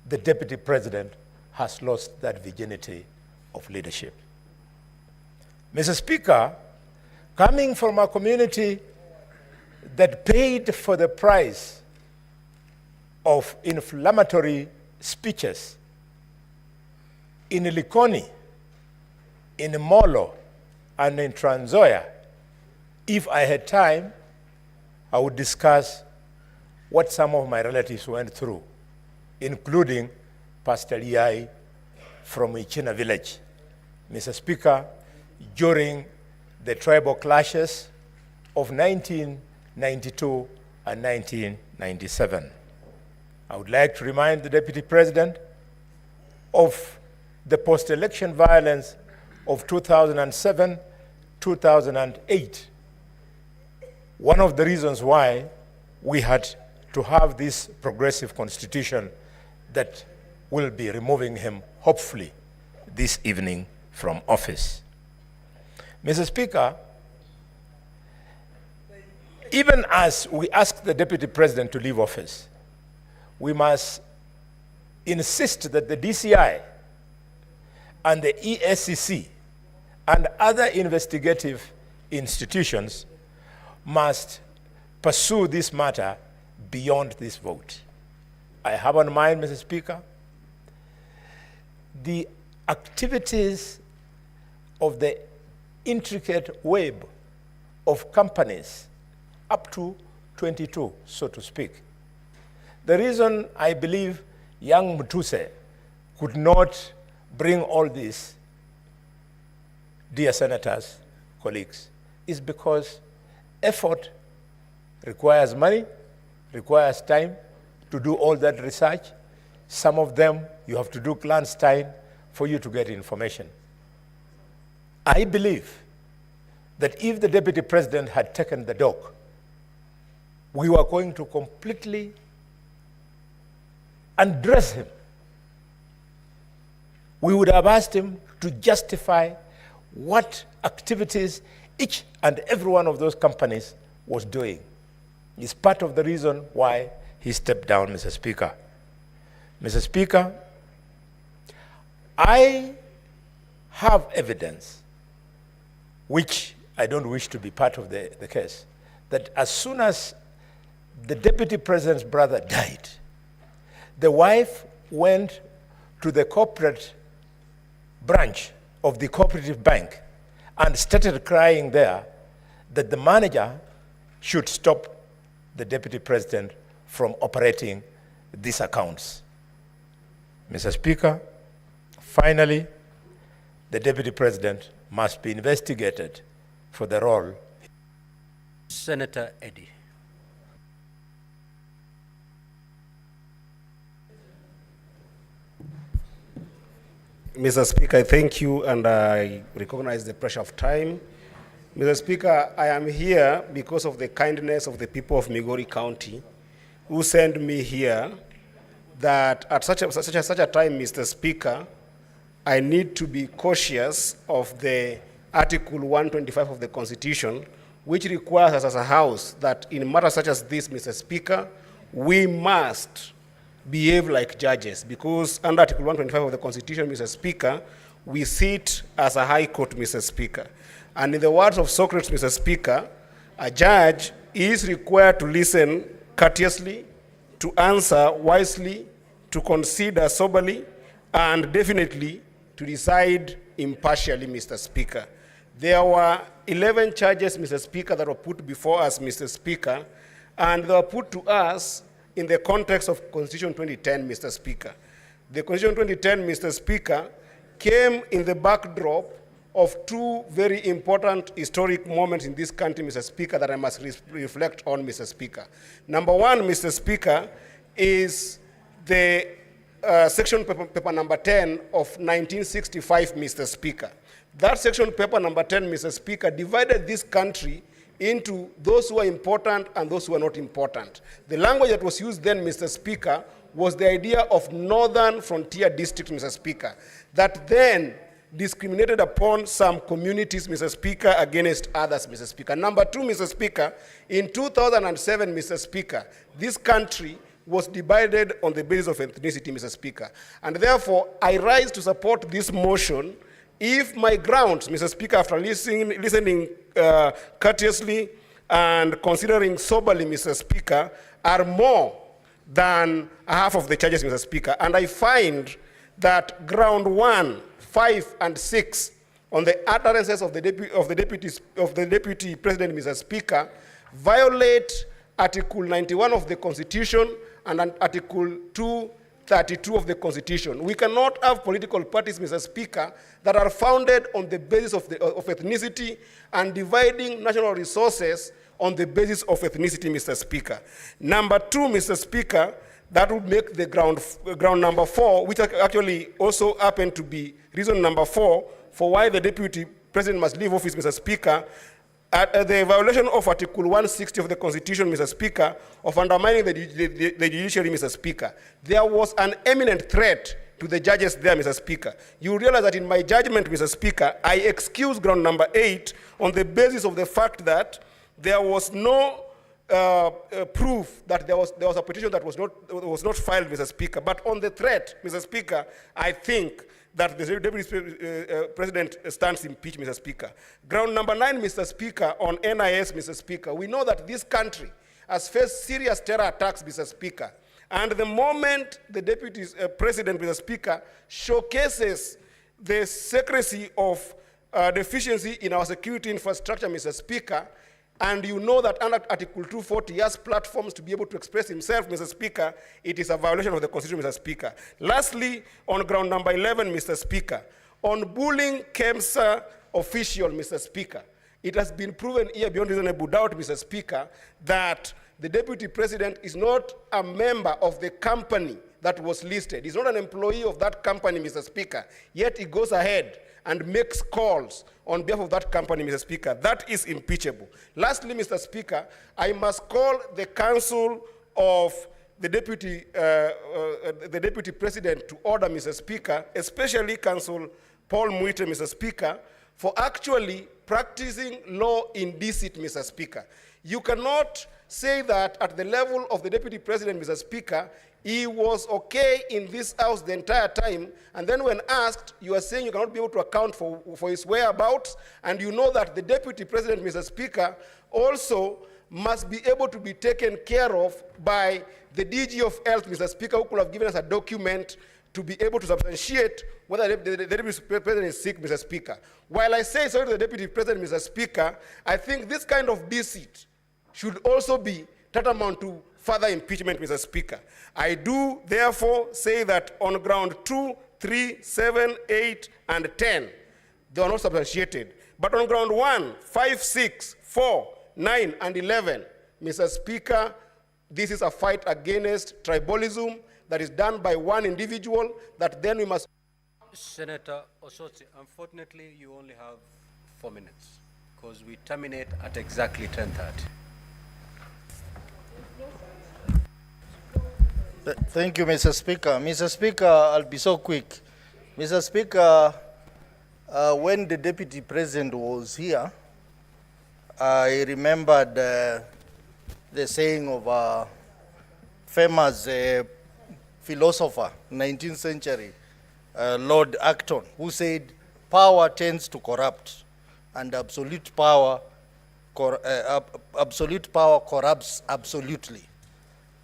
Speaker 4: The Deputy President has lost that virginity of leadership. Mr. Speaker, coming from a community that paid for the price of inflammatory speeches in Likoni, in Molo, and in Trans Nzoia, if I had time, I would discuss what some of my relatives went through, including Pastor Yai from Ichina village. Mr. Speaker, during the tribal clashes of 1992 and 1997. I would like to remind the Deputy President of the post-election violence of 2007, 2008. One of the reasons why we had to have this progressive constitution that will be removing him, hopefully, this evening from office. Mr. Speaker, even as we ask the Deputy President to leave office, we must insist that the DCI and the ESCC and other investigative institutions must pursue this matter beyond this vote. I have on mind, Mr. Speaker, the activities of the intricate web of companies, up to 22, so to speak. The reason I believe young Mutuse could not bring all this, dear senators, colleagues, is because effort requires money, requires time to do all that research. Some of them you have to do clandestine for you to get information. I believe that if the Deputy President had taken the dog, we were going to completely undress him. We would have asked him to justify what activities each and every one of those companies was doing. It's part of the reason why he stepped down, Mr. Speaker. Mr. Speaker, I have evidence, which I don't wish to be part of the case, that as soon as the Deputy President's brother died, the wife went to the corporate branch of the cooperative bank and started crying there that the manager should stop the Deputy President from operating these accounts. Mr. Speaker, finally, the Deputy President must be investigated for the role.
Speaker 1: Senator Eddy.
Speaker 5: Mr. Speaker, I thank you, and I recognize the pressure of time. Mr. Speaker, I am here because of the kindness of the people of Migori County who sent me here that at such a time, Mr. Speaker, I need to be cautious of the Article 125 of the Constitution, which requires us as a House that in matters such as this, Mr. Speaker, we must behave like judges, because under Article 125 of the Constitution, Mr. Speaker, we sit as a High Court, Mr. Speaker. And in the words of Socrates, Mr. Speaker, a judge is required to listen courteously, to answer wisely, to consider soberly, and definitely to decide impartially, Mr. Speaker. There were 11 charges, Mr. Speaker, that were put before us, Mr. Speaker, and they were put to us in the context of Constitution 2010, Mr. Speaker. The Constitution 2010, Mr. Speaker, came in the backdrop of two very important historic moments in this country, Mr. Speaker, that I must reflect on, Mr. Speaker. Number one, Mr. Speaker, is the section paper number 10 of 1965, Mr. Speaker. That section paper number 10, Mr. Speaker, divided this country into those who are important and those who are not important. The language that was used then, Mr. Speaker, was the idea of northern frontier district, Mr. Speaker, that then discriminated upon some communities, Mr. Speaker, against others, Mr. Speaker. Number two, Mr. Speaker, in 2007, Mr. Speaker, this country was divided on the basis of ethnicity, Mr. Speaker. And therefore, I rise to support this motion if my grounds, Mr. Speaker, after listening courteously and considering soberly, Mr. Speaker, are more than half of the charges, Mr. Speaker. And I find that ground 1, 5, and 6 on the utterances of the Deputy President, Mr. Speaker, violate Article 91 of the Constitution and Article 232 of the Constitution. We cannot have political parties, Mr. Speaker, that are founded on the basis of ethnicity and dividing national resources on the basis of ethnicity, Mr. Speaker. Number two, Mr. Speaker, that would make the ground number 4, which actually also happened to be reason number 4 for why the Deputy President must leave office, Mr. Speaker, the violation of Article 160 of the Constitution, Mr. Speaker, of undermining the judiciary, Mr. Speaker. There was an imminent threat to the judges there, Mr. Speaker. You realize that in my judgment, Mr. Speaker, I excuse ground number 8 on the basis of the fact that there was no proof that there was a petition that was not filed, Mr. Speaker. But on the threat, Mr. Speaker, I think that the Deputy President stands impeached, Mr. Speaker. Ground number 9, Mr. Speaker, on NIS, Mr. Speaker. We know that this country has faced serious terror attacks, Mr. Speaker. And the moment the Deputy President, Mr. Speaker, showcases the secrecy of deficiency in our security infrastructure, Mr. Speaker, and you know that under Article 240, he has platforms to be able to express himself, Mr. Speaker, it is a violation of the Constitution, Mr. Speaker. Lastly, on ground number 11, Mr. Speaker, on bullying KEMSA official, Mr. Speaker, it has been proven here beyond reasonable doubt, Mr. Speaker, that the Deputy President is not a member of the company that was listed. He's not an employee of that company, Mr. Speaker, yet he goes ahead and makes calls on behalf of that company, Mr. Speaker. That is impeachable. Lastly, Mr. Speaker, I must call the Council of the Deputy President to order, Mr. Speaker, especially Council Paul Muite, Mr. Speaker, for actually practicing law in deceit, Mr. Speaker. You cannot say that at the level of the Deputy President, Mr. Speaker, he was okay in this house the entire time, and then when asked, you are saying you cannot be able to account for his whereabouts, and you know that the Deputy President, Mr. Speaker, also must be able to be taken care of by the DG of Health, Mr. Speaker, who could have given us a document to be able to substantiate whether the Deputy President is sick, Mr. Speaker. While I say sorry to the Deputy President, Mr. Speaker, I think this kind of deceit should also be tantamount to further impeachment, Mr. Speaker. I do therefore say that on ground 2, 3, 7, 8, and 10, they are not substantiated. But on ground 1, 5, 6, 4, 9, and 11, Mr. Speaker, this is a fight against tribalism that is done by one individual that then we must...
Speaker 2: Senator Osotsi, unfortunately, you only have 4 minutes because we terminate at exactly 10:30.
Speaker 6: Thank you, Mr. Speaker. Mr. Speaker, I'll be so quick. Mr. Speaker, when the Deputy President was here, I remembered the saying of a famous philosopher, 19th century, Lord Acton, who said, power tends to corrupt, and absolute power corrupts absolutely.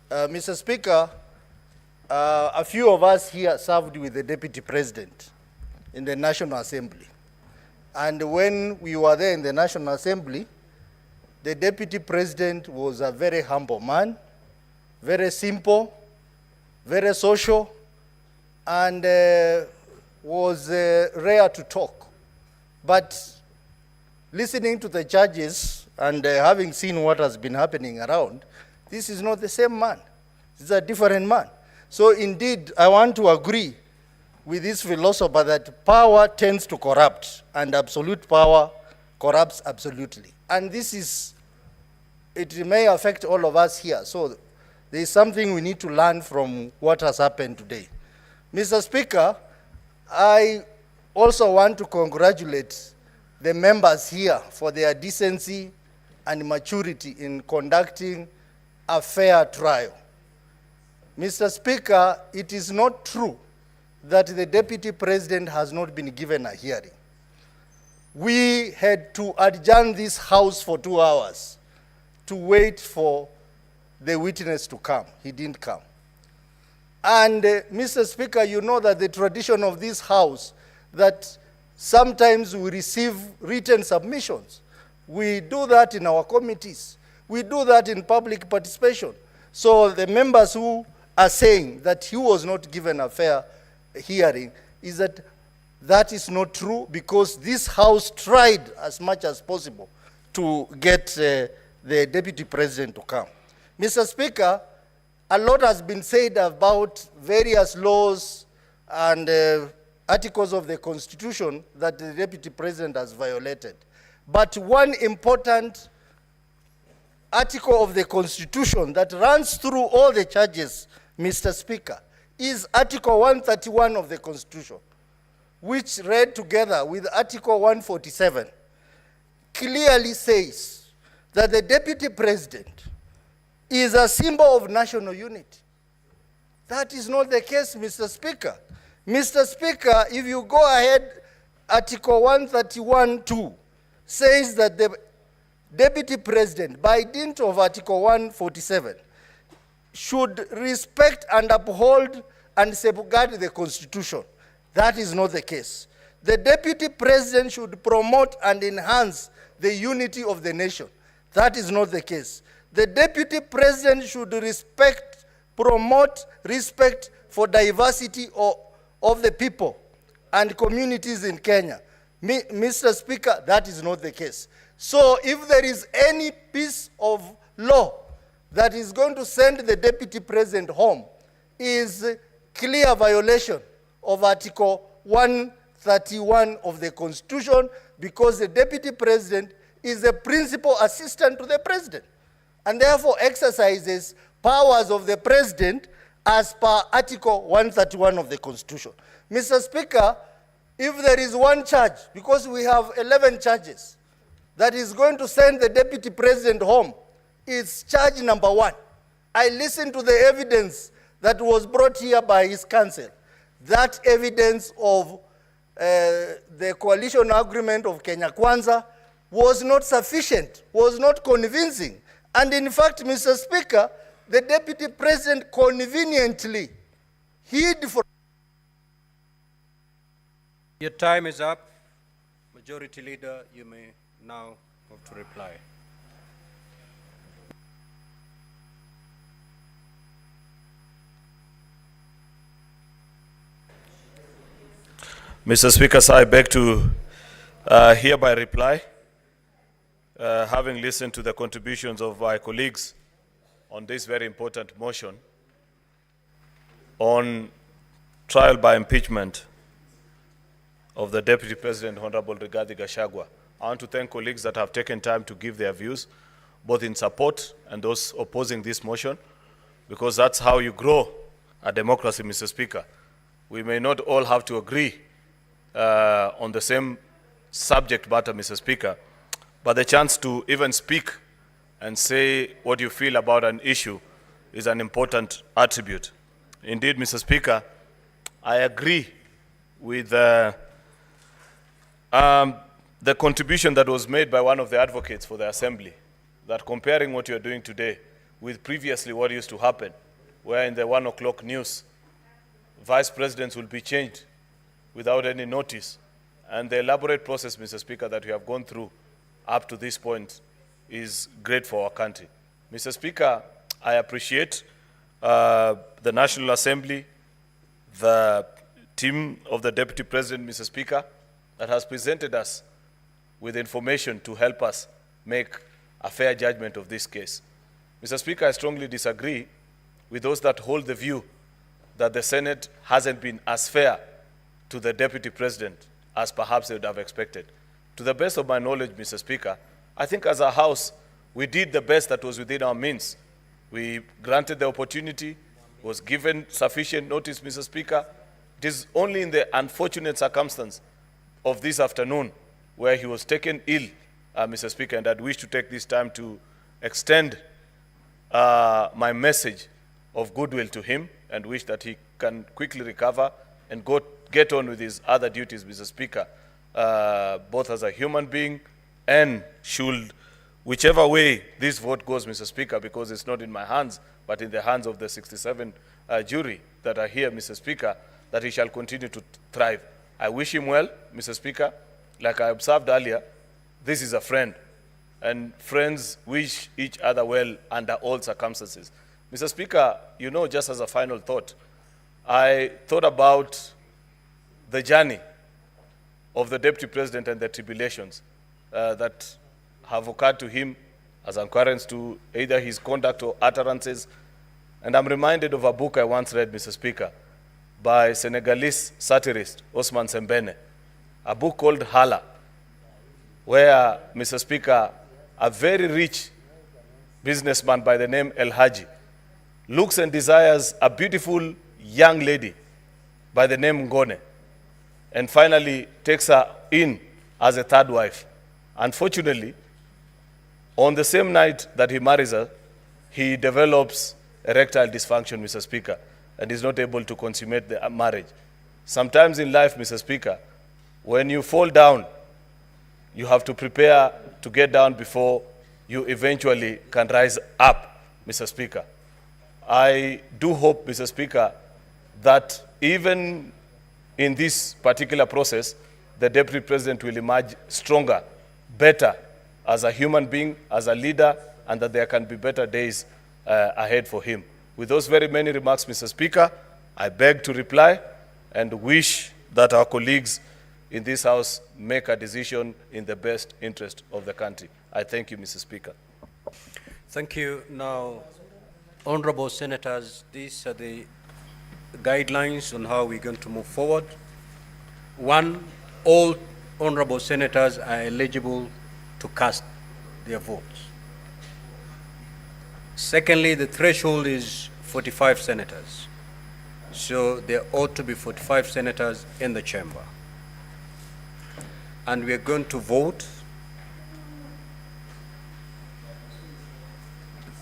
Speaker 6: Mr. Speaker, a few of us here served with the Deputy President in the National Assembly. And when we were there in the National Assembly, the Deputy President was a very humble man, very simple, very social, and was rare to talk. But listening to the judges and having seen what has been happening around, this is not the same man. This is a different man. So indeed, I want to agree with this philosopher that power tends to corrupt, and absolute power corrupts absolutely. And this is, it may affect all of us here. So there is something we need to learn from what has happened today. Mr. Speaker, I also want to congratulate the members here for their decency and maturity in conducting a fair trial. Mr. Speaker, it is not true that the Deputy President has not been given a hearing. We had to adjourn this House for 2 hours to wait for the witness to come. He didn't come. And Mr. Speaker, you know that the tradition of this House, that sometimes we receive written submissions. We do that in our committees. We do that in public participation. So the members who are saying that he was not given a fair hearing, is that is not true, because this House tried as much as possible to get the Deputy President to come. Mr. Speaker, a lot has been said about various laws and articles of the Constitution that the Deputy President has violated. But one important article of the Constitution that runs through all the charges, Mr. Speaker, is Article 131 of the Constitution, which read together with Article 147, clearly says that the Deputy President is a symbol of national unity. That is not the case, Mr. Speaker. Mr. Speaker, if you go ahead, Article 131(2) says that the Deputy President, by dint of Article 147, should respect and uphold and safeguard the Constitution. That is not the case. The Deputy President should promote and enhance the unity of the nation. That is not the case. The Deputy President should promote respect for diversity of the people and communities in Kenya. Mr. Speaker, that is not the case. So if there is any piece of law that is going to send the Deputy President home, is clear violation of Article 131 of the Constitution, because the Deputy President is the principal assistant to the President, and therefore exercises powers of the President as per Article 131 of the Constitution. Mr. Speaker, if there is one charge, because we have 11 charges, that is going to send the Deputy President home, it's charge number 1. I listened to the evidence that was brought here by his counsel. That evidence of the coalition agreement of Kenya Kwanza was not sufficient, was not convincing. And in fact, Mr. Speaker, the Deputy President conveniently hid for...
Speaker 2: Your time is up. Majority Leader, you may now move to reply.
Speaker 11: Mr. Speaker, sir, I beg to hereby reply, having listened to the contributions of my colleagues on this very important motion on trial by impeachment of the Deputy President, Honorable Rigathi Gachagua. I want to thank colleagues that have taken time to give their views, both in support and those opposing this motion, because that's how you grow a democracy, Mr. Speaker. We may not all have to agree on the same subject matter, Mr. Speaker, but the chance to even speak and say what you feel about an issue is an important attribute. Indeed, Mr. Speaker, I agree with the contribution that was made by one of the advocates for the Assembly, that comparing what you are doing today with previously what used to happen, where in the 1 o'clock news, vice presidents will be changed without any notice. And the elaborate process, Mr. Speaker, that we have gone through up to this point is great for our country. Mr. Speaker, I appreciate the National Assembly, the team of the Deputy President, Mr. Speaker, that has presented us with information to help us make a fair judgment of this case. Mr. Speaker, I strongly disagree with those that hold the view that the Senate hasn't been as fair to the Deputy President as perhaps they would have expected. To the best of my knowledge, Mr. Speaker, I think as a House, we did the best that was within our means. We granted the opportunity, was given sufficient notice, Mr. Speaker. It is only in the unfortunate circumstance of this afternoon where he was taken ill, Mr. Speaker, and I'd wish to take this time to extend my message of goodwill to him and wish that he can quickly recover and get on with his other duties, Mr. Speaker, both as a human being and should, whichever way this vote goes, Mr. Speaker, because it's not in my hands, but in the hands of the 67 jury that are here, Mr. Speaker, that he shall continue to thrive. I wish him well, Mr. Speaker. Like I observed earlier, this is a friend, and friends wish each other well under all circumstances. Mr. Speaker, you know, just as a final thought, I thought about the journey of the Deputy President and the tribulations that have occurred to him as inquiries to either his conduct or utterances. And I'm reminded of a book I once read, Mr. Speaker, by Senegalese satirist Osman Sembene, a book called Hala, where, Mr. Speaker, a very rich businessman by the name El Haji looks and desires a beautiful young lady by the name Ngone, and finally takes her in as a third wife. Unfortunately, on the same night that he marries her, he develops erectile dysfunction, Mr. Speaker, and is not able to consummate the marriage. Sometimes in life, Mr. Speaker, when you fall down, you have to prepare to get down before you eventually can rise up, Mr. Speaker. I do hope, Mr. Speaker, that even in this particular process, the Deputy President will emerge stronger, better as a human being, as a leader, and that there can be better days ahead for him. With those very many remarks, Mr. Speaker, I beg to reply and wish that our colleagues in this House make a decision in the best interest of the country. I thank you, Mr. Speaker.
Speaker 2: Thank you. Now, honorable senators, these are the guidelines on how we're going to move forward. One, all honorable senators are eligible to cast their votes. Secondly, the threshold is 45 senators. So there ought to be 45 senators in the chamber. And we are going to vote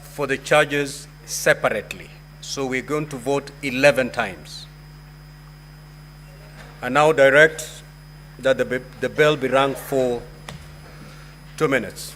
Speaker 2: for the charges separately. So we're going to vote 11 times. I now direct that the bell be rung for 2 minutes.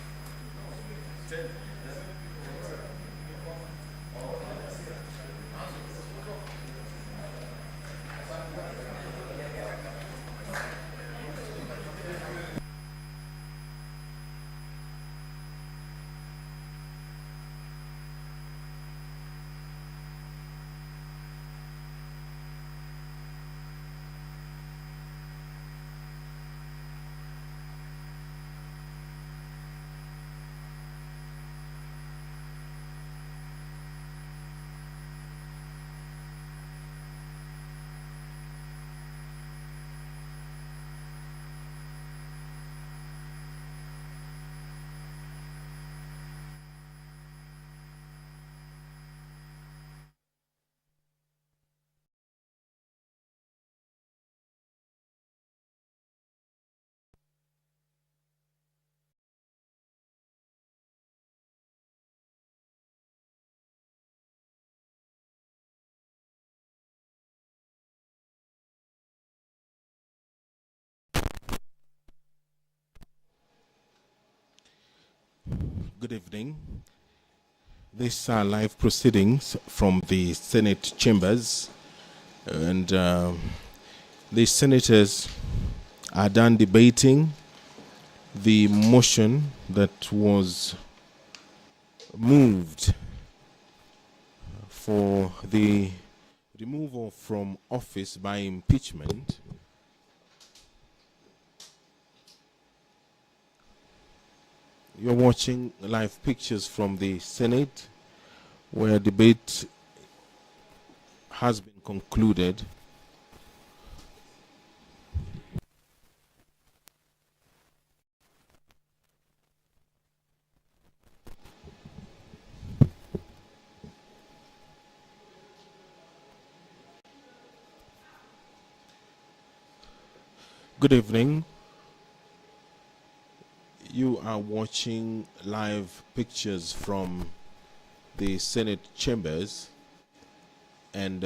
Speaker 7: Good evening. These are live proceedings from the Senate chambers, and the senators are done debating the motion that was moved for the removal from office by impeachment. You're watching live pictures from the Senate, where debate has been concluded. Good evening. You are watching live pictures from the Senate chambers, and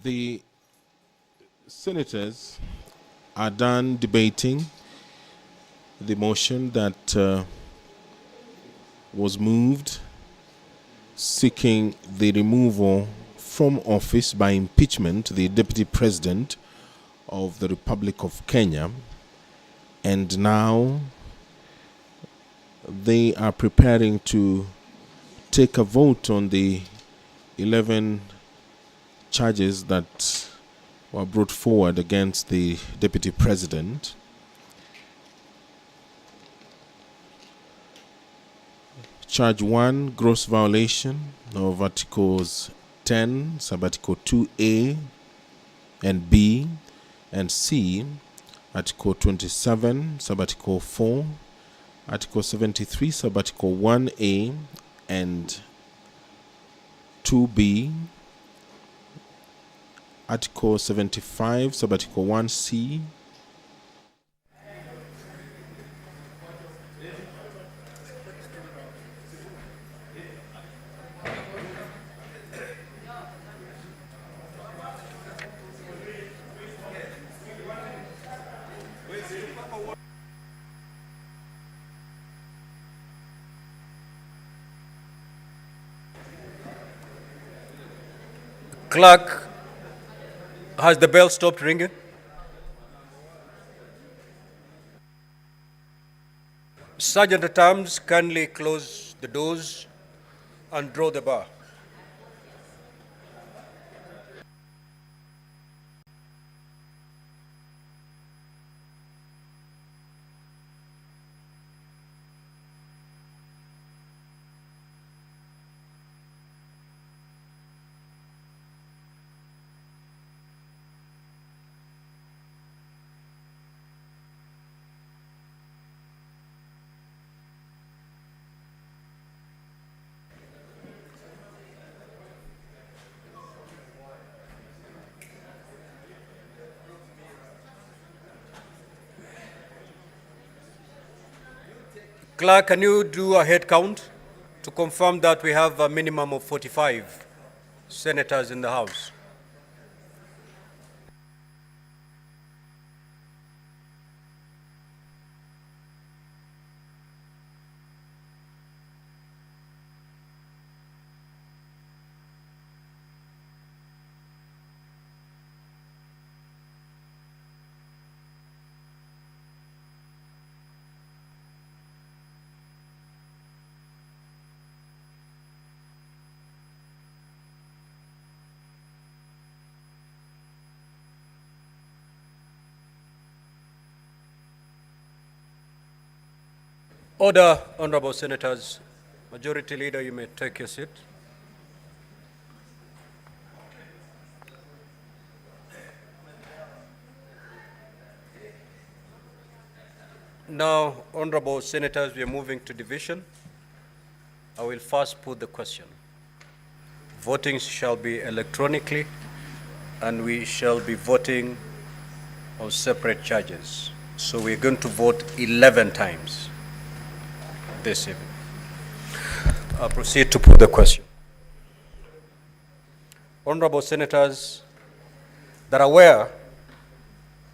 Speaker 7: the senators are done debating the motion that was moved seeking the removal from office by impeachment the Deputy President of the Republic of Kenya, and now they are preparing to take a vote on the 11 charges that were brought forward against the Deputy President. Charge 1, gross violation of Articles 10, Sub-Article 2A and B and C, Article 27, Sub-Article 4, Article 73, Sub-Article 1A and 2B, Article 75, Sub-Article 1C,
Speaker 2: Clerk, has the bell stopped ringing? Sergeant at Arms, kindly close the doors and draw the bar. Clerk, can you do a head count to confirm that we have a minimum of 45 senators in the House? Order, honorable senators. Majority Leader, you may take your seat. Now, honorable senators, we are moving to division. I will first put the question. Voting shall be electronically, and we shall be voting on separate charges. So we're going to vote 11 times. this evening. I'll proceed to put the question. Honorable Senators that are aware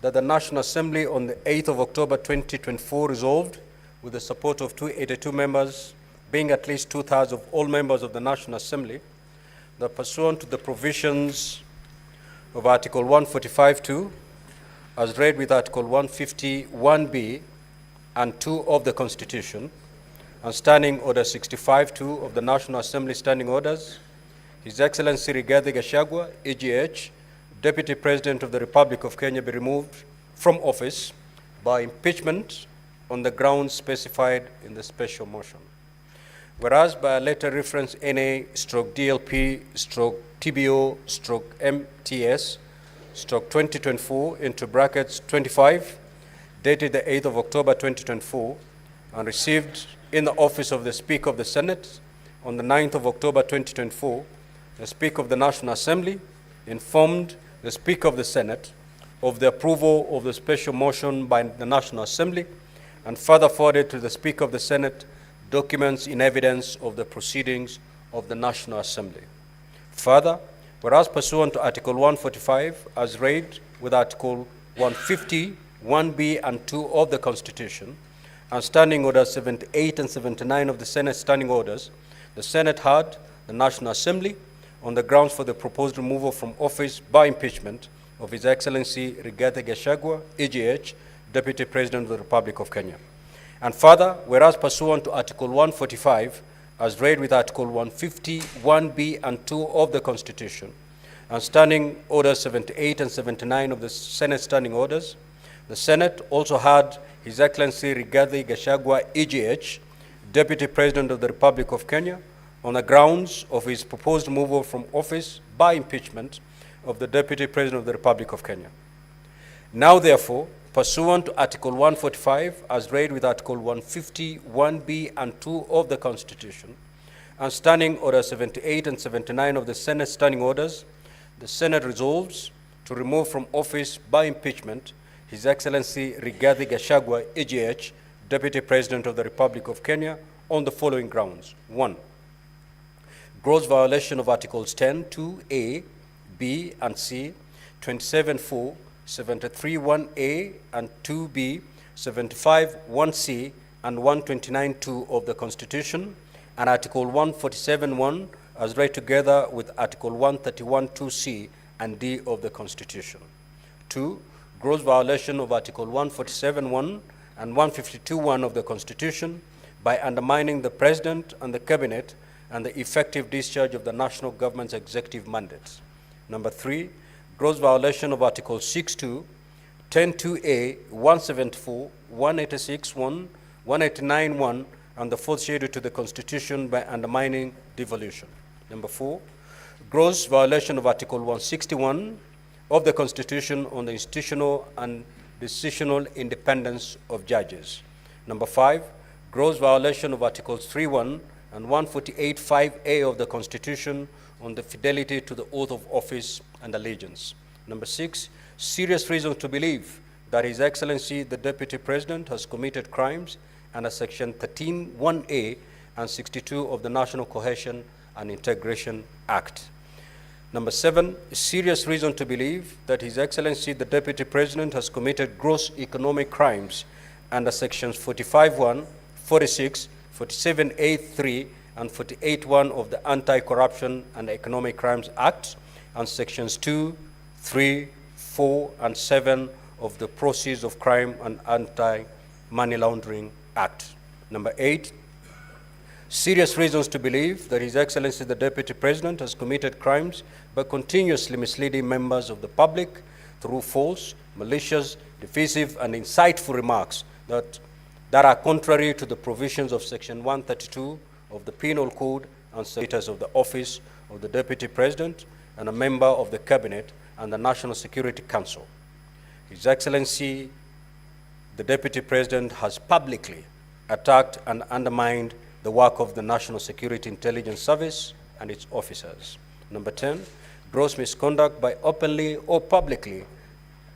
Speaker 2: that the National Assembly on the 8th of October 2024 resolved, with the support of 282 members, being at least 2/3 of all members of the National Assembly, that pursuant to the provisions of Article 145(2), as read with Article 151(b) and 2 of the Constitution, and Standing Order 65(2) of the National Assembly Standing Orders, His Excellency Rigathi Gachagua, EGH, Deputy President of the Republic of Kenya, be removed from office by impeachment on the grounds specified in the special motion. Whereas by a letter reference NA/DLP/TBO/MTS/2024 into brackets 25, dated the 8th of October 2024, and received in the office of the Speaker of the Senate on the 9th of October 2024, the Speaker of the National Assembly informed the Speaker of the Senate of the approval of the special motion by the National Assembly, and further forwarded to the Speaker of the Senate documents in evidence of the proceedings of the National Assembly. Further, whereas pursuant to Article 145, as read with Article 150, 1B and 2 of the Constitution, and Standing Orders 78 and 79 of the Senate Standing Orders, the Senate had the National Assembly on the grounds for the proposed removal from office by impeachment of His Excellency Rigathi Gachagua, EGH, Deputy President of the Republic of Kenya. And further, whereas pursuant to Article 145, as read with Article 150, 1B and 2 of the Constitution, and Standing Orders 78 and 79 of the Senate Standing Orders, the Senate also had His Excellency Rigathi Gachagua, EGH, Deputy President of the Republic of Kenya, on the grounds of his proposed removal from office by impeachment of the Deputy President of the Republic of Kenya. Now, therefore, pursuant to Article 145, as read with Article 150, 1B and 2 of the Constitution, and Standing Order 78 and 79 of the Senate Standing Orders, the Senate resolves to remove from office by impeachment His Excellency Rigathi Gachagua, EGH, Deputy President of the Republic of Kenya, on the following grounds. 1. Gross violation of Articles 10, 2A, B and C, 27(4), 73(1)A and 2B, 75(1)C and 129(2) of the Constitution, and Article 147(1) as read together with Article 131(2)C and D of the Constitution. 2. Gross violation of Article 147(1) and 152(1) of the Constitution by undermining the President and the Cabinet and the effective discharge of the national government's executive mandates. Number 3, gross violation of Article 62, 10(2)A, 174, 186(1), 189(1), and the fourth schedule to the Constitution by undermining devolution. Number 4, gross violation of Article 161 of the Constitution on the institutional and decisional independence of judges. Number 5, gross violation of Articles 3(1) and 148(5)A of the Constitution on the fidelity to the oath of office and allegiance. Number 6, serious reason to believe that His Excellency the Deputy President has committed crimes under Section 13(1)A and 62 of the National Cohesion and Integration Act. Number 7, serious reason to believe that His Excellency the Deputy President has committed gross economic crimes under Sections 45(1), 46, 47(a)(3), and 48(1) of the Anti-Corruption and Economic Crimes Act, and Sections 2, 3, 4, and 7 of the Proceeds of Crime and Anti-Money Laundering Act. Number 8, serious reasons to believe that His Excellency the Deputy President has committed crimes by continuously misleading members of the public through false, malicious, divisive, and insightful remarks that are contrary to the provisions of Section 132 of the Penal Code and status of the office of the Deputy President and a member of the Cabinet and the National Security Council. His Excellency the Deputy President has publicly attacked and undermined the work of the National Security Intelligence Service and its officers. Number 10, gross misconduct by openly or publicly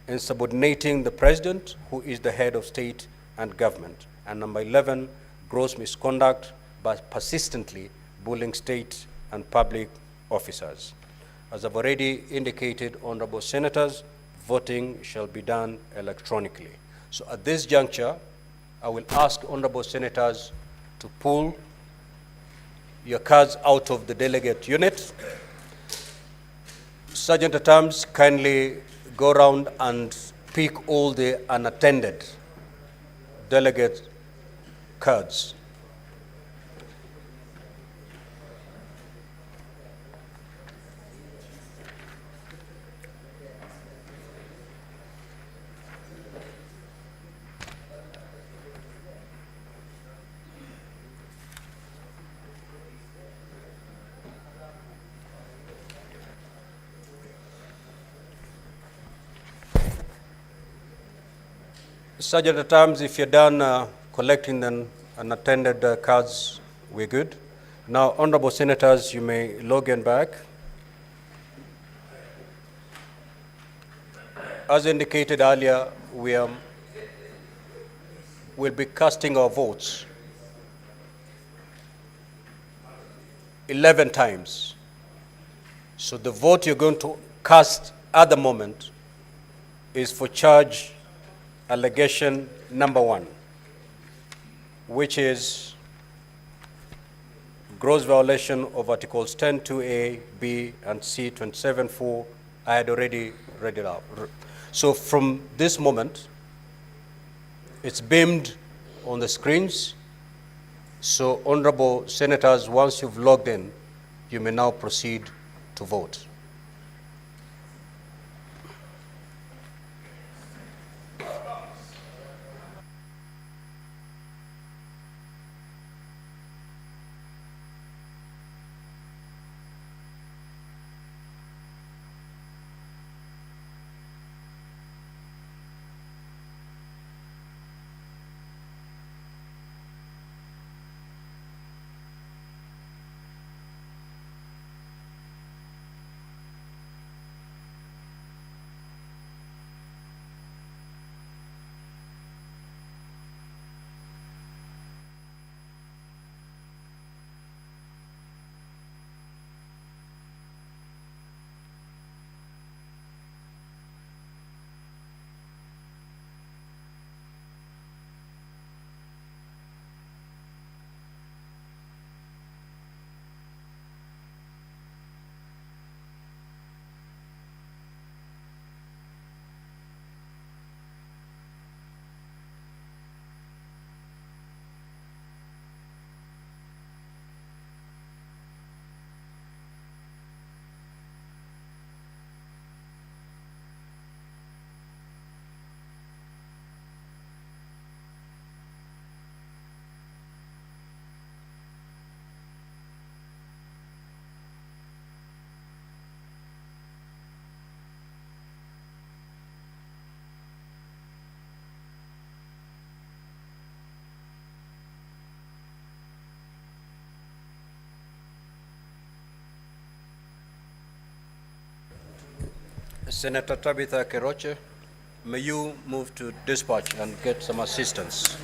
Speaker 2: insubordinating the President, who is the head of state and government. And number 11, gross misconduct by persistently bullying state and public officers. As I've already indicated, honorable senators, voting shall be done electronically. So at this juncture, I will ask honorable senators to pull your cards out of the delegate unit. Sergeant at Arms, kindly go around and pick all the unattended delegate cards. Sergeant at Arms, if you're done collecting the unattended cards, we're good. Now, honorable senators, you may log in back. As indicated earlier, we'll be casting our votes 11 times. So the vote you're going to cast at the moment is for charge allegation number 1, which is gross violation of Articles 10(2)(a), B, and C, 27(4). I had already read it out. So from this moment, it's beamed on the screens. So honorable senators, once you've logged in, you may now proceed to vote. Senator Tabitha Keroche, may you move to dispatch and get some assistance.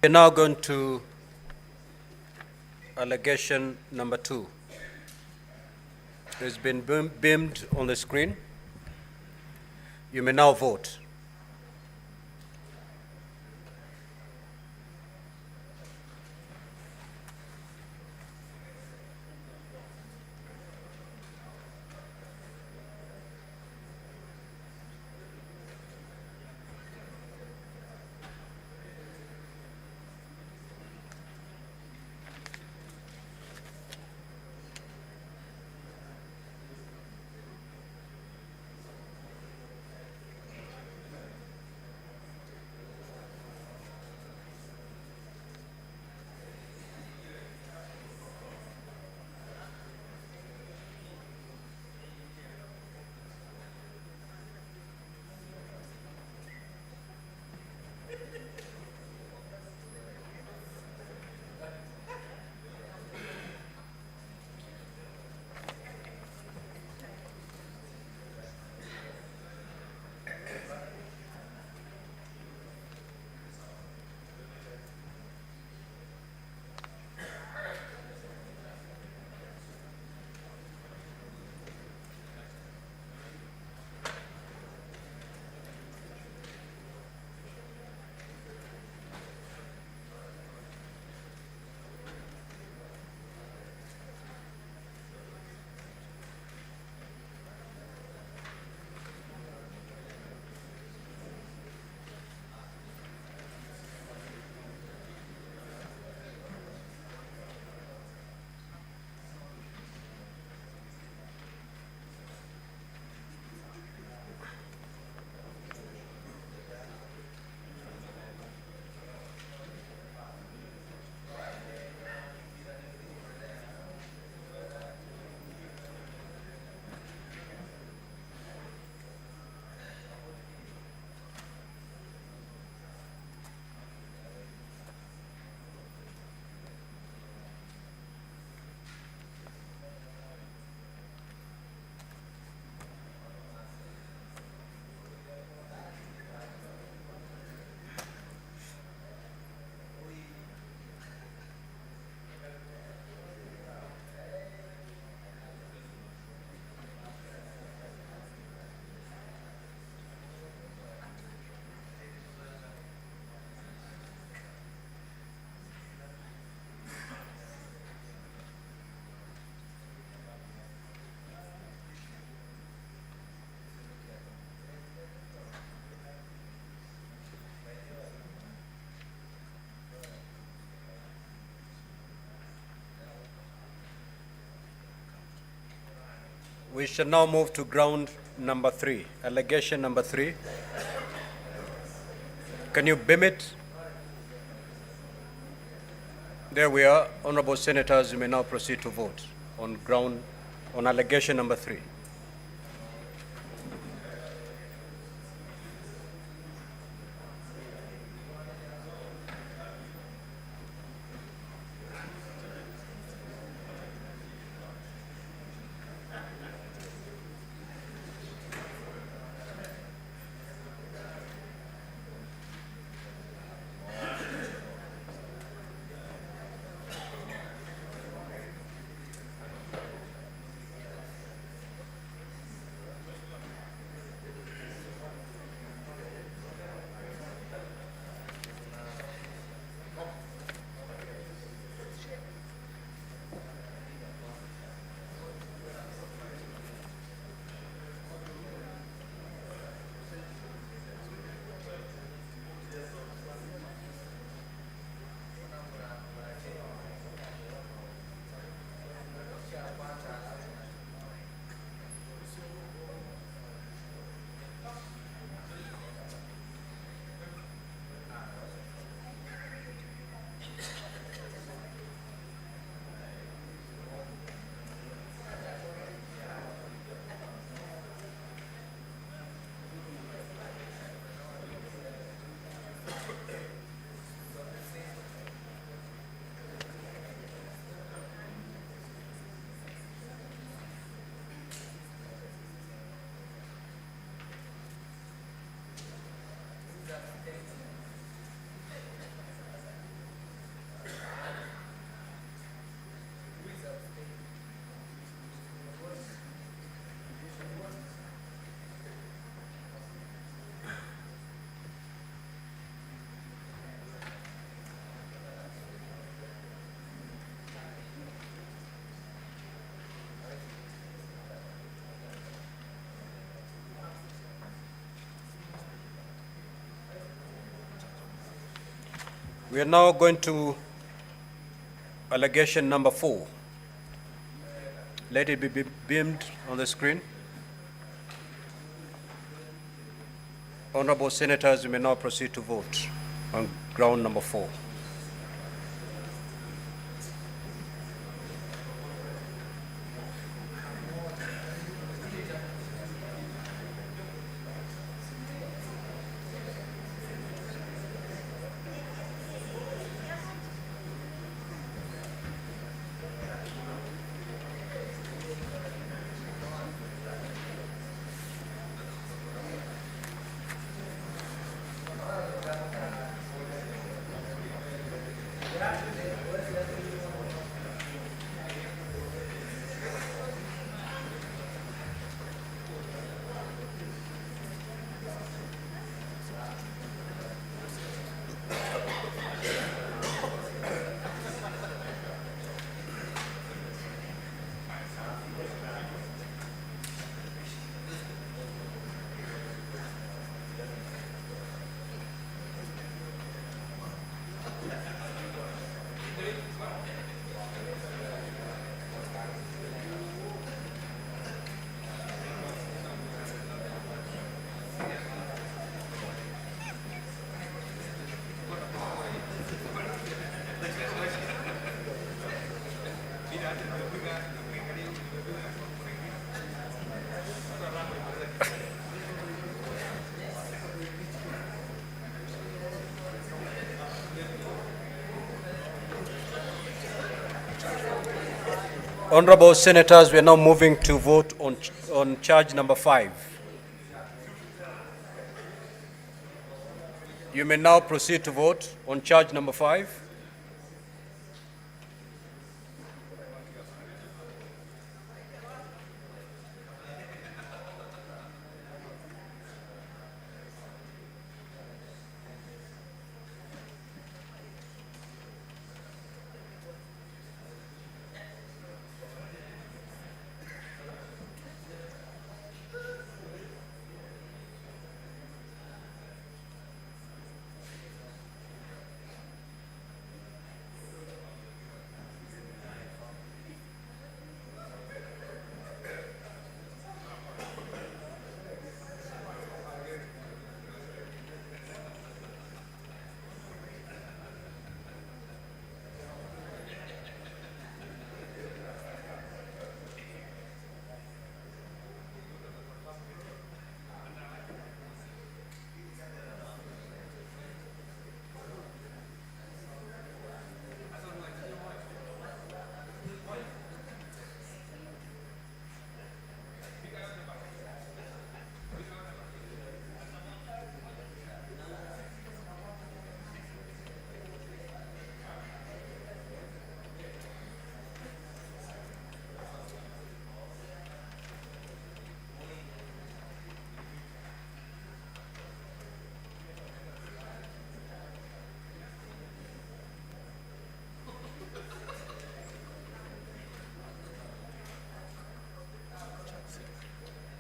Speaker 2: We're now going to allegation number 2. It's been beamed on the screen. You may now vote. We shall now move to ground number 3, allegation number 3. Can you beam it? There we are. Honorable Senators, you may now proceed to vote on allegation number 3. We are now going to allegation number 4. Let it be beamed on the screen. Honorable Senators, you may now proceed to vote on ground number 4. Honorable Senators, we are now moving to vote on charge number 5. You may now proceed to vote on charge number 5.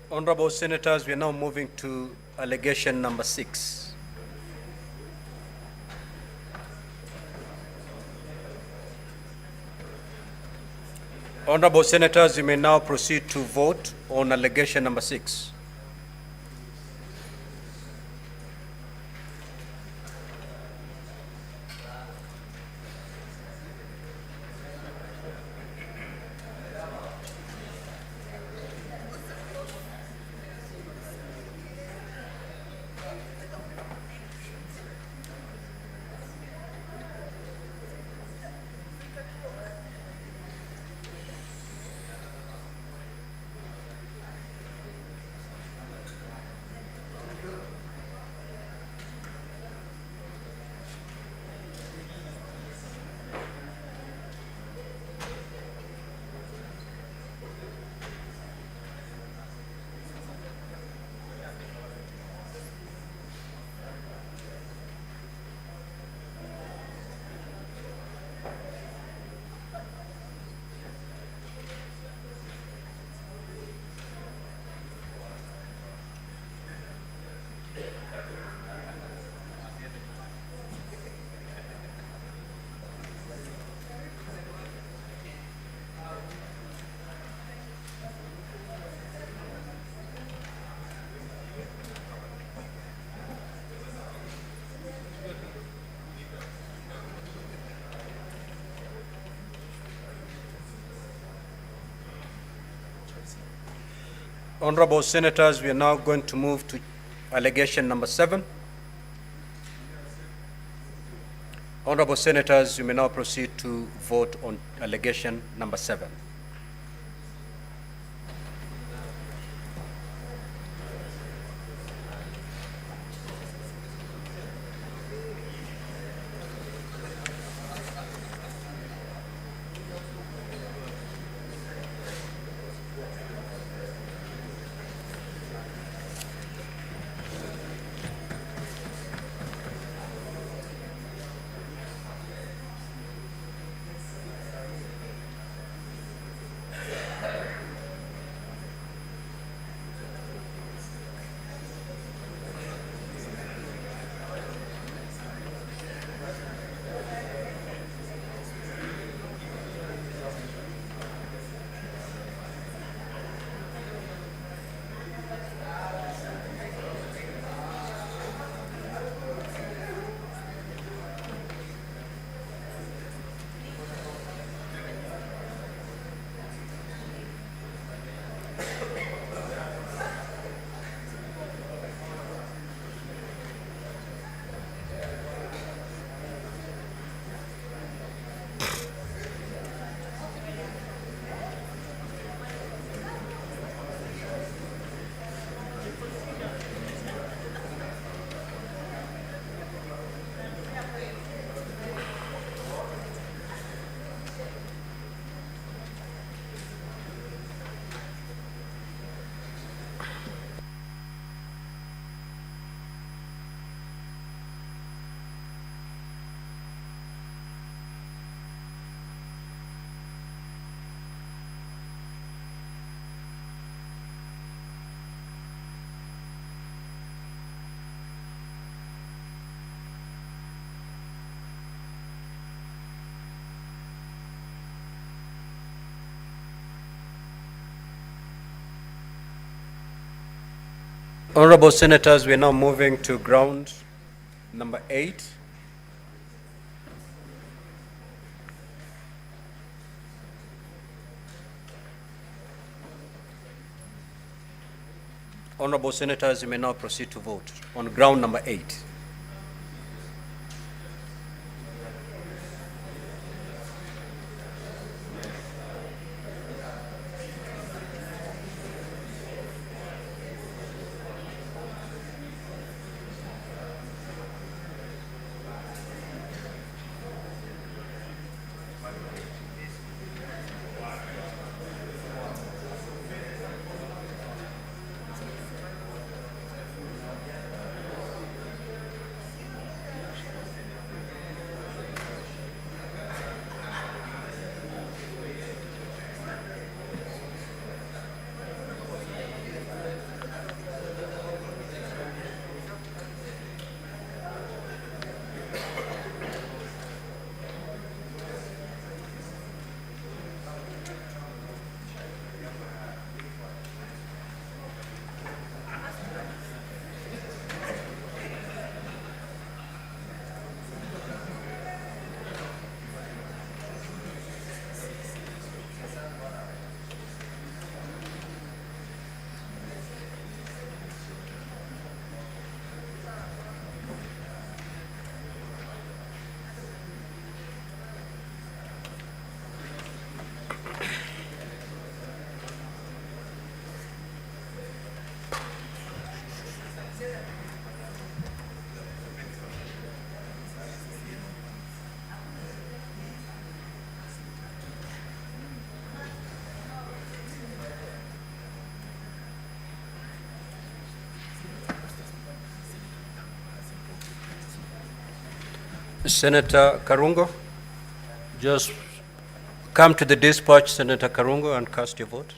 Speaker 2: Honorable Senators, we are now moving to allegation number 6. Honorable Senators, you may now proceed to vote on allegation number 6. Honorable Senators, we are now going to move to allegation number 7. Honorable Senators, you may now proceed to vote on allegation number 7. Honorable Senators, we are now moving to ground number 8. Honorable Senators, you may now proceed to vote on ground number 8. Senator Karungo, just come to the dispatch, Senator Karungo, and cast your vote.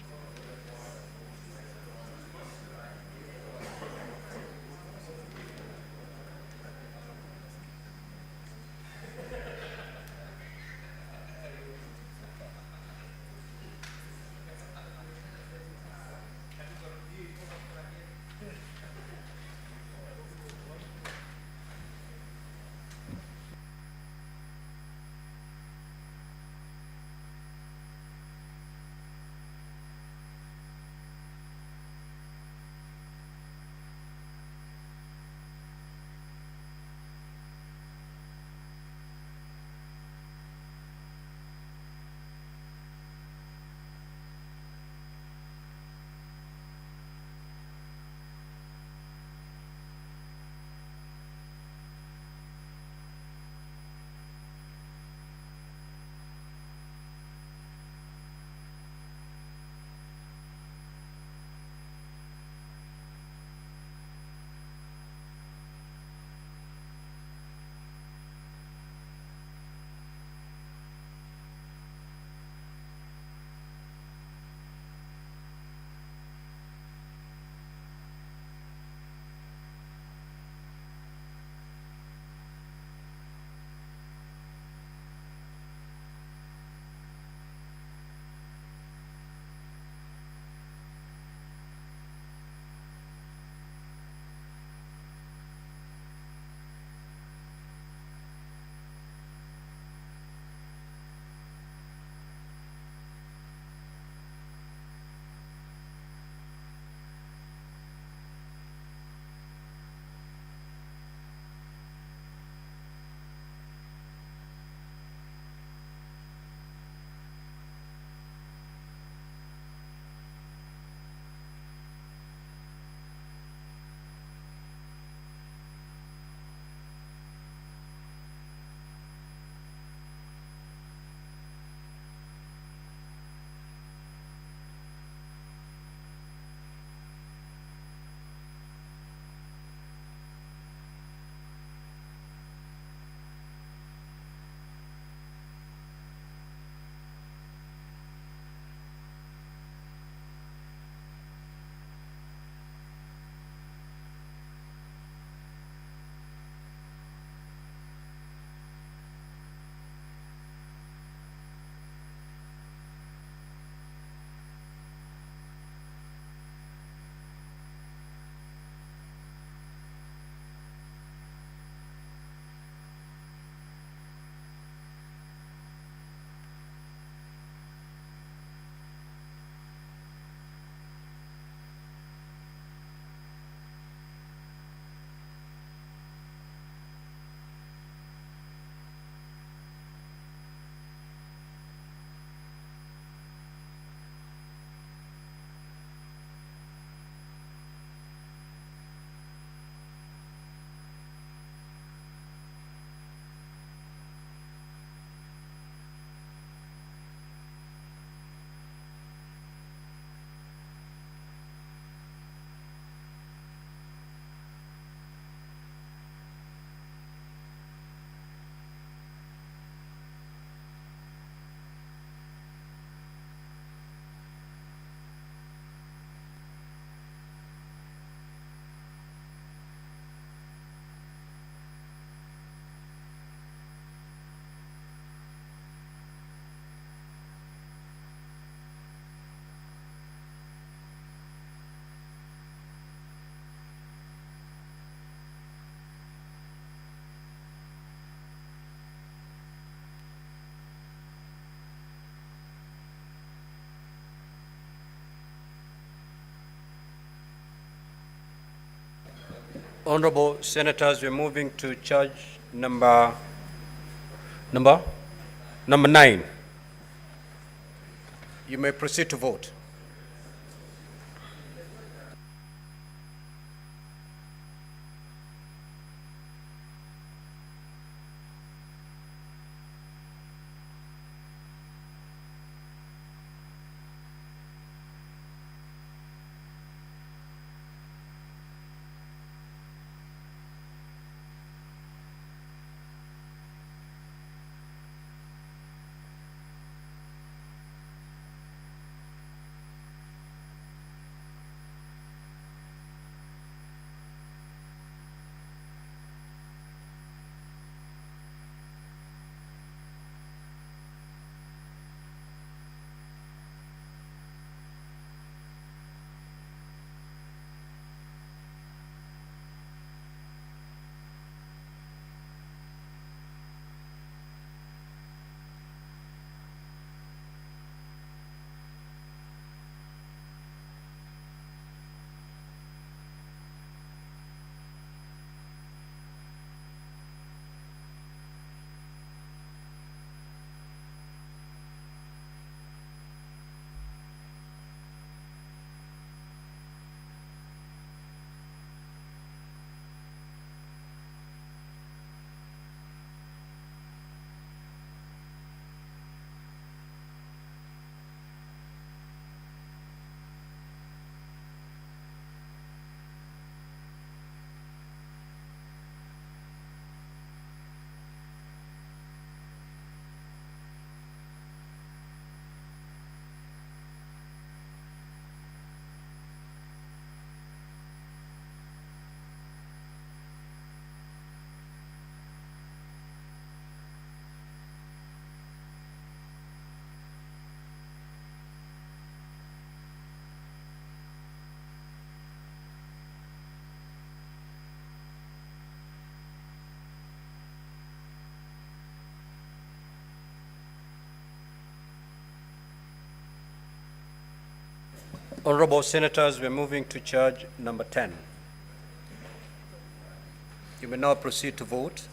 Speaker 2: Honorable Senators, we're moving to charge number 9. You may proceed to vote. Honorable Senators, we're moving to charge number 10. You may now proceed to vote.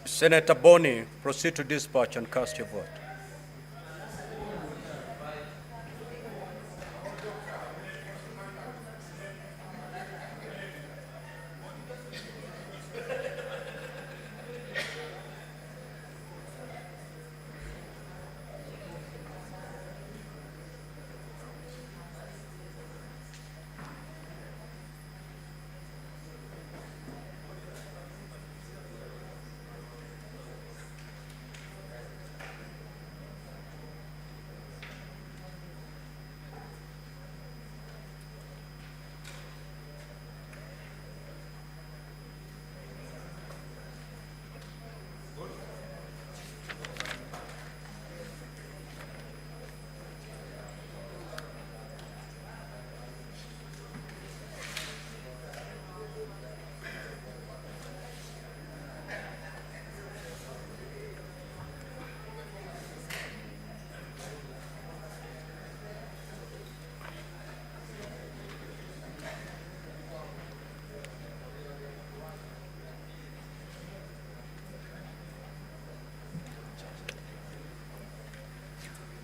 Speaker 2: Senator Boni, proceed to dispatch and cast your vote.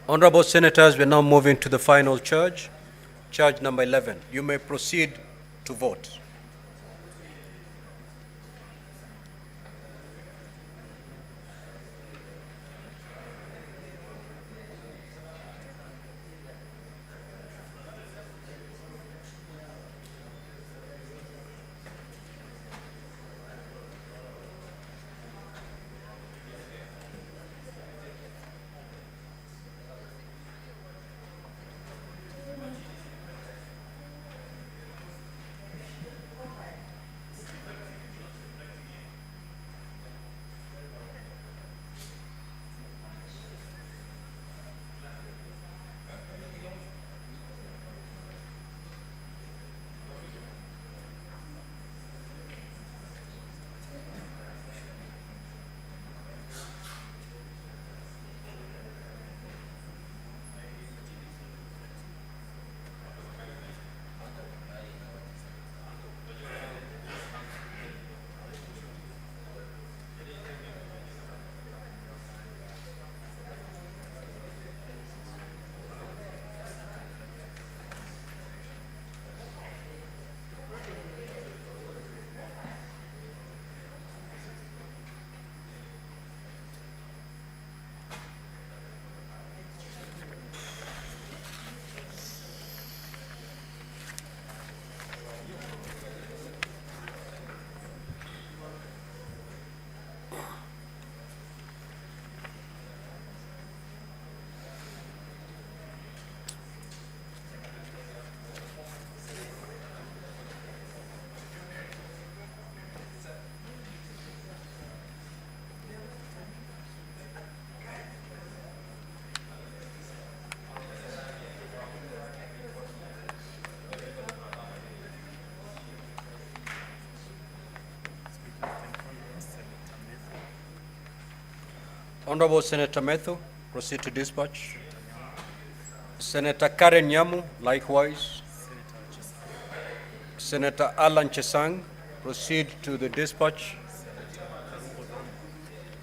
Speaker 2: Honorable Senators, we're now moving to the final charge, charge number 11. You may proceed to vote. Honorable Senator Methu, proceed to dispatch. Senator Karen Nyamu, likewise. Senator Alan Chesang, proceed to the dispatch.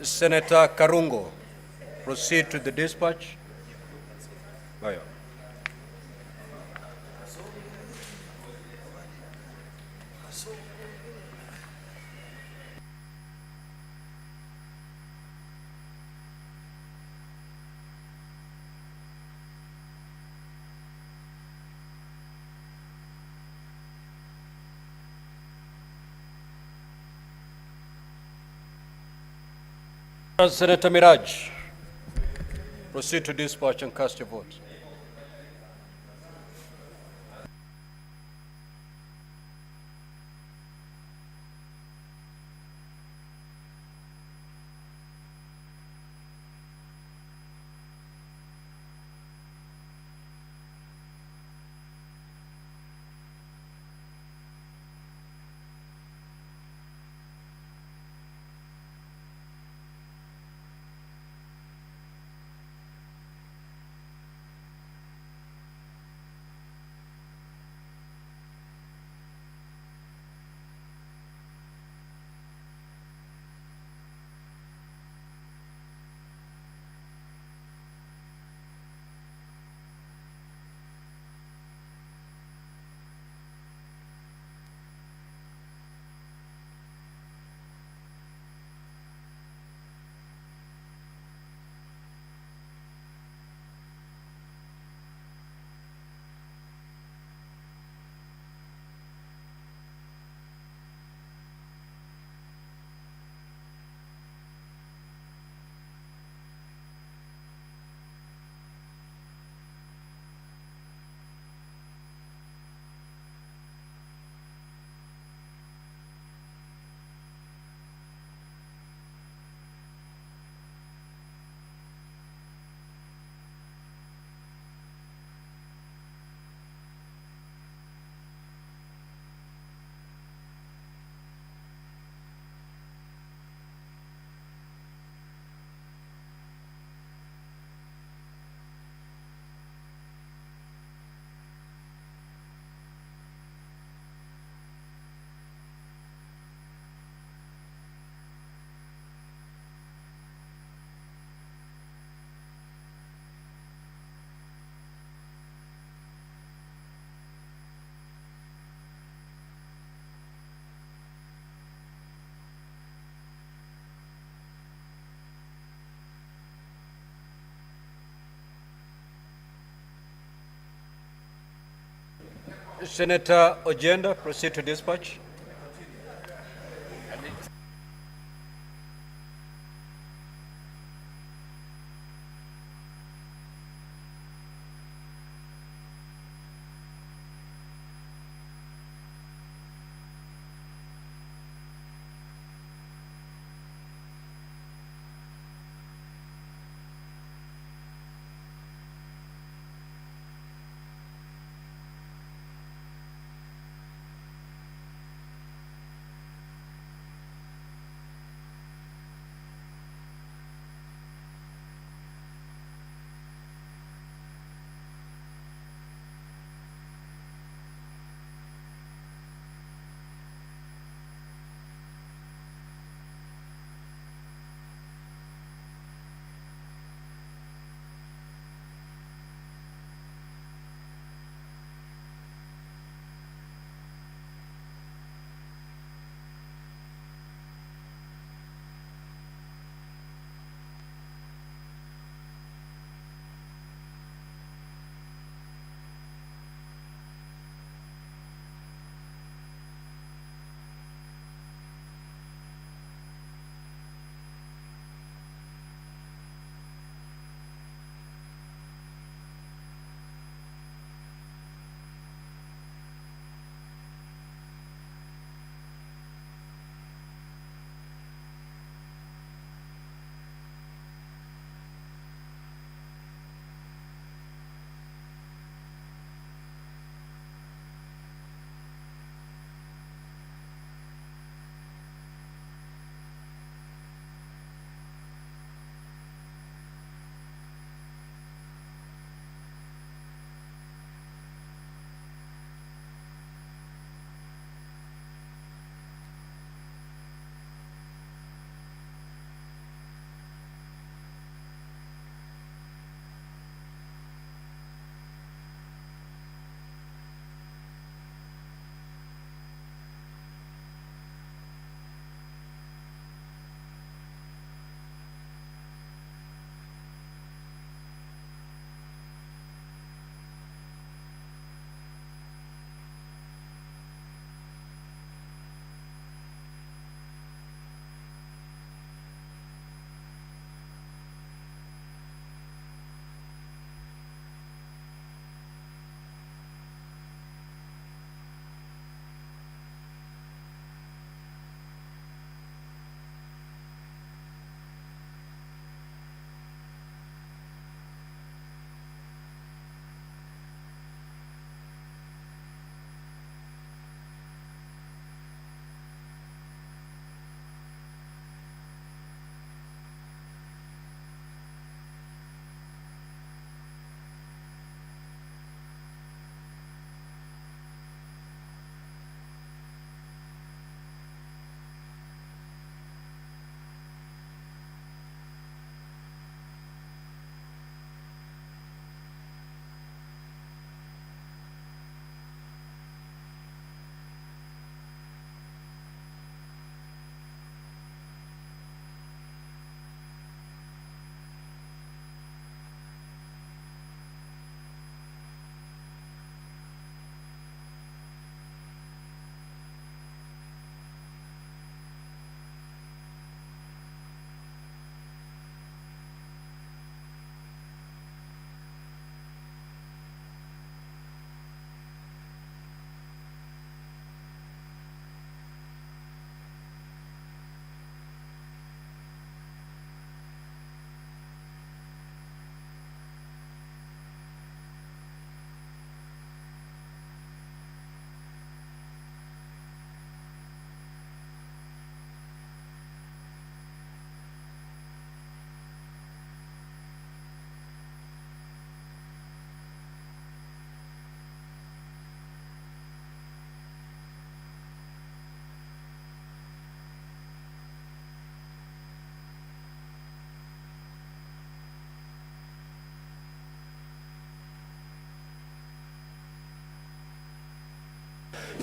Speaker 2: Senator Karungo, proceed to the dispatch. Bayo. Senator Miraj, proceed to dispatch and cast your vote. Senator Ojenda, proceed to dispatch.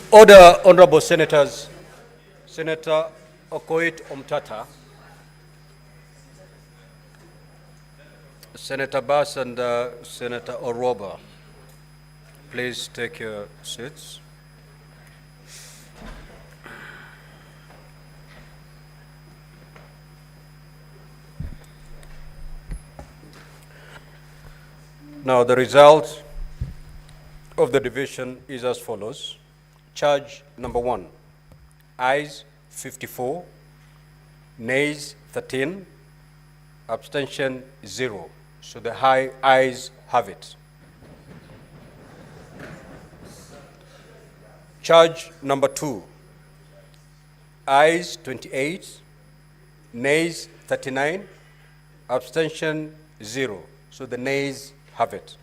Speaker 2: Order, honorable senators. Senator Okoit Omtata, Senator Bass and Senator Oroba. Please take your seats. Now, the result of the division is as follows. Charge number 1, ayes 54, nays 13, abstention 0. So the ayes have it. Charge number 2, ayes 28, nays 39, abstention 0. So the nays have it.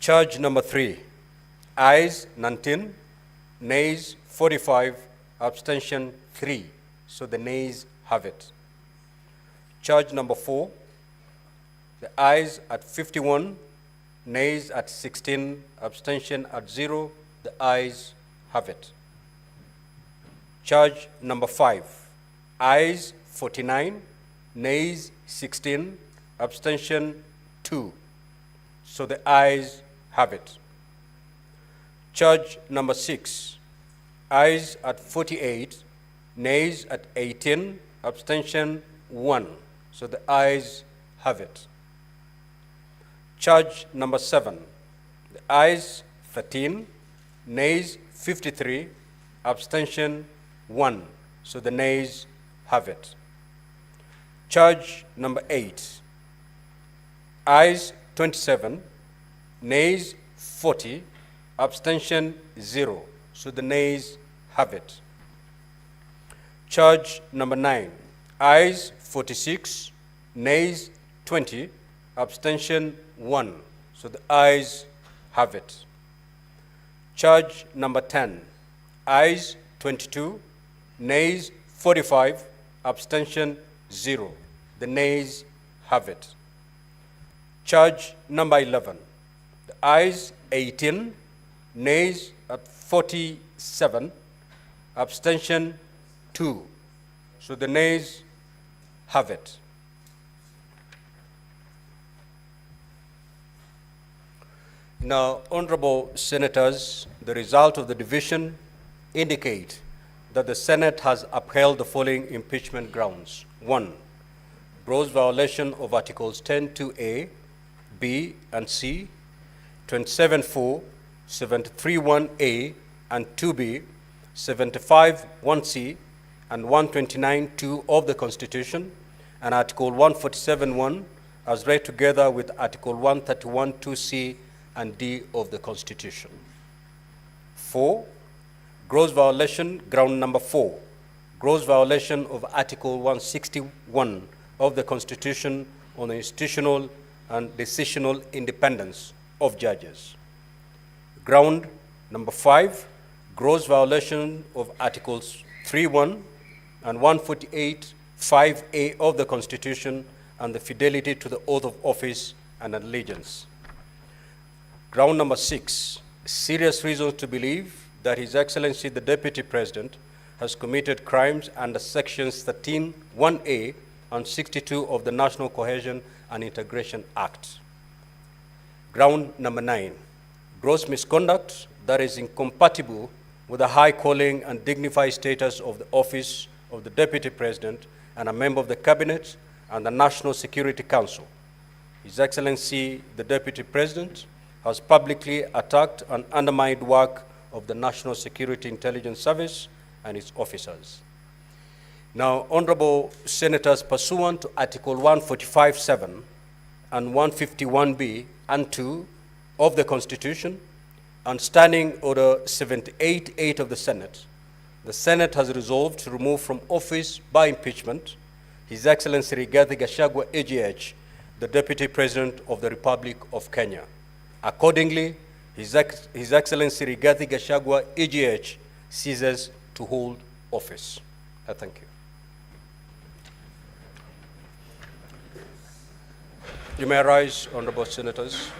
Speaker 2: Charge number 3, ayes 19, nays 45, abstention 3. So the nays have it. Charge number 4, the ayes at 51, nays at 16, abstention at 0. The ayes have it. Charge number 5, ayes 49, nays 16, abstention 2. So the ayes have it. Charge number 6, ayes at 48, nays at 18, abstention 1. So the ayes have it. Charge number 7, the ayes 13, nays 53, abstention 1. So the nays have it. Charge number 8, ayes 27, nays 40, abstention 0. So the nays have it. Charge number 9, ayes 46, nays 20, abstention 1. So the ayes have it. Charge number 10, ayes 22, nays 45, abstention 0. The nays have it. Charge number 11, the ayes 18, nays at 47, abstention 2. So the nays have it. Now, honorable senators, the result of the division indicate that the Senate has upheld the following impeachment grounds. 1, gross violation of Articles 10(2)(a), B, and C, 27(4), 73(1)(a), and 2B, 75(1)(c), and 129(2) of the Constitution, and Article 147(1), as read together with Article 131(2)(c) and D of the Constitution. 4, gross violation, ground number 4, gross violation of Article 161 of the Constitution on the institutional and decisional independence of judges. Ground number 5, gross violation of Articles 3(1) and 148(5)(a) of the Constitution and the fidelity to the oath of office and allegiance. Ground number 6, serious reasons to believe that His Excellency the Deputy President has committed crimes under Sections 13(1)(a) and 62 of the National Cohesion and Integration Act. Ground number 9, gross misconduct that is incompatible with the high calling and dignified status of the office of the Deputy President and a member of the Cabinet and the National Security Council. His Excellency the Deputy President has publicly attacked and undermined work of the National Security Intelligence Service and its officers. Now, honorable senators, pursuant to Article 145(7) and 151(b) and 2 of the Constitution and Standing Order 78(8) of the Senate has resolved to remove from office by impeachment His Excellency Rigathi Gachagua AGH, the Deputy President of the Republic of Kenya. Accordingly, His Excellency Rigathi Gachagua AGH ceases to hold office. I thank you. You may rise, honorable senators.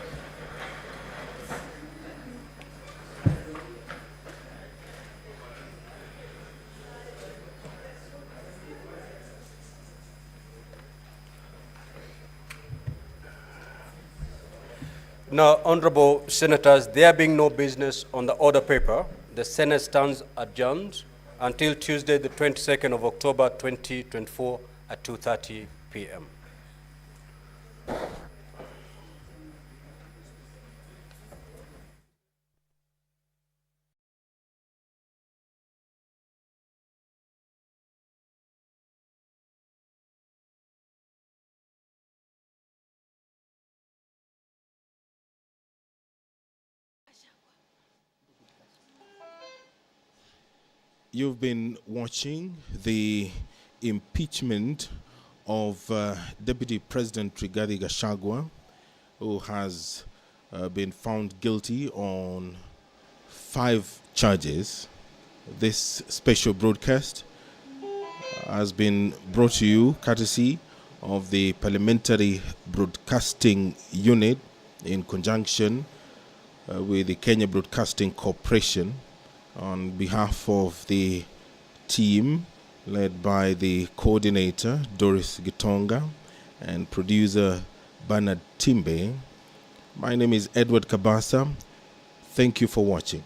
Speaker 2: Now, honorable senators, there being no business on the order paper, the Senate stands adjourned until Tuesday, the 22nd of October, 2024 at 2:30 p.m.
Speaker 7: You've been watching the impeachment of Deputy President Rigathi Gachagua, who has been found guilty on 5 charges. This special broadcast has been brought to you courtesy of the Parliamentary Broadcasting Unit in conjunction with the Kenya Broadcasting Corporation, on behalf of the team led by the coordinator Doris Gitonga and producer Bernard Timbe. My name is Edward Kabasa. Thank you for watching.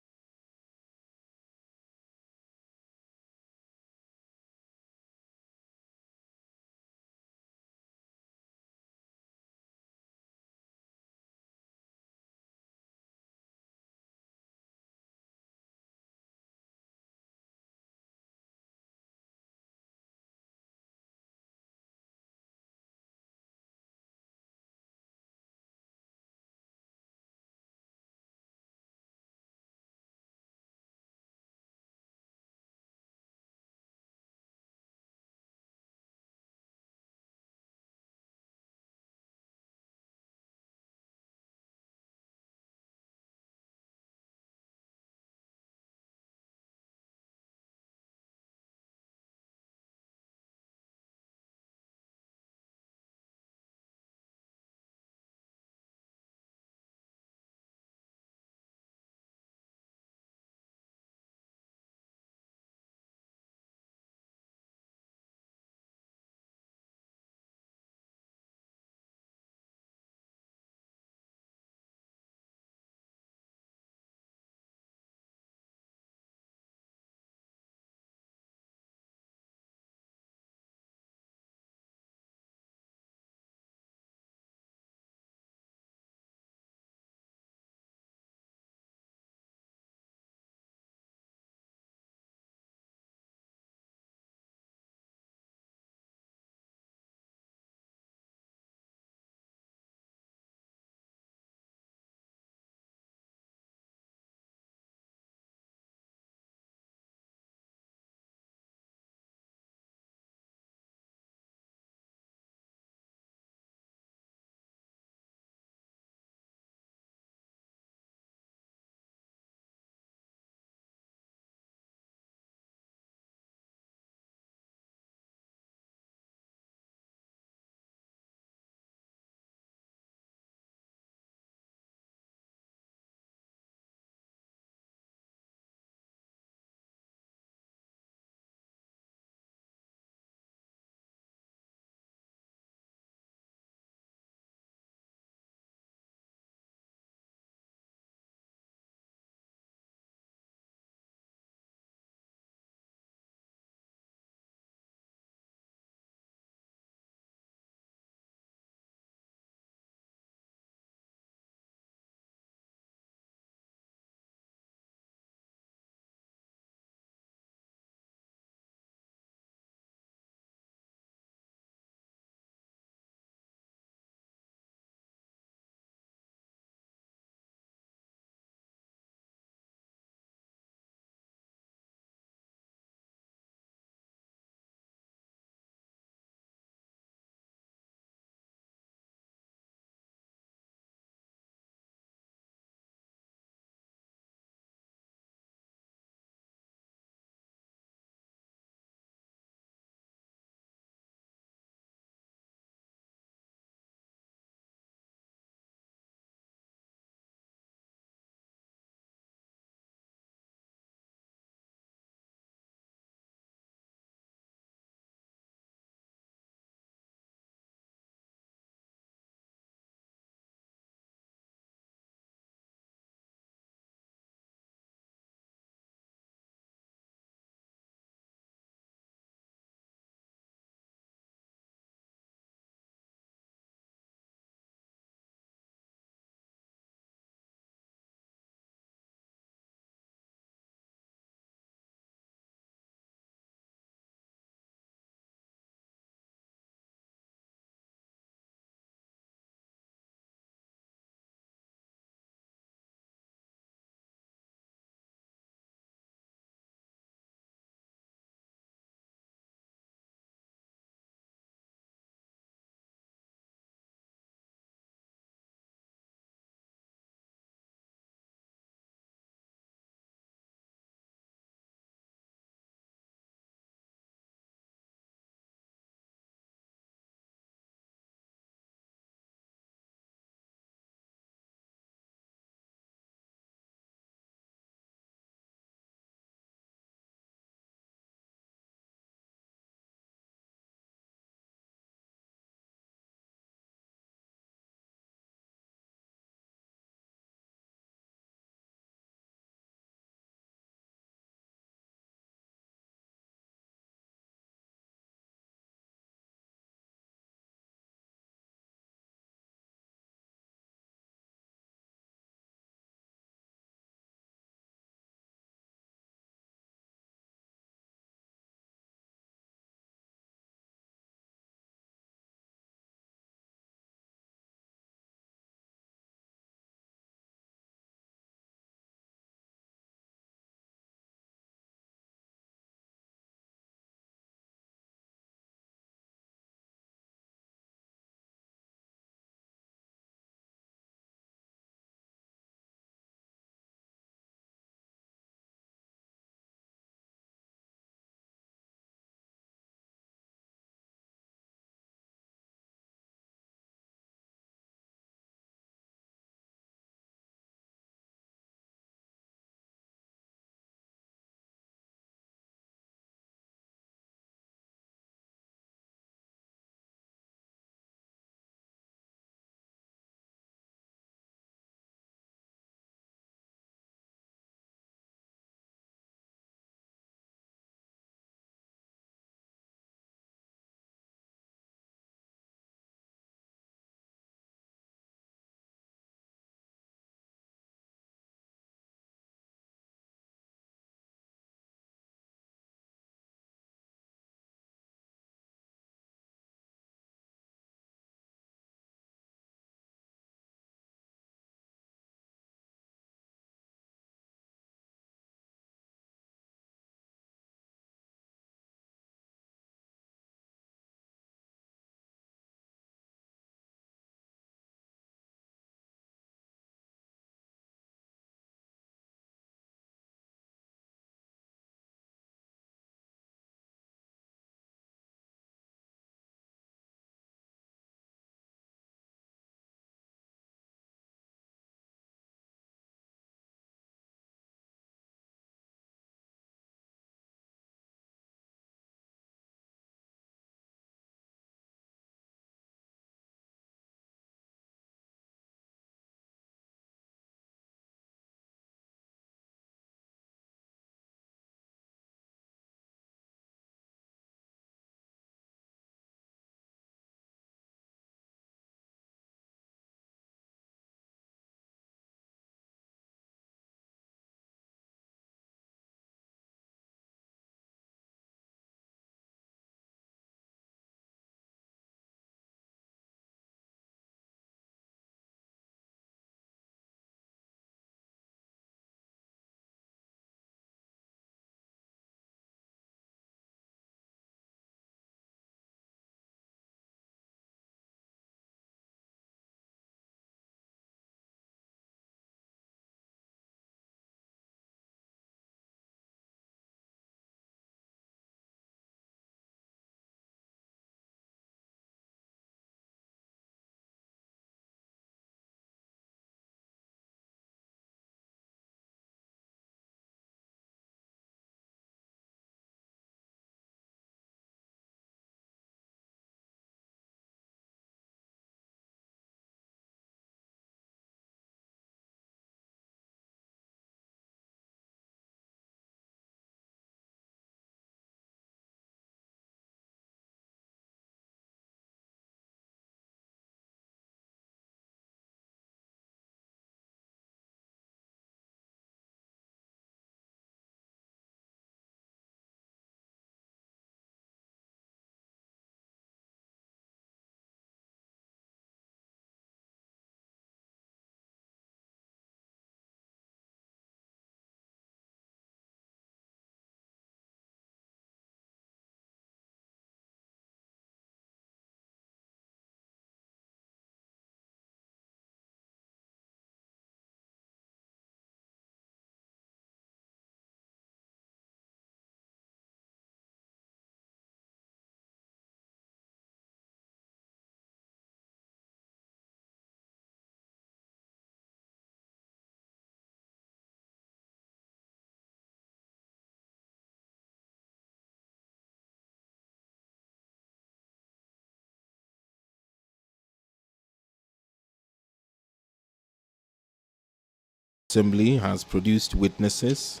Speaker 7: Assembly has produced witnesses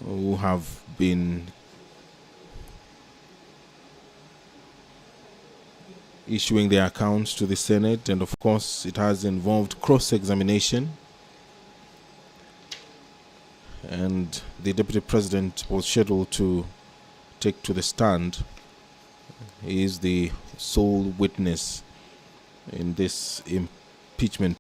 Speaker 7: who have been issuing their accounts to the Senate, and of course it has involved cross-examination, and the Deputy President was scheduled to take to the stand. He is the sole witness in this impeachment